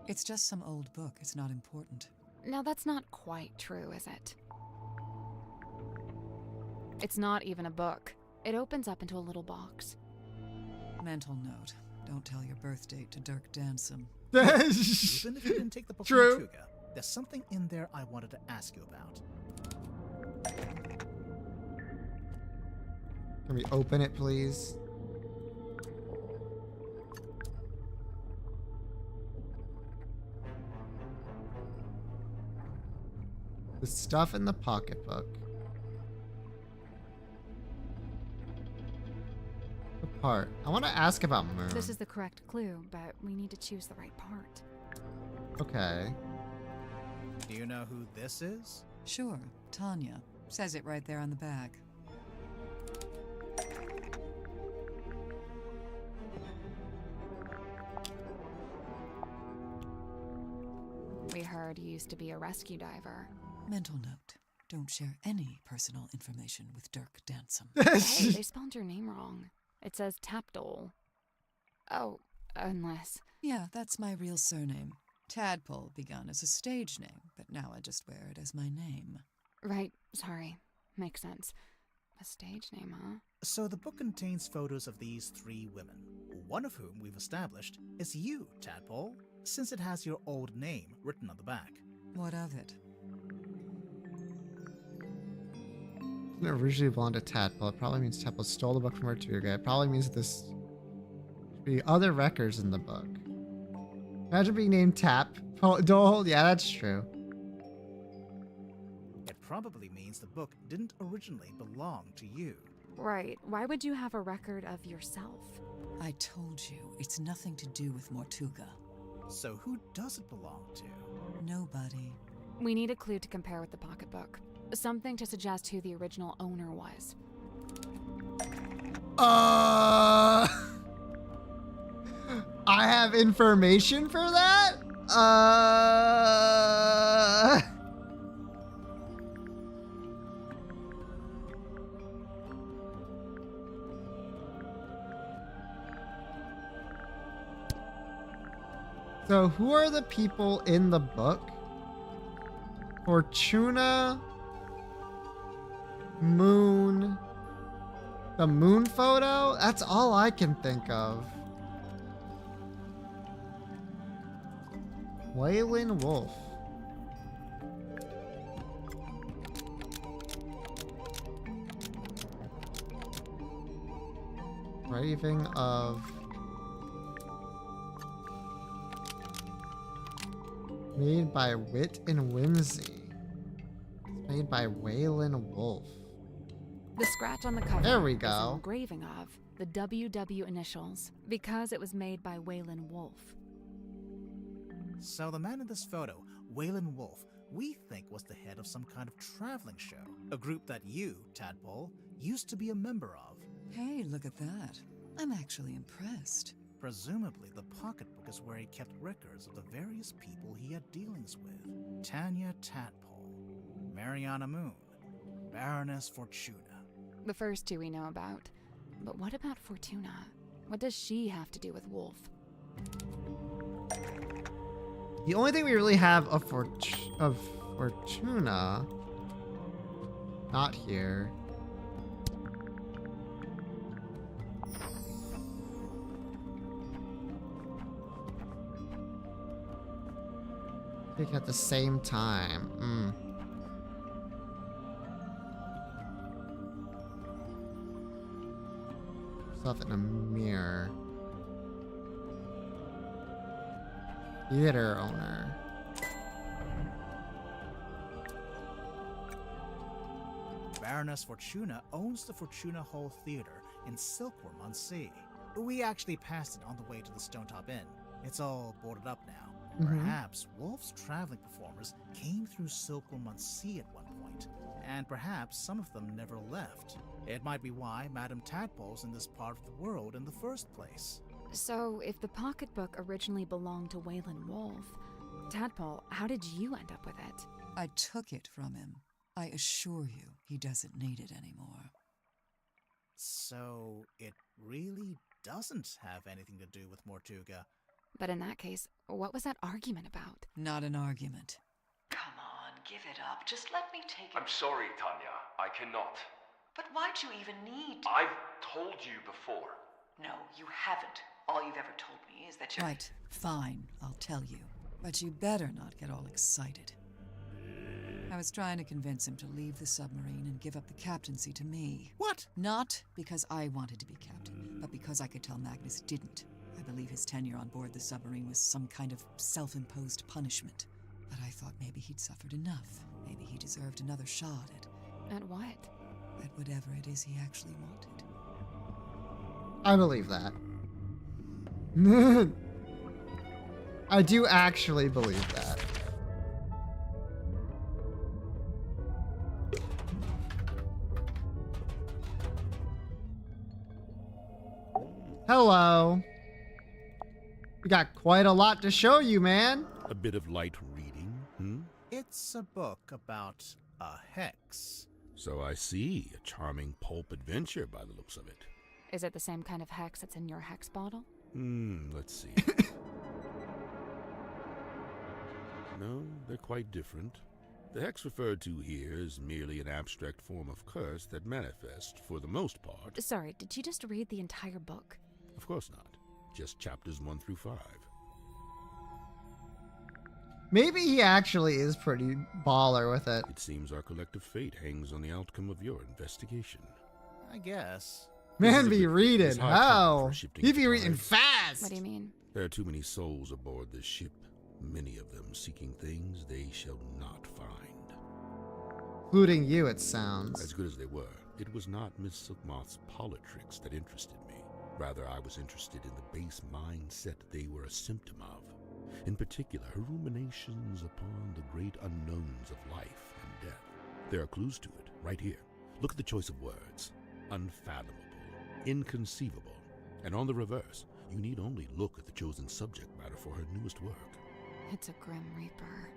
It's just some old book. It's not important. Now that's not quite true, is it? It's not even a book. It opens up into a little box. Mental note. Don't tell your birth date to Dirk Dansom. Even if you didn't take the book from True. Mortuga, there's something in there I wanted to ask you about. Can we open it, please? The stuff in the pocketbook. The part. I want to ask about Moon. This is the correct clue, but we need to choose the right part. Okay. Do you know who this is? Sure, Tanya. Says it right there on the back. We heard you used to be a rescue diver. Mental note. Don't share any personal information with Dirk Dansom. Hey, they spelled your name wrong. It says Tapdole. Oh, unless... Yeah, that's my real surname. Tadpole begun as a stage name, but now I just wear it as my name. Right, sorry. Makes sense. A stage name, huh? So the book contains photos of these 3 women, one of whom we've established is you, Tadpole. since it has your old name written on the back. What of it? It originally belonged to Tadpole. It probably means Tadpole stole the book from Tortuga. It probably means that this should be other records in the book. Imagine being named Tadpole. Yeah, that's true. It probably means the book didn't originally belong to you. Right. Why would you have a record of yourself? I told you, it's nothing to do with Mortuga. So who does it belong to? Nobody. We need a clue to compare with the pocketbook. Something to suggest who the original owner was. I have information for that? So who are the people in the book? Fortuna, Moon, the moon photo? That's all I can think of. Waylon Wolf. Raving of... Made by Wit and Whimsy. It's made by Waylon Wolf. The scratch on the cover There we is go. an engraving of the WW initials because it was made by Waylon Wolf. So the man in this photo, Waylon Wolf, we think was the head of some kind of traveling show. A group that you, Tadpole, used to be a member of. Hey, look at that. I'm actually impressed. Presumably, the pocketbook is where he kept records of the various people he had dealings with. Tanya Tadpole, Mariana Moon, Baroness Fortuna. The first two we know about. But what about Fortuna? What does she have to do with Wolf? The only thing we really have of Fortuna, not here. Taken at the same time. Stuff in a mirror. Theater owner. Baroness Fortuna owns the Fortuna Hall Theater in Silkworm-on-Sea. We actually passed it on the way to the Stonetop Inn. It's all boarded up now. Perhaps Wolf's traveling performers came through Silkworm-on-Sea at one point, and perhaps some of them never left. It might be why Madame Tadpole's in this part of the world in the first place. So, if the pocketbook originally belonged to Waylon Wolf, Tadpole, how did you end up with it? I took it from him. I assure you, he doesn't need it anymore. So, it really doesn't have anything to do with Mortuga. But in that case, what was that argument about? Not an argument. Come on, give it up. Just let me take it. I'm sorry, Tanya. I cannot. But why'd you even need... I've told you before. No, you haven't. All you've ever told me is that you're... Right, fine, I'll tell you. But you better not get all excited. I was trying to convince him to leave the submarine and give up the captaincy to me. What? Not because I wanted to be captain, but because I could tell Magnus didn't. I believe his tenure on board the submarine was some kind of self-imposed punishment. But I thought maybe he'd suffered enough. Maybe he deserved another shot At what? at whatever it is he actually wanted. I believe that. I do actually believe that. Hello. We got quite a lot to show you, man. A bit of light reading, hmm? It's a book about a hex. So I see. A charming pulp adventure by the looks of it. Is it the same kind of hex that's in your hex bottle? Let's see. No, they're quite different. The hex referred to here is merely an abstract form of curse that manifests, for the most part... Sorry, did you just read the entire book? Of course not. Just chapters 1 through 5. Maybe he actually is pretty baller with it. It seems our collective fate hangs on the outcome of your investigation. I guess. Man This is a be good- reading. it's high time How? for shifting He to be reading tides. fast. What do you mean? There are too many souls aboard this ship, many of them seeking things they shall not find. Including you, it sounds. As good as they were, it was not Miss Silkmoth's politricks that interested me. Rather, I was interested in the base mindset they were a symptom of. In particular, her ruminations upon the great unknowns of life and death. There are clues to it, right here. Look at the choice of words. Unfathomable, inconceivable. And on the reverse, you need only look at the chosen subject matter for her newest work. It's a Grim Reaper.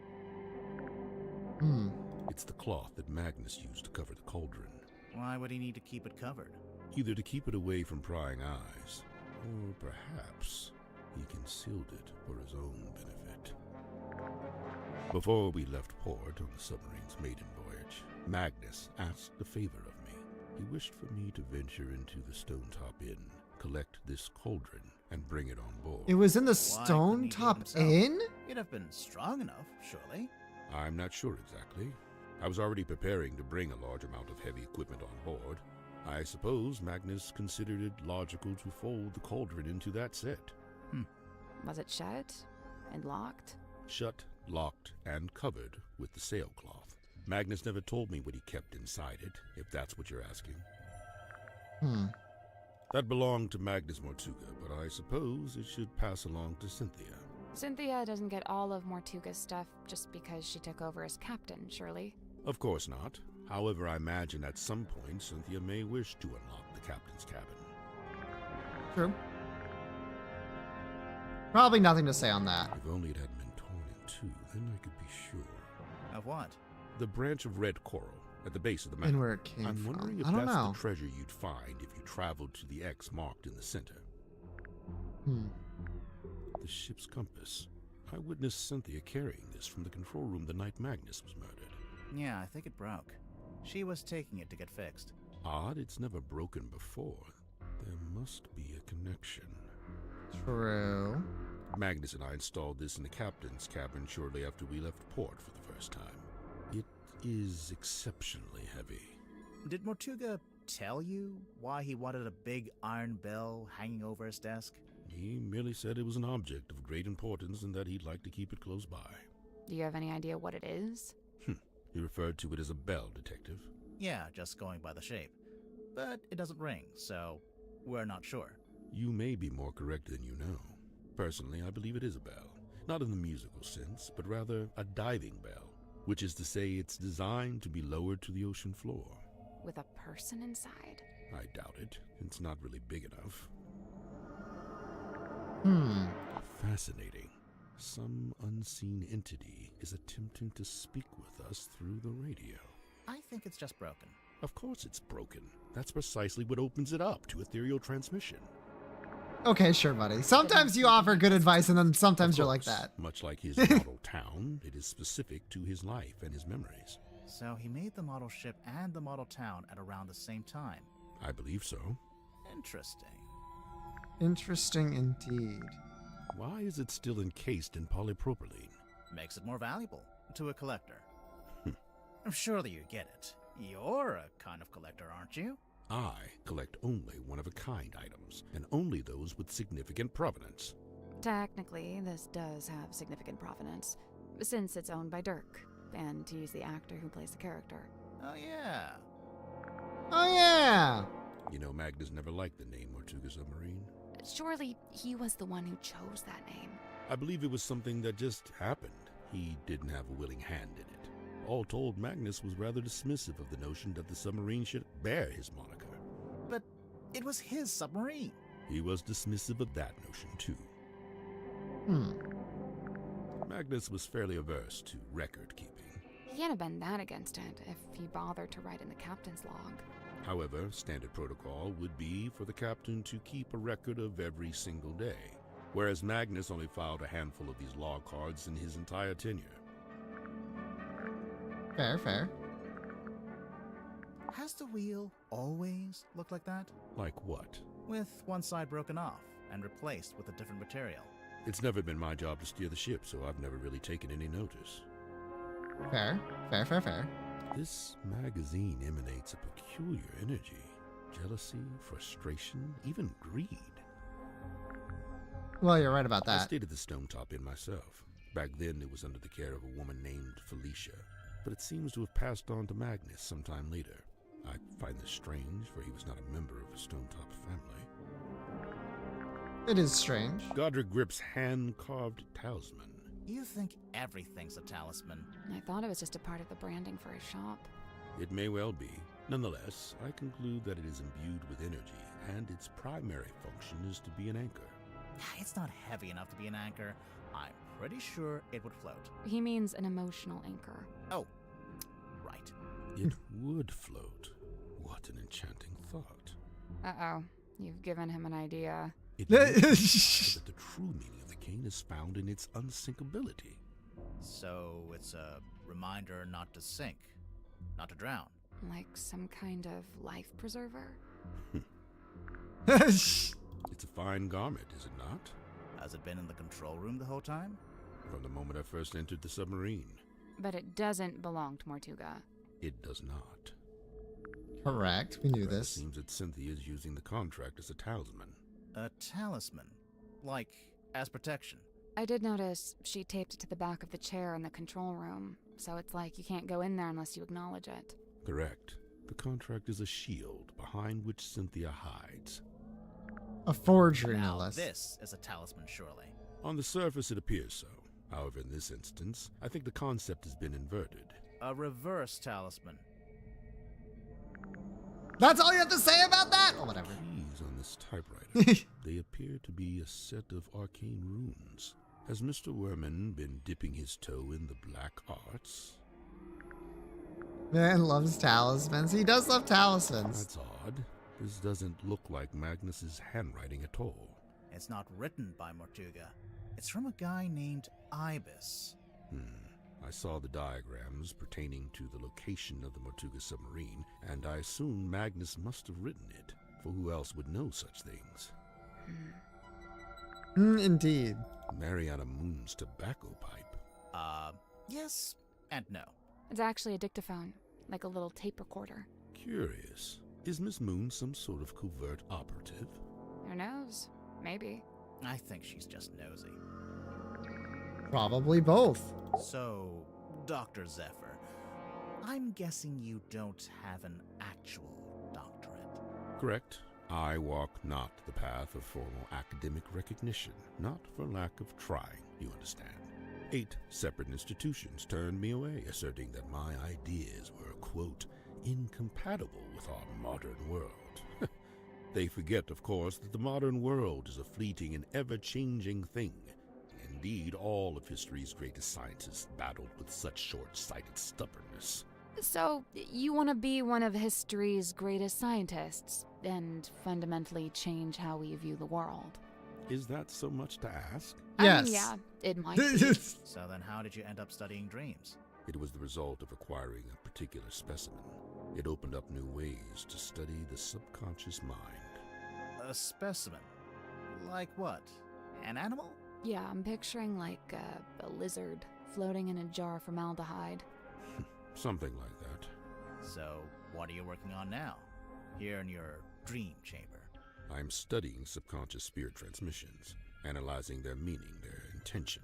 It's the cloth that Magnus used to cover the cauldron. Why would he need to keep it covered? Either to keep it away from prying eyes, or perhaps he concealed it for his own benefit. Before we left port on the submarine's maiden voyage, Magnus asked a favor of me. He wished for me to venture into the Stone Top Inn, collect this cauldron, and bring it on board. It was in the Why couldn't Stone he do it Top himself? Inn? He'd have been strong enough, surely. I'm not sure exactly. I was already preparing to bring a large amount of heavy equipment on board. I suppose Magnus considered it logical to fold the cauldron into that set. Was it shut and locked? Shut, locked, and covered with the sailcloth. Magnus never told me what he kept inside it, if that's what you're asking. That belonged to Magnus Mortuga, but I suppose it should pass along to Cynthia. Cynthia doesn't get all of Mortuga's stuff just because she took over as captain, surely. Of course not. However, I imagine at some point Cynthia may wish to unlock the captain's cabin. True. Probably nothing to say on that. If only it hadn't been torn in two, then I could be sure. Of what? The branch of red coral at the base of the mountain. And where it came I'm from. wondering if I don't that's know. the treasure you'd find if you traveled to the X marked in the center. The ship's compass. I witnessed Cynthia carrying this from the control room the night Magnus was murdered. Yeah, I think it broke. She was taking it to get fixed. Odd, it's never broken before. There must be a connection. True. Magnus and I installed this in the captain's cabin shortly after we left port for the first time. It is exceptionally heavy. Did Mortuga tell you why he wanted a big iron bell hanging over his desk? He merely said it was an object of great importance and that he'd like to keep it close by. Do you have any idea what it is? He referred to it as a bell, Detective. Yeah, just going by the shape. But it doesn't ring, so we're not sure. You may be more correct than you know. Personally, I believe it is a bell. Not in the musical sense, but rather a diving bell, which is to say it's designed to be lowered to the ocean floor. With a person inside? I doubt it. It's not really big enough. Fascinating. Some unseen entity is attempting to speak with us through the radio. I think it's just broken. Of course it's broken. That's precisely what opens it up to ethereal transmission. Okay, sure, buddy. Sometimes you offer good advice and then sometimes Of you're like course, that. Much like his model town, it is specific to his life and his memories. So he made the model ship and the model town at around the same time. I believe so. Interesting. Interesting indeed. Why is it still encased in polypropylene? Makes it more valuable to a collector. I'm sure that you get it. You're a kind of collector, aren't you? I collect only one-of-a-kind items, and only those with significant provenance. Technically, this does have significant provenance, since it's owned by Dirk, and to use the actor who plays the character. Oh, yeah. Oh, yeah. You know, Magnus never liked the name Mortuga Submarine. Surely he was the one who chose that name. I believe it was something that just happened. He didn't have a willing hand in it. All told, Magnus was rather dismissive of the notion that the submarine should bear his moniker. But it was his submarine. He was dismissive of that notion, too. Magnus was fairly averse to record keeping. He can't have been that against it if he bothered to write in the captain's log. However, standard protocol would be for the captain to keep a record of every single day, whereas Magnus only filed a handful of these log cards in his entire tenure. Fair, fair. Has the wheel always looked like that? Like what? With one side broken off and replaced with a different material. It's never been my job to steer the ship, so I've never really taken any notice. Fair. Fair. This magazine emanates a peculiar energy. Jealousy, frustration, even greed. Well, you're right about I that. stayed at the Stone Top Inn myself. Back then, it was under the care of a woman named Felicia, but it seems to have passed on to Magnus sometime later. I find this strange, for he was not a member of the Stone Top family. It is strange. Godric Grip's hand-carved talisman. You think everything's a talisman. I thought it was just a part of the branding for his shop. It may well be. Nonetheless, I conclude that it is imbued with energy, and its primary function is to be an anchor. It's not heavy enough to be an anchor. I'm pretty sure it would float. He means an emotional anchor. Oh, right. It would float. What an enchanting thought. Uh-oh. You've given him an idea. It may be that the true meaning of the cane is found in its unsinkability. So it's a reminder not to sink, not to drown. Like some kind of life preserver? It's a fine garment, is it not? Has it been in the control room the whole time? From the moment I first entered the submarine. But it doesn't belong to Mortuga. It does not. Correct. We knew Rather, this. It seems that Cynthia is using the contract as a talisman. A talisman? Like, as protection? I did notice she taped it to the back of the chair in the control room, so it's like you can't go in there unless you acknowledge it. Correct. The contract is a shield behind which Cynthia hides. A forgery, Now, no less. this is a talisman, surely. On the surface, it appears so. However, in this instance, I think the concept has been inverted. A reverse talisman. That's all you have to say about that? Or whatever. Keys on this typewriter. They appear to be a set of arcane runes. Has Mr. Werman been dipping his toe in the black arts? Man loves talismans. He does love talismans. That's odd. This doesn't look like Magnus's handwriting at all. It's not written by Mortuga. It's from a guy named Ibis. I saw the diagrams pertaining to the location of the Mortuga submarine, and I assume Magnus must have written it, for who else would know such things? Indeed. Mariana Moon's tobacco pipe. Yes and no. It's actually a dictaphone, like a little tape recorder. Curious. Is Miss Moon some sort of covert operative? Who knows? Maybe. I think she's just nosy. Probably both. So, Dr. Zephyr, I'm guessing you don't have an actual doctorate. Correct. I walk not the path of formal academic recognition, not for lack of trying, you understand. 8 separate institutions turned me away, asserting that my ideas were, quote, incompatible with our modern world. They forget, of course, that the modern world is a fleeting and ever-changing thing. Indeed, all of history's greatest scientists battled with such short-sighted stubbornness. So, you want to be one of history's greatest scientists, and fundamentally change how we view the world? Is that so much to ask? I mean, yeah, it might be. So then how did you end up studying dreams? It was the result of acquiring a particular specimen. It opened up new ways to study the subconscious mind. A specimen? Like what? An animal? Yeah, I'm picturing like a lizard floating in a jar of formaldehyde. Something like that. So, what are you working on now? Here in your dream chamber? I'm studying subconscious spirit transmissions, analyzing their meaning, their intention.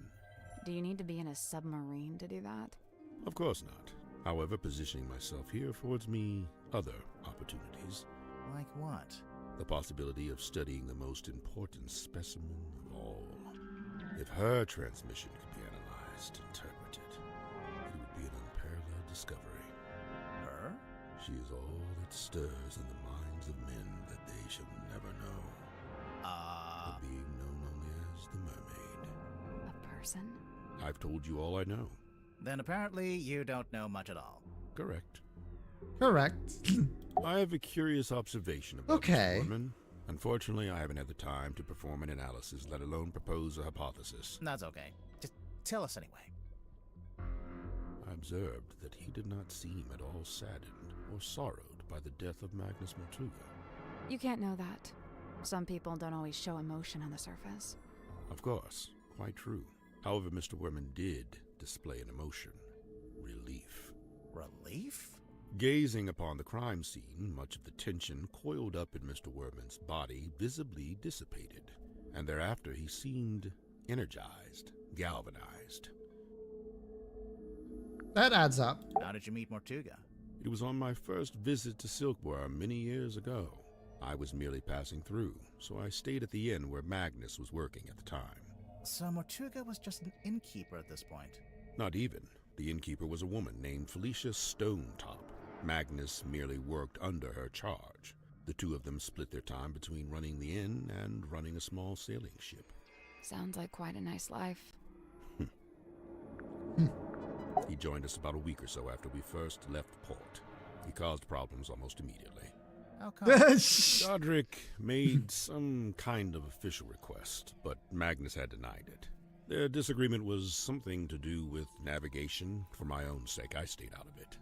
Do you need to be in a submarine to do that? Of course not. However, positioning myself here affords me other opportunities. Like what? The possibility of studying the most important specimen of all. If her transmission could be analyzed, interpreted, it would be an unparalleled discovery. Her? She is all that stirs in the minds of men that they shall never know. A being known only as the Mermaid. A person? I've told you all I know. Then apparently you don't know much at all. Correct. Correct. I have a curious observation about Okay. Mr. Gorman. Unfortunately, I haven't had the time to perform an analysis, let alone propose a hypothesis. That's okay. Just tell us anyway. I observed that he did not seem at all saddened or sorrowed by the death of Magnus Mortuga. You can't know that. Some people don't always show emotion on the surface. Of course. quite true. However, Mr. Werman did display an emotion. Relief. Relief? Gazing upon the crime scene, much of the tension coiled up in Mr. Werman's body visibly dissipated, and thereafter he seemed energized, galvanized. That adds up. How did you meet Mortuga? It was on my first visit to Silkworm many years ago. I was merely passing through, so I stayed at the inn where Magnus was working at the time. So Mortuga was just an innkeeper at this point? Not even. The innkeeper was a woman named Felicia Stonetop. Magnus merely worked under her charge. The two of them split their time between running the inn and running a small sailing ship. Sounds like quite a nice life. He joined us about a week or so after we first left port. He caused problems almost immediately. How come? Godric made some kind of official request, but Magnus had denied it. Their disagreement was something to do with navigation. For my own sake, I stayed out of it.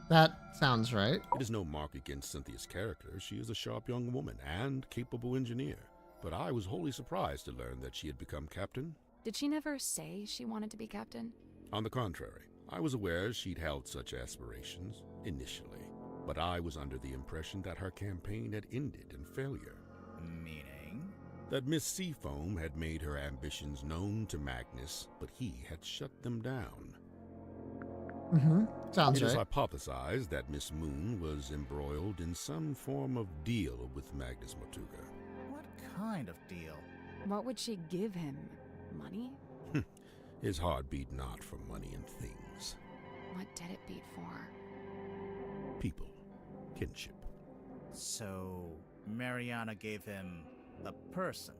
That sounds right. It is no mark against Cynthia's character. She is a sharp young woman and capable engineer. But I was wholly surprised to learn that she had become captain. Did she never say she wanted to be captain? On the contrary, I was aware she'd held such aspirations, initially. But I was under the impression that her campaign had ended in failure. Meaning? That Miss Seafoam had made her ambitions known to Magnus, but he had shut them down. Sounds It is right. hypothesized that Miss Moon was embroiled in some form of deal with Magnus Mortuga. What kind of deal? What would she give him? Money? His heart beat not for money and things. What did it beat for? People. Kinship. So, Mariana gave him a person?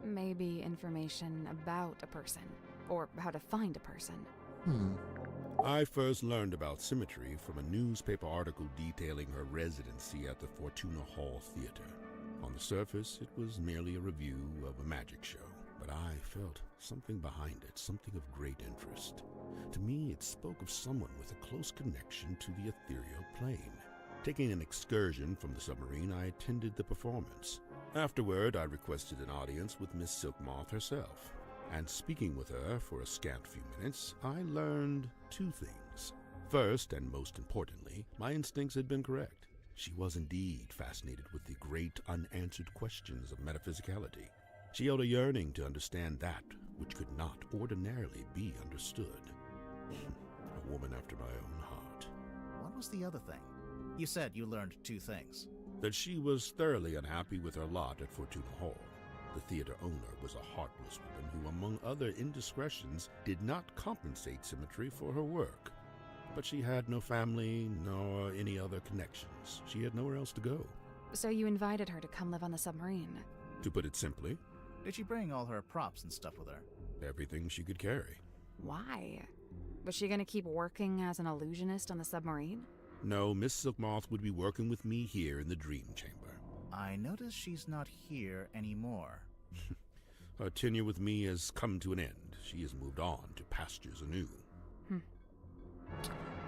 Maybe information about a person, or how to find a person. I first learned about Symmetry from a newspaper article detailing her residency at the Fortuna Hall Theater. On the surface, it was merely a review of a magic show, but I felt something behind it, something of great interest. To me, it spoke of someone with a close connection to the ethereal plane. Taking an excursion from the submarine, I attended the performance. Afterward, I requested an audience with Miss Silkmoth herself. And speaking with her for a scant few minutes, I learned two things. First, and most importantly, my instincts had been correct. She was indeed fascinated with the great unanswered questions of metaphysicality. She held a yearning to understand that which could not ordinarily be understood. A woman after my own heart. What was the other thing? You said you learned two things. That she was thoroughly unhappy with her lot at Fortuna Hall. The theater owner was a heartless woman who, among other indiscretions, did not compensate Symmetry for her work. But she had no family, nor any other connections. She had nowhere else to go. So you invited her to come live on the submarine? To put it simply, Did she bring all her props and stuff with her? everything she could carry. Why? Was she gonna keep working as an illusionist on the submarine? No, Miss Silkmoth would be working with me here in the Dream Chamber. I notice she's not here anymore. Her tenure with me has come to an end. She has moved on to pastures anew.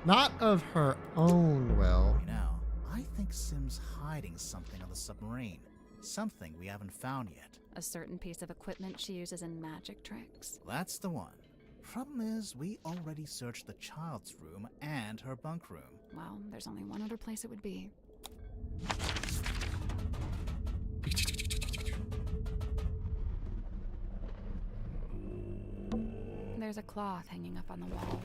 Not of her own will. You know, I think Sim's hiding something on the submarine. Something we haven't found yet. A certain piece of equipment she uses in magic tricks? That's the one. Problem is, we already searched the child's room and her bunk room. Well, there's only one other place it would be. There's a cloth hanging up on the wall.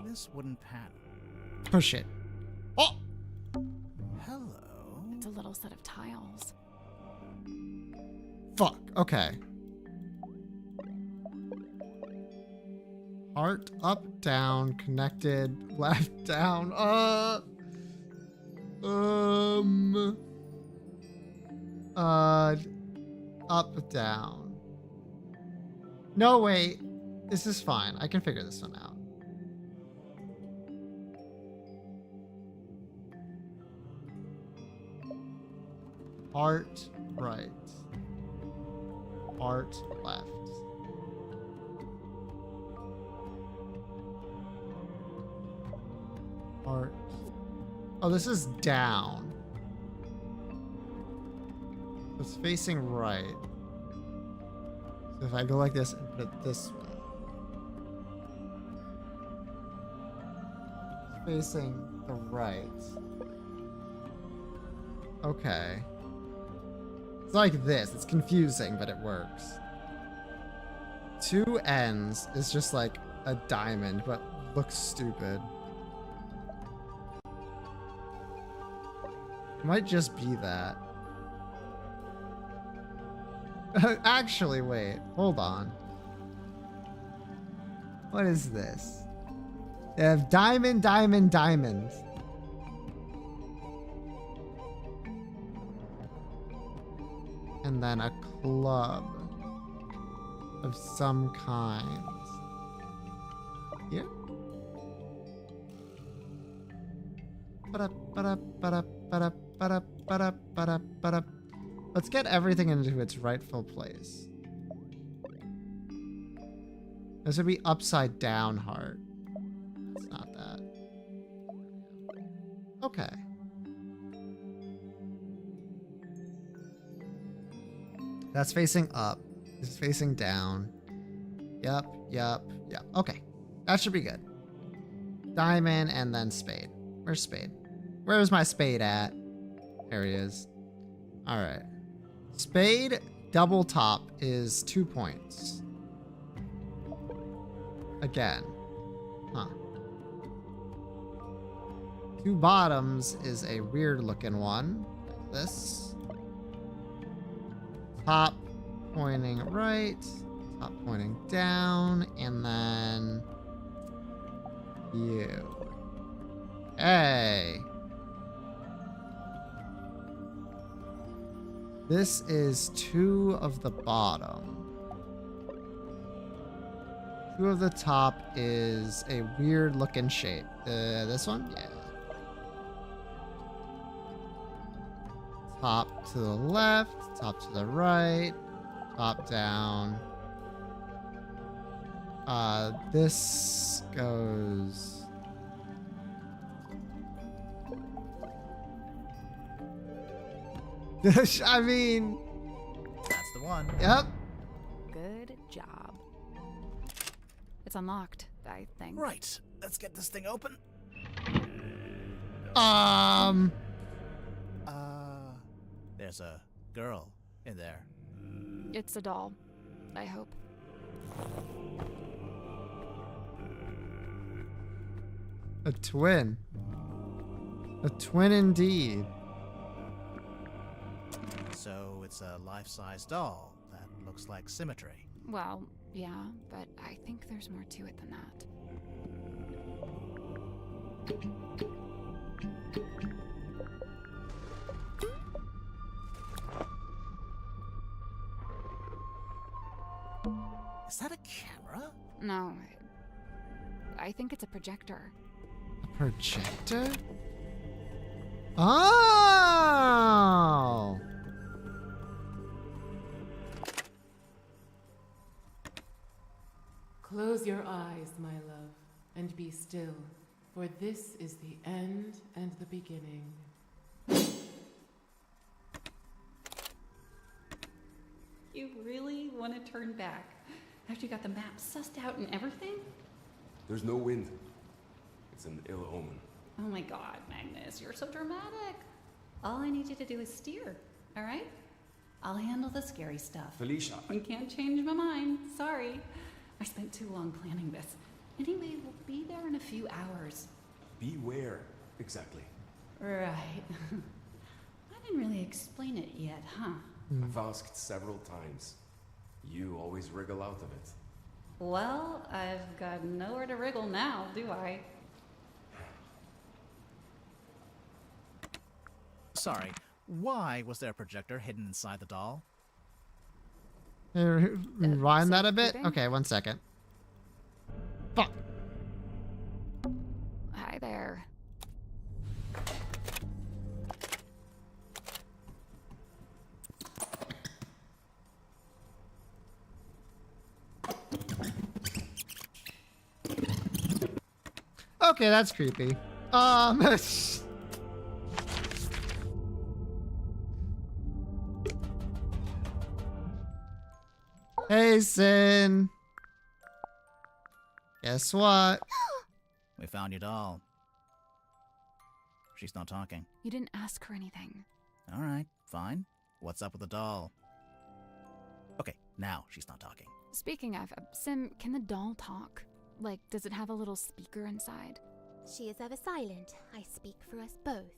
This wooden panel. Push it. Oh! Hello? It's a little set of tiles. Fuck. Okay. Heart up, down, connected, left, down. Up, down. No, wait. This is fine. I can figure this one out. Heart right. Heart left. Heart. Oh, this is down. It's facing right. So if I go like this and put it this way. It's facing the right. Okay. It's like this. It's confusing, but it works. Two ends is just like a diamond, but looks stupid. Might just be that. Actually, wait. Hold on. What is this? They have diamond, diamond, diamond. And then a club of some kind. Here? Let's get everything into its rightful place. This would be upside down heart. It's not that. Okay. That's facing up. This is facing down. Yep, yep, yep. Okay. That should be good. Diamond and then spade. Where's spade? Where's my spade at? There he is. Alright. Spade double top is 2 points. Again. Huh. Two bottoms is a weird looking one. Like this. Top pointing right. Top pointing down. And then you. Hey. This is two of the bottom. Two of the top is a weird looking shape. This one? Yeah. Top to the left, top to the right, top down. This goes... I mean... That's the one. Yep. Good job. It's unlocked, I think. Right. Let's get this thing open. There's a girl in there. It's a doll, I hope. A twin. A twin indeed. So it's a life-size doll that looks like symmetry. Well, yeah, but I think there's more to it than that. Is that a camera? No, I think it's a projector. A projector? Oh! Close your eyes, my love, and be still, for this is the end and the beginning. You really want to turn back after you got the map sussed out and everything? There's no wind. It's an ill omen. Oh my god, Magnus, you're so dramatic. All I need you to do is steer, all right? I'll handle the scary stuff. Felicia. I can't change my mind. Sorry. I spent too long planning this. Anyway, we'll be there in a few hours. Be where, exactly? Right. I didn't really explain it yet, huh? I've asked several times. You always wriggle out of it. Well, I've got nowhere to wriggle now, do I? Sorry, why was there a projector hidden inside the doll? Rewind that a bit? Okay, 1 second. Fuck. Hi there. Okay, that's creepy. Hey, Sin. Guess what? We found your doll. She's not talking. You didn't ask her anything. All right, fine. What's up with the doll? Okay, now she's not talking. Speaking of, Sim, can the doll talk? Like, does it have a little speaker inside? She is ever silent. I speak for us both.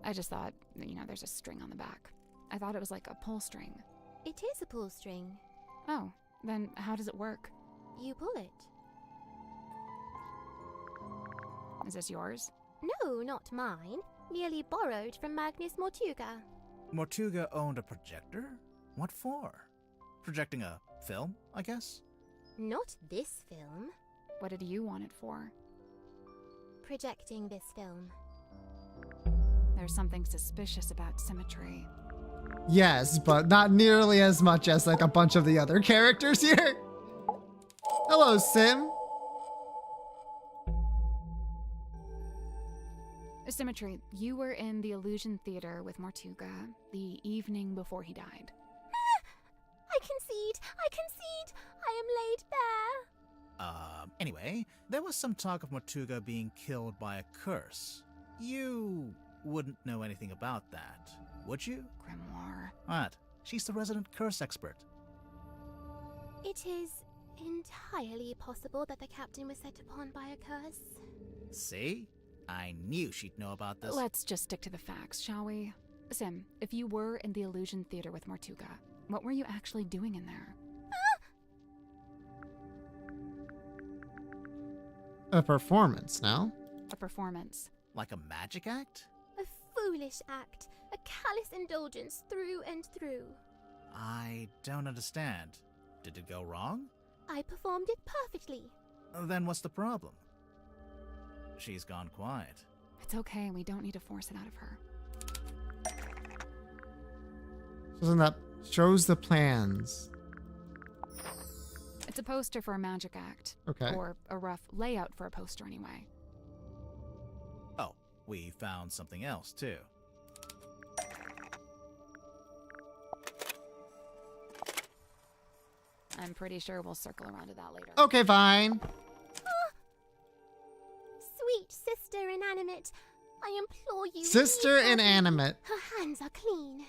I just thought, there's a string on the back. I thought it was like a pull string. It is a pull string. Oh, then how does it work? You pull it. Is this yours? No, not mine. Merely borrowed from Magnus Mortuga. Mortuga owned a projector? What for? Projecting a film, I guess? Not this film. What did you want it for? Projecting this film. There's something suspicious about Symmetry. Yes, but not nearly as much as like a bunch of the other characters here. Hello, Sim. Symmetry, you were in the Illusion Theater with Mortuga the evening before he died. I concede! I concede! I am laid bare! Anyway, there was some talk of Mortuga being killed by a curse. You wouldn't know anything about that, would you? Grimoire. What? She's the resident curse expert. It is entirely possible that the captain was set upon by a curse. See? I knew she'd know about this. Let's just stick to the facts, shall we? Sim, if you were in the Illusion Theater with Mortuga, what were you actually doing in there? A performance, no? A performance. Like a magic act? A foolish act. A callous indulgence through and through. I don't understand. Did it go wrong? I performed it perfectly. Then what's the problem? She's gone quiet. It's okay, we don't need to force it out of her. Doesn't that shows the plans? It's a poster for a magic act. Okay. Or a rough layout for a poster anyway. Oh, we found something else too. I'm pretty sure we'll circle around to that later. Okay, fine. Sweet sister inanimate, I implore you. Sister leave her be. inanimate. Her hands are clean.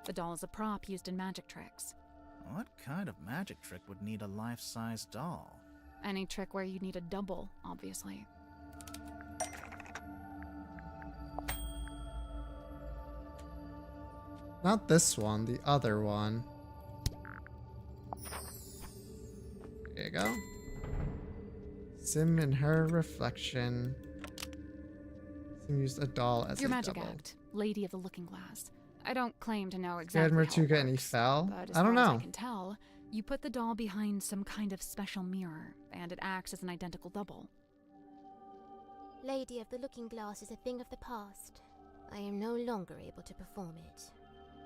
The doll is a prop used in magic tricks. What kind of magic trick would need a life-size doll? Any trick where you need a double, obviously. Not this one, the other one. There you go. Sim and her reflection. Sim used a doll as Your a magic double. act, Lady of the Looking Glass. I don't claim to know Scared exactly how it Mortuga and he works, fell? but as I don't far as know. I can tell, you put the doll behind some kind of special mirror, and it acts as an identical double. Lady of the Looking Glass is a thing of the past. I am no longer able to perform it.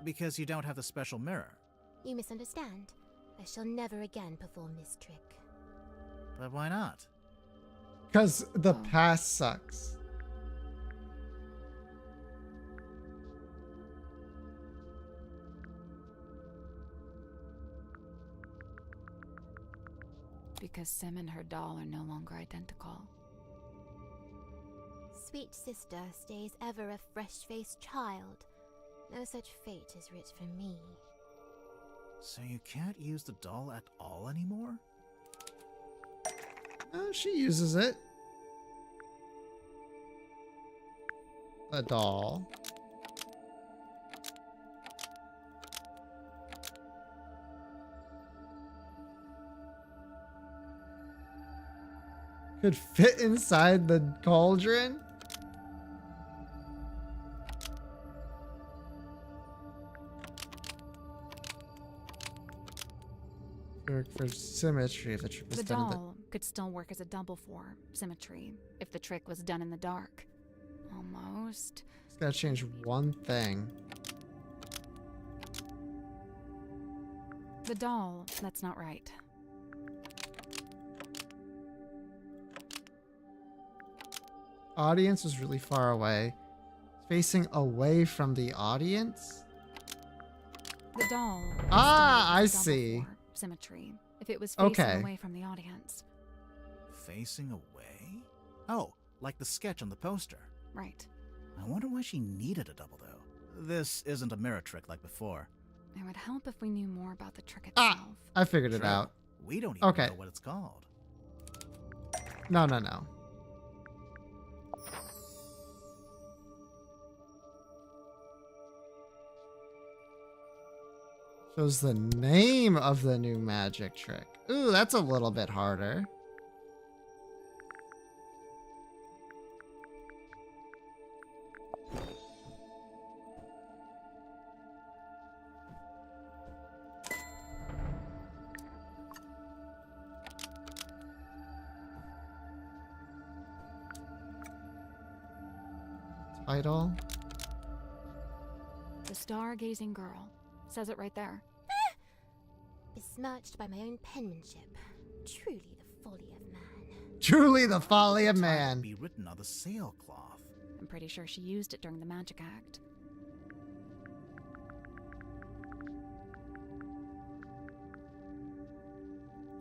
Because you don't have the special mirror. You misunderstand. I shall never again perform this trick. But why not? Because the past sucks. Because Sim and her doll are no longer identical. Sweet sister stays ever a fresh-faced child. No such fate is writ for me. So you can't use the doll at all anymore? Oh, she uses it. A doll. Could fit inside the cauldron? For symmetry, if the trick was The done in doll could still work as a double for Symmetry if the trick was done in the dark. Almost. It's gotta change one thing. The doll, that's not right. audience was really far away. Facing away from the audience? The doll. Ah, I is double see. for symmetry. If it was facing Okay. away from the audience. Facing away? Oh, like the sketch on the poster. Right. I wonder why she needed a double, though. This isn't a mirror trick like before. It would help if we knew more about the trick itself. I figured it True. out. We don't even Okay. know what it's called. No, no, no. Shows the name of the new magic trick. Ooh, that's a little bit harder. Title. The Stargazing Girl. Says it right there. Besmirched by my own penmanship. Truly the folly of man. Truly the folly of man. Be written on the sailcloth. I'm pretty sure she used it during the magic act.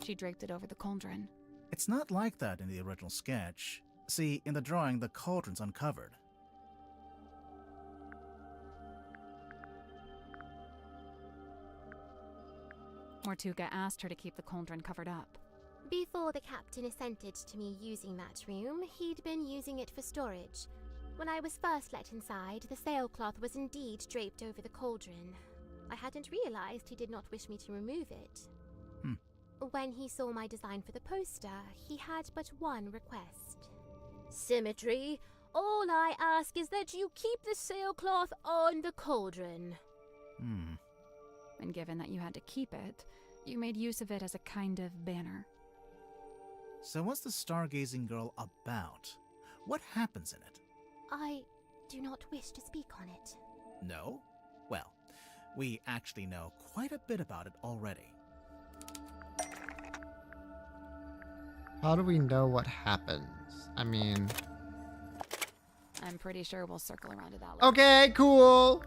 She draped it over the cauldron. It's not like that in the original sketch. See, in the drawing, the cauldron's uncovered. Mortuga asked her to keep the cauldron covered up. Before the captain assented to me using that room, he'd been using it for storage. When I was first let inside, the sailcloth was indeed draped over the cauldron. I hadn't realized he did not wish me to remove it. When he saw my design for the poster, he had but one request. Symmetry. All I ask is that you keep the sailcloth on the cauldron. And given that you had to keep it, you made use of it as a kind of banner. So what's the Stargazing Girl about? What happens in it? I do not wish to speak on it. No? Well, we actually know quite a bit about it already. How do we know what happens? I mean... I'm pretty sure we'll circle around to that later. Okay, cool.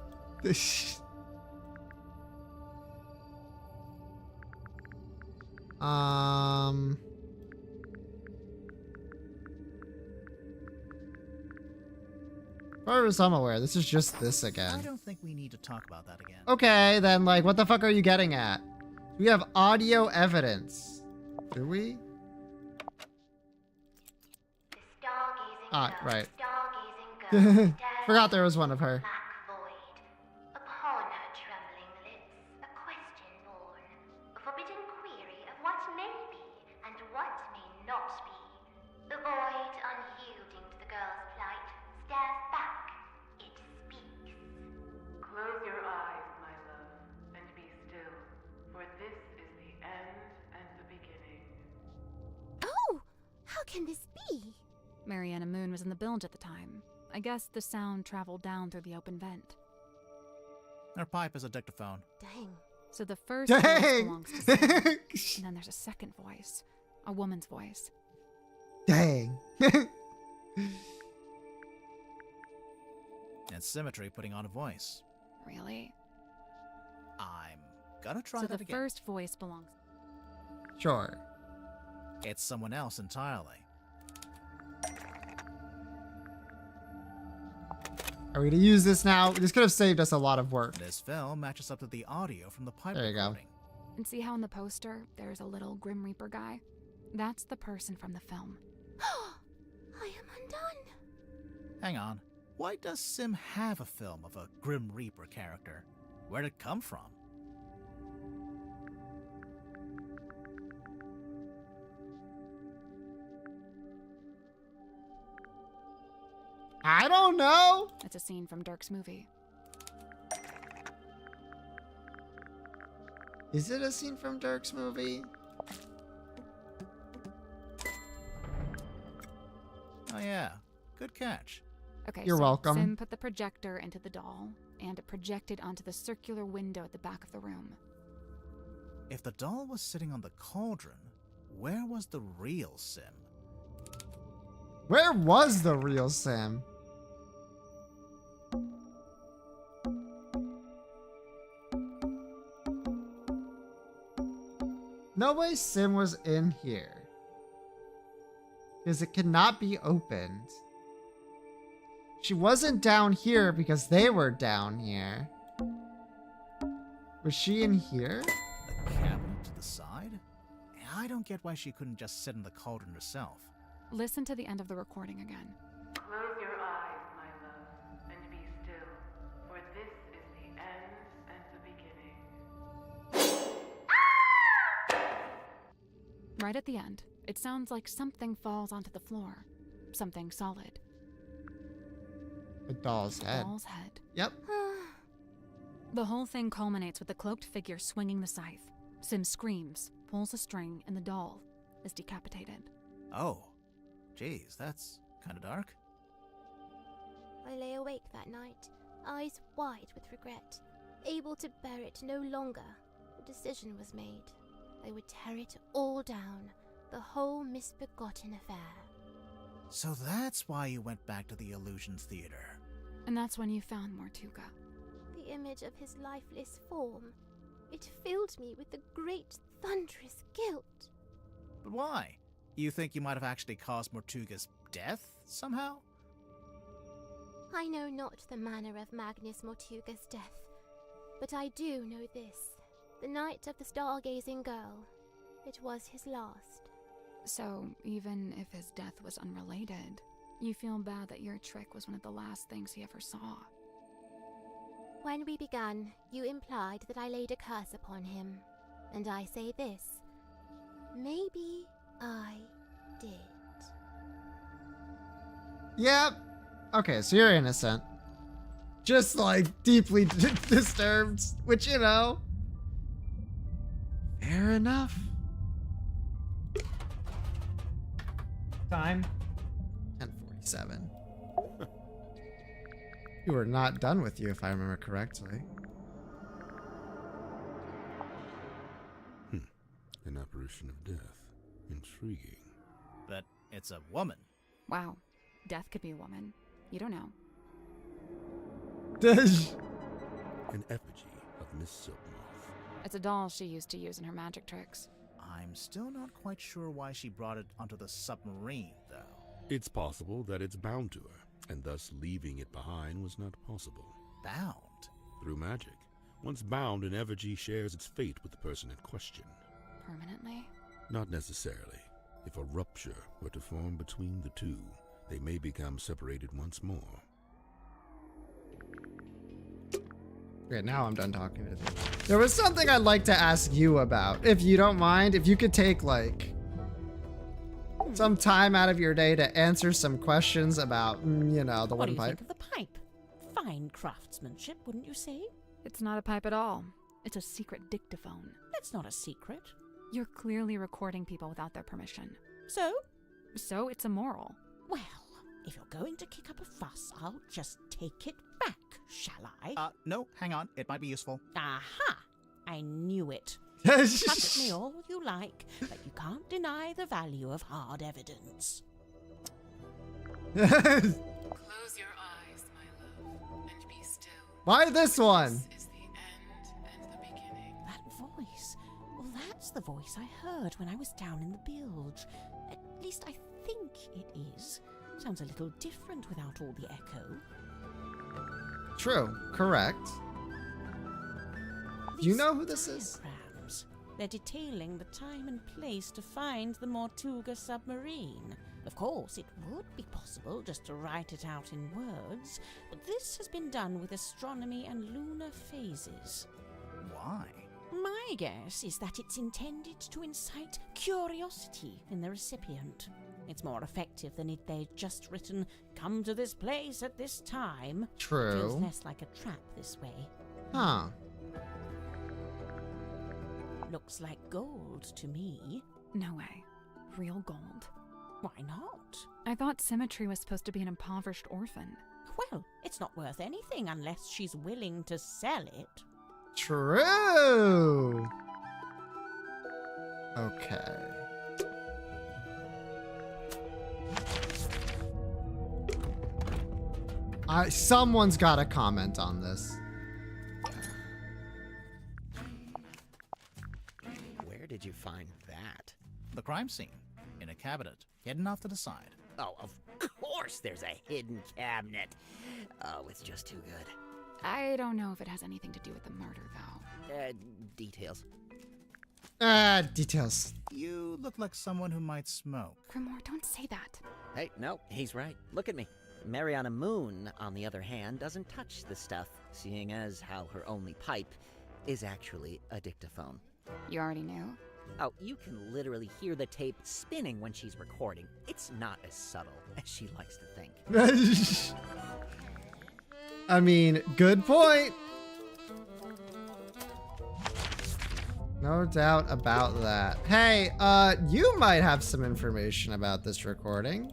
As far as I'm aware, this is just this I again. don't think we need to talk about that again. Okay, then, like, what the fuck are you getting at? We have audio evidence. Do we? Ah, right. Forgot there was one of her. Upon her trembling lips, a question born, a forbidden query of what may be and what may not be. The void, unyielding to the girl's plight, stares back. It speaks. Close your eyes, my love, and be still, for this is the end and the beginning. Oh! How can this be? Mariana Moon was in the bilge at the time. I guess the sound traveled down through the open vent. Her pipe is a dictaphone. Dang. So the first voice Dang! belongs to Sam, and then there's a second voice. A woman's voice. Dang. And Symmetry putting on a voice. Really? I'm gonna try So that the again. first voice belongs. Sure. It's someone else entirely. Are we gonna use this now? This could have saved us a lot of work. This film matches up to the audio from the pipe There you go. recording. And see how in the poster there's a little Grim Reaper guy? That's the person from the film. I am undone. Hang on. Why does Sim have a film of a Grim Reaper character? Where'd it come from? I don't know. It's a scene from Dirk's movie. Is it a scene from Dirk's movie? Oh yeah, good catch. Okay, You're so welcome. Sim put the projector into the doll, and it projected onto the circular window at the back of the room. If the doll was sitting on the cauldron, where was the real Sim? Where was the real Sam? No way Sim was in here. Because it cannot be opened. She wasn't down here because they were down here. Was she in here? The cabinet to the side? I don't get why she couldn't just sit in the cauldron herself. Listen to the end of the recording again. Close your eyes, my love, and be still, for this is the end and the beginning. Right at the end, it sounds like something falls onto the floor. Something solid. A doll's head. Doll's head. Yep. The whole thing culminates with the cloaked figure swinging the scythe. Sim screams, pulls a string, and the doll is decapitated. Oh. Jeez, that's kind of dark. I lay awake that night, eyes wide with regret, able to bear it no longer. A decision was made. I would tear it all down, the whole misbegotten affair. So that's why you went back to the Illusion Theater. And that's when you found Mortuga. The image of his lifeless form. It filled me with a great thunderous guilt. But why? You think you might have actually caused Mortuga's death, somehow? I know not the manner of Magnus Mortuga's death, but I do know this. The night of the stargazing girl. It was his last. So, even if his death was unrelated, you feel bad that your trick was one of the last things he ever saw. When we began, you implied that I laid a curse upon him. And I say this. Maybe I did. Yep. Okay, so you're innocent. Just like deeply disturbed, which, you know. Fair enough. Time 10:47. You were not done with you, if I remember correctly. An apparition of death. Intriguing. But it's a woman. Wow. Death could be a woman. You don't know. An effigy of Miss Silkmoth. It's a doll she used to use in her magic tricks. I'm still not quite sure why she brought it onto the submarine, though. It's possible that it's bound to her, and thus leaving it behind was not possible. Bound? Through magic. Once bound, an effigy shares its fate with the person in question. Permanently? Not necessarily. If a rupture were to form between the two, they may become separated once more. Okay, now I'm done talking to you. There was something I'd like to ask you about. If you don't mind, if you could take, like, some time out of your day to answer some questions about, you know, the What do wooden you pipe. think of the pipe? Fine craftsmanship, wouldn't you say? It's not a pipe at all. It's a secret dictaphone. That's not a secret. You're clearly recording people without their permission. So? So it's immoral. Well, if you're going to kick up a fuss, I'll just take it back, shall I? No, hang on. It might be useful. Aha! I knew it. Cut at me all you like, but you can't deny the value of hard evidence. Close your eyes, my love, and be still. Why this one? This is the end and the beginning. That voice. Well, that's the voice I heard when I was down in the bilge. At least I think it is. Sounds a little different without all the echo. True. Correct. Do you know who this is? Diagrams. They're detailing the time and place to find the Mortuga submarine. Of course, it would be possible just to write it out in words, but this has been done with astronomy and lunar phases. Why? My guess is that it's intended to incite curiosity in the recipient. It's more effective than if they'd just written, "Come to this place at this time." True. It feels less like a trap this way. Huh. Looks like gold to me. No way. Real gold. Why not? I thought Symmetry was supposed to be an impoverished orphan. Well, it's not worth anything unless she's willing to sell it. True. Okay. Someone's got to comment on this. Where did you find that? The crime scene. In a cabinet, hidden off to the side. Oh, of course there's a hidden cabinet. Oh, it's just too good. I don't know if it has anything to do with the murder, though. Details. Details. You look like someone who might smoke. Grimoire, don't say that. Hey, no, he's right. Look at me. Mariana Moon, on the other hand, doesn't touch the stuff, seeing as how her only pipe is actually a dictaphone. You already knew? Oh, you can literally hear the tape spinning when she's recording. It's not as subtle as she likes to think. I mean, good point. No doubt about that. Hey, you might have some information about this recording.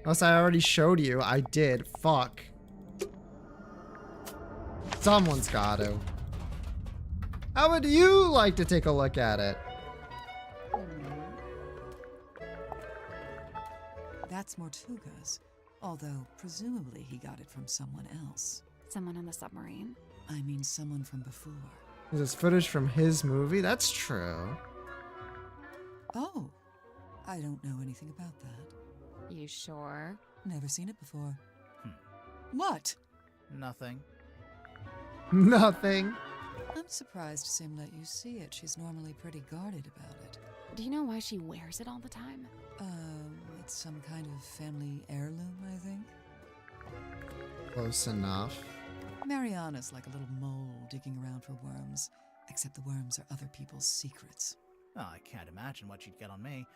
Unless I already showed you. I did. Fuck. Someone's got to. How would you like to take a look at it? That's Mortuga's, although presumably he got it from someone else. Someone on the submarine? I mean someone from before. Is this footage from his movie? That's true. Oh, I don't know anything about that. You sure? Never seen it before. What? Nothing. Nothing. I'm surprised Sim let you see it. She's normally pretty guarded about it. Do you know why she wears it all the time? It's some kind of family heirloom, I think. Close enough. Mariana's like a little mole digging around for worms, except the worms are other people's secrets. Oh, I can't imagine what she'd get on me.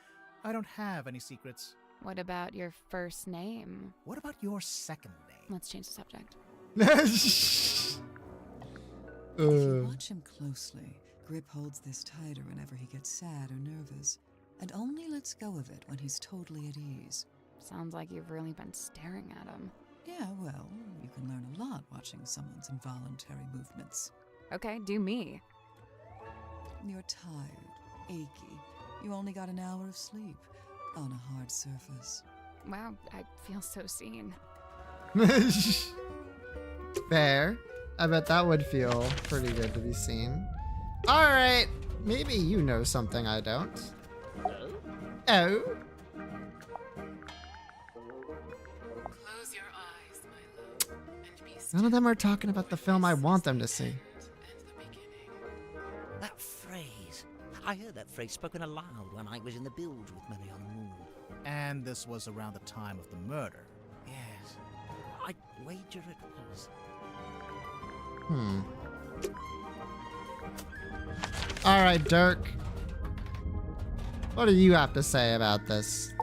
I don't have any secrets. What about your first name? What about your second name? Let's change the subject. If you watch him closely, Grip holds this tighter whenever he gets sad or nervous, and only lets go of it when he's totally at ease. Sounds like you've really been staring at him. Yeah, well, you can learn a lot watching someone's involuntary movements. Okay, do me. You're tired, achy. You only got an hour of sleep on a hard surface. Wow, I feel so seen. Fair. I bet that would feel pretty good to be seen. Alright, maybe you know something I don't. Oh? Close your eyes, my love, and be None of them are talking about the film I want them to see. That phrase. I heard that phrase spoken aloud when I was in the bilge with Mariana Moon. And this was around the time of the murder. Yes. I'd wager it was. Alright, Dirk. What do you have to say about this?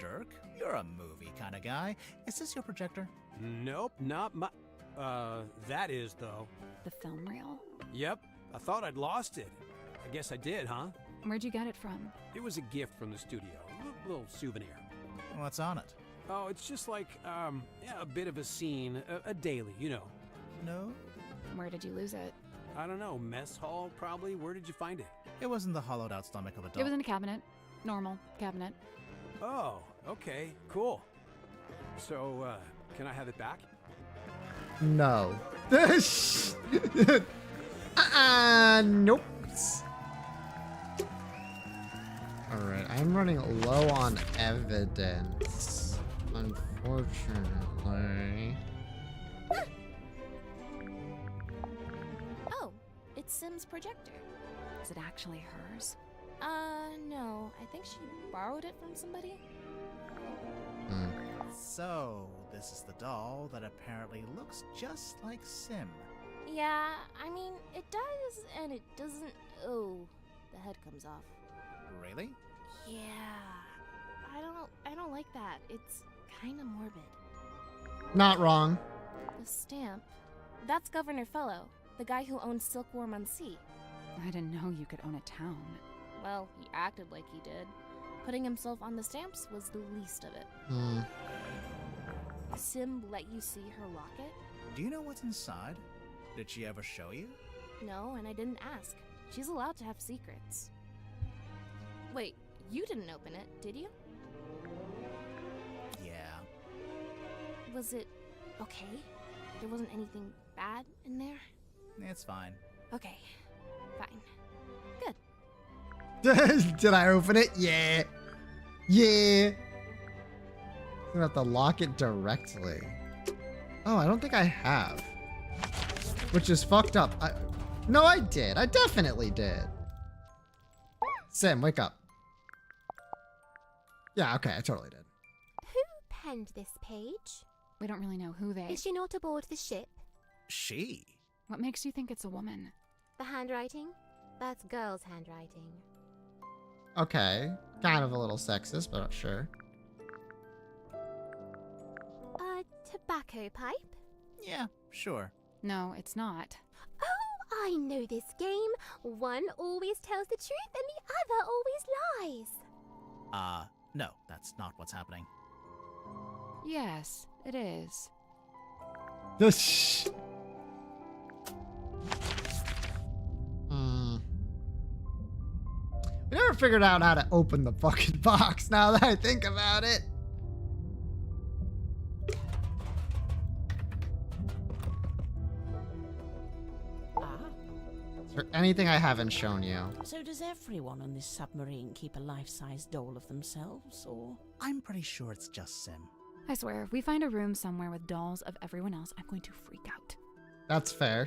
Dirk, you're a movie kind of guy. Is this your projector? Nope, not my... that is, though. The film reel? Yep, I thought I'd lost it. I guess I did, huh? Where'd you get it from? It was a gift from the studio. A little souvenir. What's on it? Oh, it's just like, yeah, a bit of a scene. A daily, you know. No? Where did you lose it? I don't know, mess hall, probably? Where did you find it? It was in the hollowed out stomach of a dog. It was in a cabinet. Normal cabinet. Oh, okay, cool. So, can I have it back? No. Nope. Alright, I'm running low on evidence, unfortunately. Oh, it's Sim's projector. Is it actually hers? No. I think she borrowed it from somebody. So, this is the doll that apparently looks just like Sim. Yeah, I mean, it does and it doesn't. Oh, the head comes off. Really? Yeah. I don't like that. It's kind of morbid. Not wrong. The stamp. That's Governor Fellow, the guy who owns Silkworm on Sea. I didn't know you could own a town. Well, he acted like he did. Putting himself on the stamps was the least of it. Sim let you see her locket? Do you know what's inside? Did she ever show you? No, and I didn't ask. She's allowed to have secrets. Wait, you didn't open it, did you? Was it okay? There wasn't anything bad in there? It's fine. Okay, fine. Good. Did I open it? Yeah. Yeah. I'm gonna have to lock it directly. Oh, I don't think I have. Which is fucked up. No, I did. I definitely did. Sam, wake up. Yeah, okay, I totally did. Who penned this page? We don't really know who they... Is she not aboard the ship? She? What makes you think it's a woman? The handwriting? That's girl's handwriting. Okay. Kind of a little sexist, but sure. A tobacco pipe? Yeah, sure. No, it's not. Oh, I know this game. One always tells the truth and the other always lies. No, that's not what's happening. Yes, it is. We never figured out how to open the fucking box now that I think about it. Is there anything I haven't shown you? So does everyone on this submarine keep a life-size doll of themselves, or...? I'm pretty sure it's just Sim. I swear, if we find a room somewhere with dolls of everyone else, I'm going to freak out. That's fair.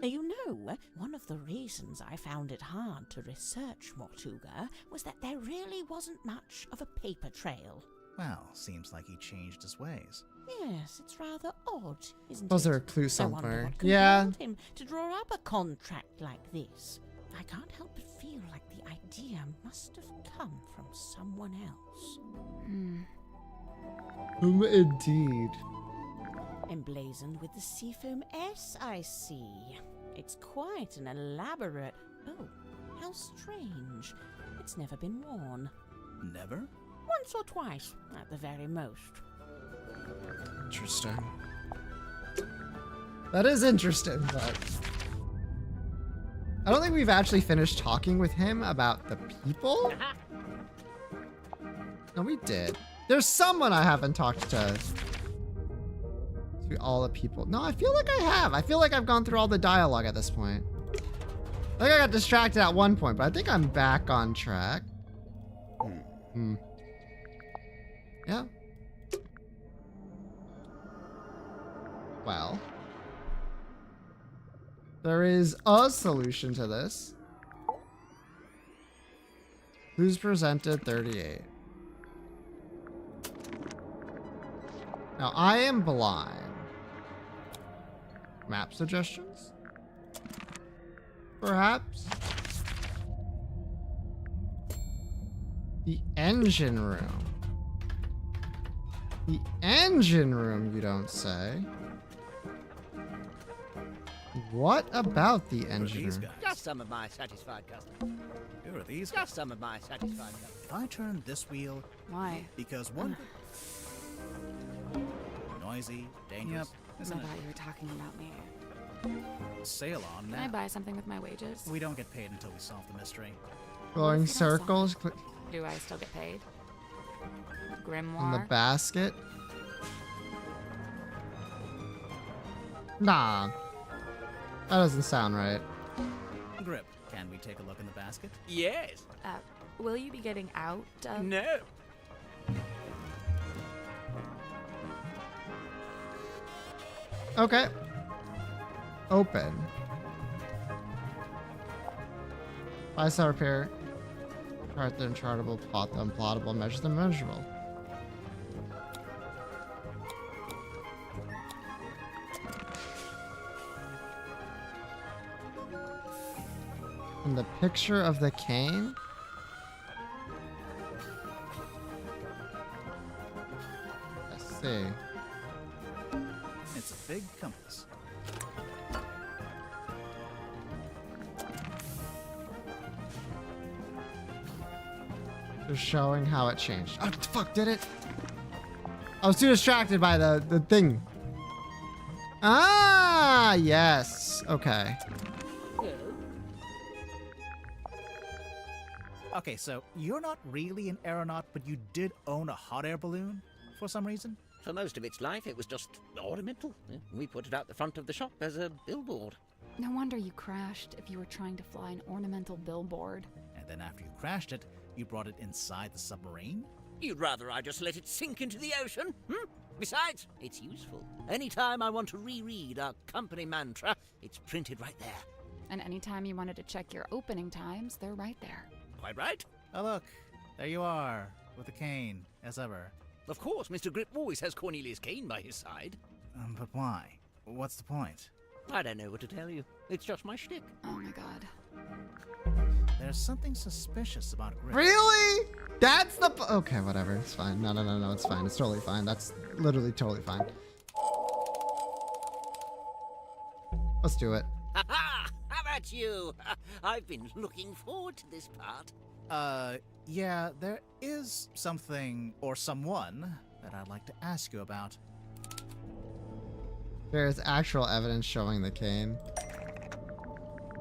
You know, one of the reasons I found it hard to research Mortuga was that there really wasn't much of a paper trail. Well, seems like he changed his ways. Yes, it's rather odd, isn't Was it? there a clue I wonder somewhere? what Yeah. compelled him to draw up a contract like this. I can't help but feel like the idea must have come from someone else. Indeed. Emblazoned with the Seafoam S, I see. It's quite an elaborate... Oh, how strange. It's never been worn. Never? Once or twice, at the very most. Interesting. That is interesting, but... I don't think we've actually finished talking with him about the people. No, we did. There's someone I haven't talked to all the people. No, I feel like I have. I feel like I've gone through all the dialogue at this point. I think I got distracted at one point, but I think I'm back on track. Yeah. Well. There is a solution to this. Who's presented 38? Now, I am blind. Map suggestions? Perhaps? The engine room. The engine room, you don't say? What about the engine room? Just some of my satisfied customers. Who are these? Just some of my satisfied customers. If I turn this wheel... Why? Because one... Noisy, dangerous, I isn't thought it? you were talking about me. Sail on Can now. I buy something with my wages? We don't get paid until we solve the mystery. Glowing If you don't circles Do I still get paid? in the Grimoire? basket. Nah. That doesn't sound right. Grip, can we take a look in the basket? Yes. Will you be getting out of... No. Okay. Open. 5-star repair. Chart the unchartable, plot the unplottable, measure the measurable. And the picture of the cane? I see. It's a big compass. They're showing how it changed. Oh, fuck, did it? I was too distracted by the thing. Ah, yes. Okay. Okay, so you're not really an aeronaut, but you did own a hot air balloon for some reason? For most of its life, it was just ornamental. We put it out the front of the shop as a billboard. No wonder you crashed if you were trying to fly an ornamental billboard. And then after you crashed it, you brought it inside the submarine? You'd rather I just let it sink into the ocean? Besides, it's useful. Anytime I want to reread our company mantra, it's printed right there. And anytime you wanted to check your opening times, they're right there. Quite right. Oh look, there you are, with a cane, as ever. Of course, Mr. Grip always has Cornelius Kane by his side. But why? What's the point? I don't know what to tell you. It's just my shtick. Oh my god. There's something suspicious about Grip. Really? That's the... Okay, whatever. It's fine. No, it's fine. It's totally fine. That's literally totally fine. Let's do it. Ha-ha! How about you? I've been looking forward to this part. Yeah, there is something, or someone, that I'd like to ask you about. There's actual evidence showing the cane.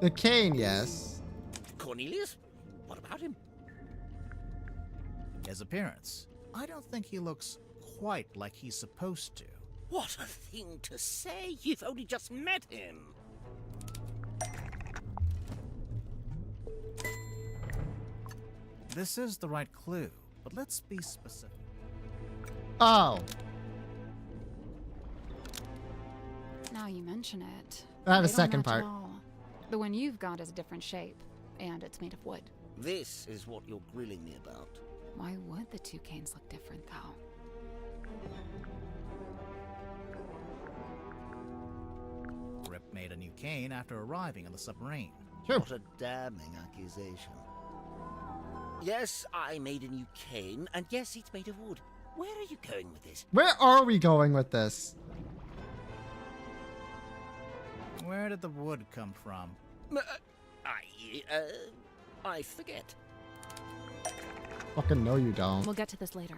The cane, yes. Cornelius? What about him? His appearance. I don't think he looks quite like he's supposed to. What a thing to say! You've only just met him! This is the right clue, but let's be specific. Oh. Now you mention it. I have a they don't second match at part. all. The one you've got is a different shape, and it's made of wood. This is what you're grilling me about. Why would the two canes look different, though? Grip made a new cane after arriving on the submarine. Sure. What a damning accusation. Yes, I made a new cane, and yes, it's made of wood. Where are you going with this? Where are we going with this? Where did the wood come from? I forget. Fucking no, you don't. We'll get to this later.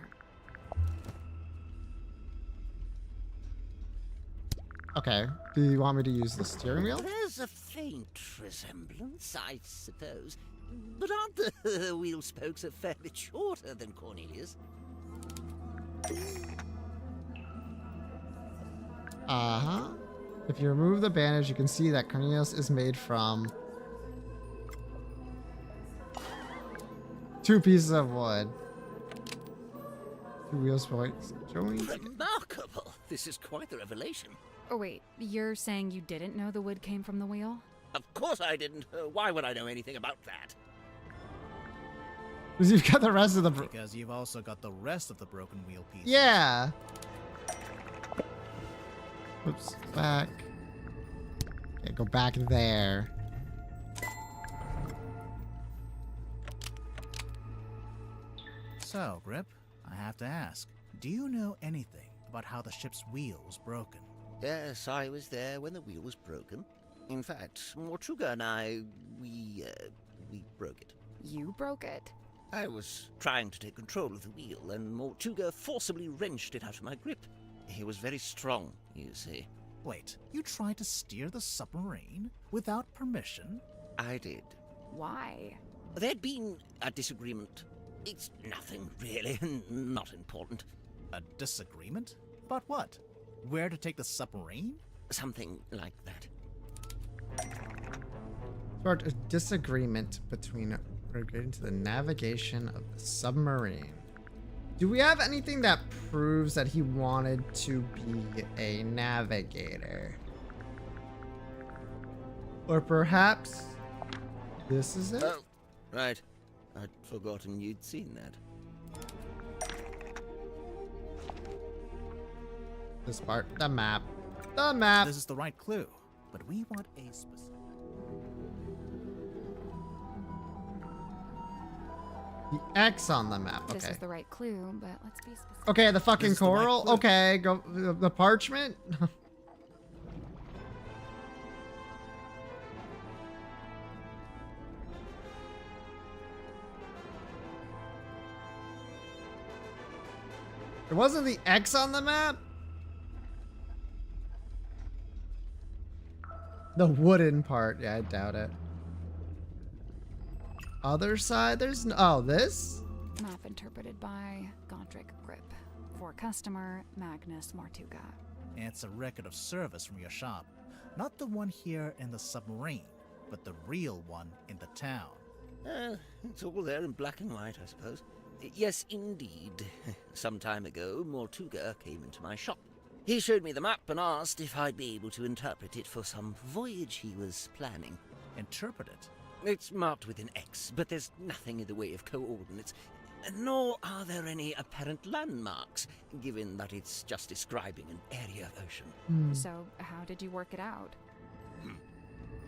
Okay. Do you want me to use the steering wheel? There's a faint resemblance, I suppose. But aren't the wheel spokes a fair bit shorter than Cornelius? Uh-huh. If you remove the bandage, you can see that Cornelius is made from 2 pieces of wood. 2 wheel spokes joined. Remarkable! This is quite the revelation. Oh wait, you're saying you didn't know the wood came from the wheel? Of course I didn't. Why would I know anything about that? Because you've got the rest of the... Because you've also got the rest of the broken wheel pieces. Yeah. Oops, back. Okay, go back there. So, Grip, I have to ask, do you know anything about how the ship's wheel was broken? Yes, I was there when the wheel was broken. In fact, Mortuga and I, we broke it. You broke it? I was trying to take control of the wheel, and Mortuga forcibly wrenched it out of my grip. He was very strong, you see. Wait, you tried to steer the submarine without permission? I did. Why? There'd been a disagreement. It's nothing, really, not important. A disagreement? About what? Where to take the submarine? Something like that. Sort of disagreement between regarding to the navigation of the submarine. Do we have anything that proves that he wanted to be a navigator? Or perhaps this is it? Oh, right. I'd forgotten you'd seen that. This part. The map. The map. This is the right clue, but we want a specific... The X on the map. This Okay. is the right clue, but let's be specific. Okay, the fucking This is the right coral. clue. Okay, go the parchment. It wasn't the X on the map. The wooden part. Yeah, I doubt it. Other side, there's no... Oh, this? Map interpreted by Godric Grip. for customer Magnus Mortuga. It's a record of service from your shop. Not the one here in the submarine, but the real one in the town. It's all there in black and white, I suppose. Yes, indeed. Some time ago, Mortuga came into my shop. He showed me the map and asked if I'd be able to interpret it for some voyage he was planning. Interpret it? It's marked with an X, but there's nothing in the way of coordinates. Nor are there any apparent landmarks, given that it's just describing an area of ocean. So, how did you work it out?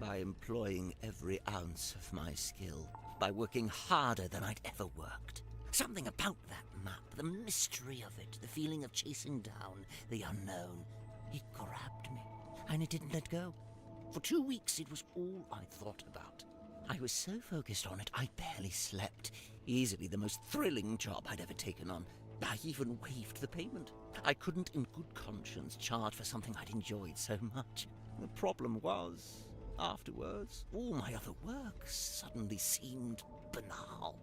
By employing every ounce of my skill. By working harder than I'd ever worked. Something about that map, the mystery of it, the feeling of chasing down the unknown. It grabbed me, and it didn't let go. For 2 weeks, it was all I thought about. I was so focused on it, I barely slept. Easily the most thrilling job I'd ever taken on. I even waived the payment. I couldn't in good conscience charge for something I'd enjoyed so much. The problem was, afterwards, all my other work suddenly seemed banal.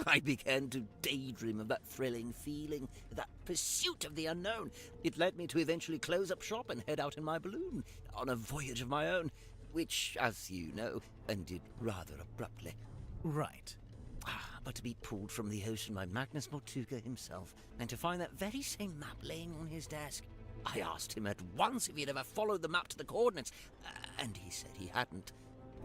I began to daydream of that thrilling feeling, that pursuit of the unknown. It led me to eventually close up shop and head out in my balloon, on a voyage of my own, which, as you know, ended rather abruptly. Right. But to be pulled from the ocean by Magnus Mortuga himself, and to find that very same map laying on his desk. I asked him at once if he'd ever followed the map to the coordinates, and he said he hadn't.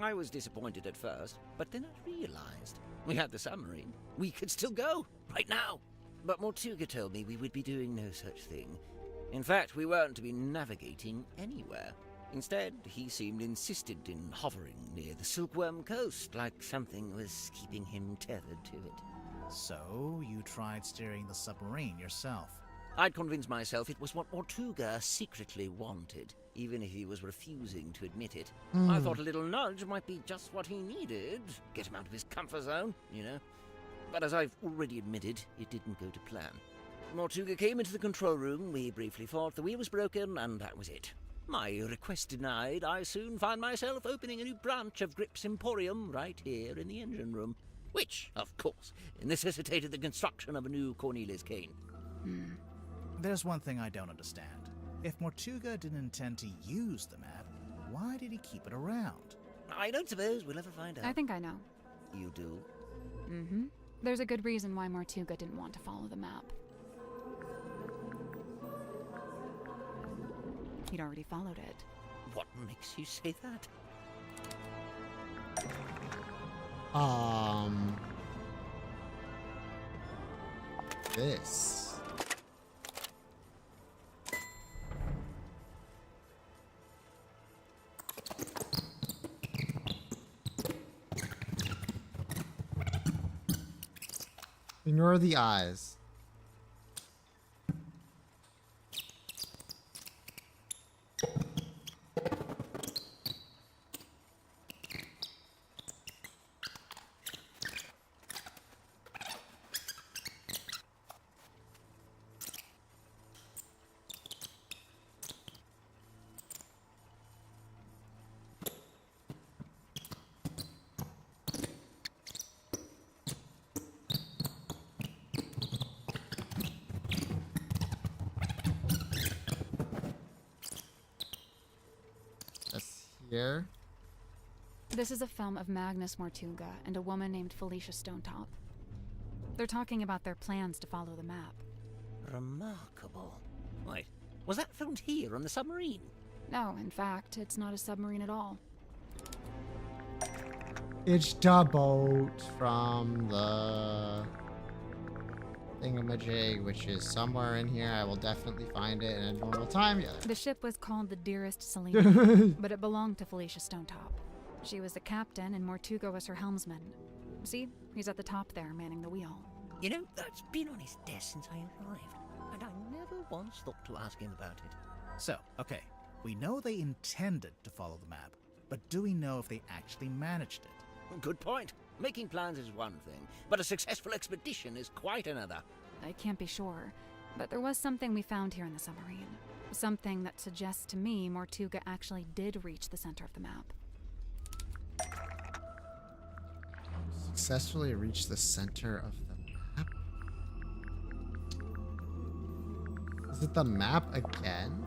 I was disappointed at first, but then I realized we had the submarine. We could still go, right now. But Mortuga told me we would be doing no such thing. In fact, we weren't to be navigating anywhere. Instead, he seemed insisted in hovering near the Silkworm Coast, like something was keeping him tethered to it. So, you tried steering the submarine yourself? I'd convinced myself it was what Mortuga secretly wanted, even if he was refusing to admit it. I thought a little nudge might be just what he needed. Get him out of his comfort zone, you know. But as I've already admitted, it didn't go to plan. Mortuga came into the control room, we briefly thought the wheel was broken, and that was it. My request denied, I soon found myself opening a new branch of Grip's Emporium right here in the engine room, which, of course, necessitated the construction of a new Cornelius cane. There's one thing I don't understand. If Mortuga didn't intend to use the map, why did he keep it around? I don't suppose we'll ever find out. I think I know. You do? Mm-hmm. There's a good reason why Mortuga didn't want to follow the map. He'd already followed it. What makes you say that? This. Ignore the eyes. Here. This is a film of Magnus Mortuga and a woman named Felicia Stonetop. They're talking about their plans to follow the map. Remarkable. Wait, was that filmed here on the submarine? No, in fact, it's not a submarine at all. It's the boat from the thingamajig, which is somewhere in here. I will definitely find it in a normal time. Yeah. The ship was called the Dearest Selena, but it belonged to Felicia Stonetop. She was the captain and Mortuga was her helmsman. See, he's at the top there, manning the wheel. You know, that's been on his desk since I arrived, and I never once thought to ask him about it. So, okay, we know they intended to follow the map, but do we know if they actually managed it? Good point. Making plans is one thing, but a successful expedition is quite another. I can't be sure, but there was something we found here in the submarine. Something that suggests to me Mortuga actually did reach the center of the map. Successfully reach the center of the map. Is it the map again?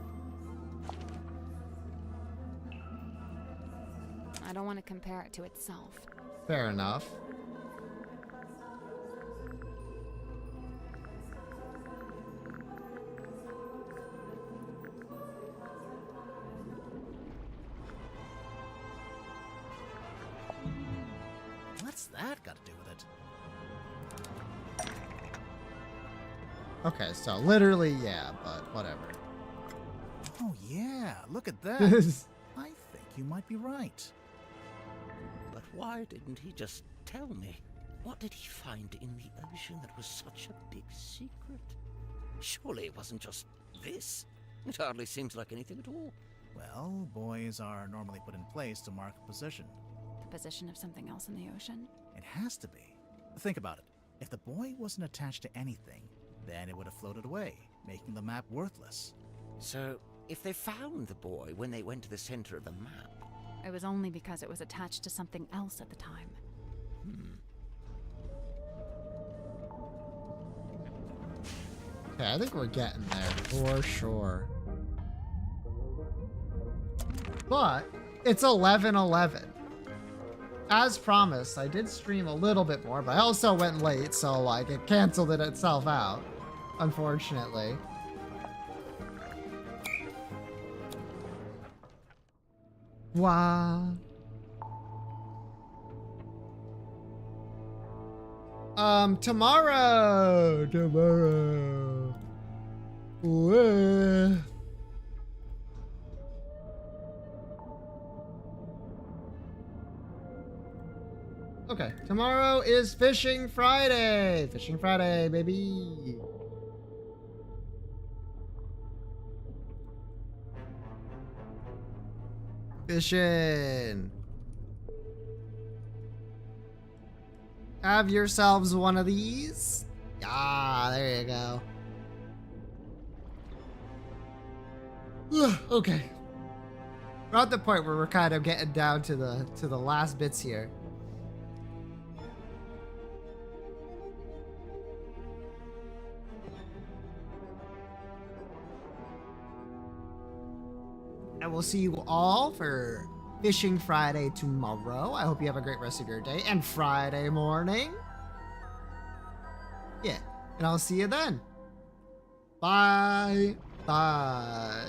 I don't want to compare it to itself. Fair enough. What's that got to do with it? Okay, so literally, yeah, but whatever. Oh yeah, look at that. I think you might be right. But why didn't he just tell me? What did he find in the ocean that was such a big secret? Surely it wasn't just this. It hardly seems like anything at all. Well, buoys are normally put in place to mark a position. The position of something else in the ocean? It has to be. Think about it. If the buoy wasn't attached to anything, then it would have floated away, making the map worthless. So, if they found the buoy when they went to the center of the map... It was only because it was attached to something else at the time. Okay, I think we're getting there for sure. But it's 11:11. As promised, I did stream a little bit more, but I also went late, so like it canceled it itself out, unfortunately. Wow. Tomorrow. Whoa. Okay, tomorrow is Fishing Friday. Fishing Friday, baby. Fishing. Have yourselves one of these. Ah, there you go. Okay. We're at the point where we're kind of getting down to the last bits here. And we'll see you all for Fishing Friday tomorrow. I hope you have a great rest of your day and Friday morning. Yeah, and I'll see you then. Bye. Bye.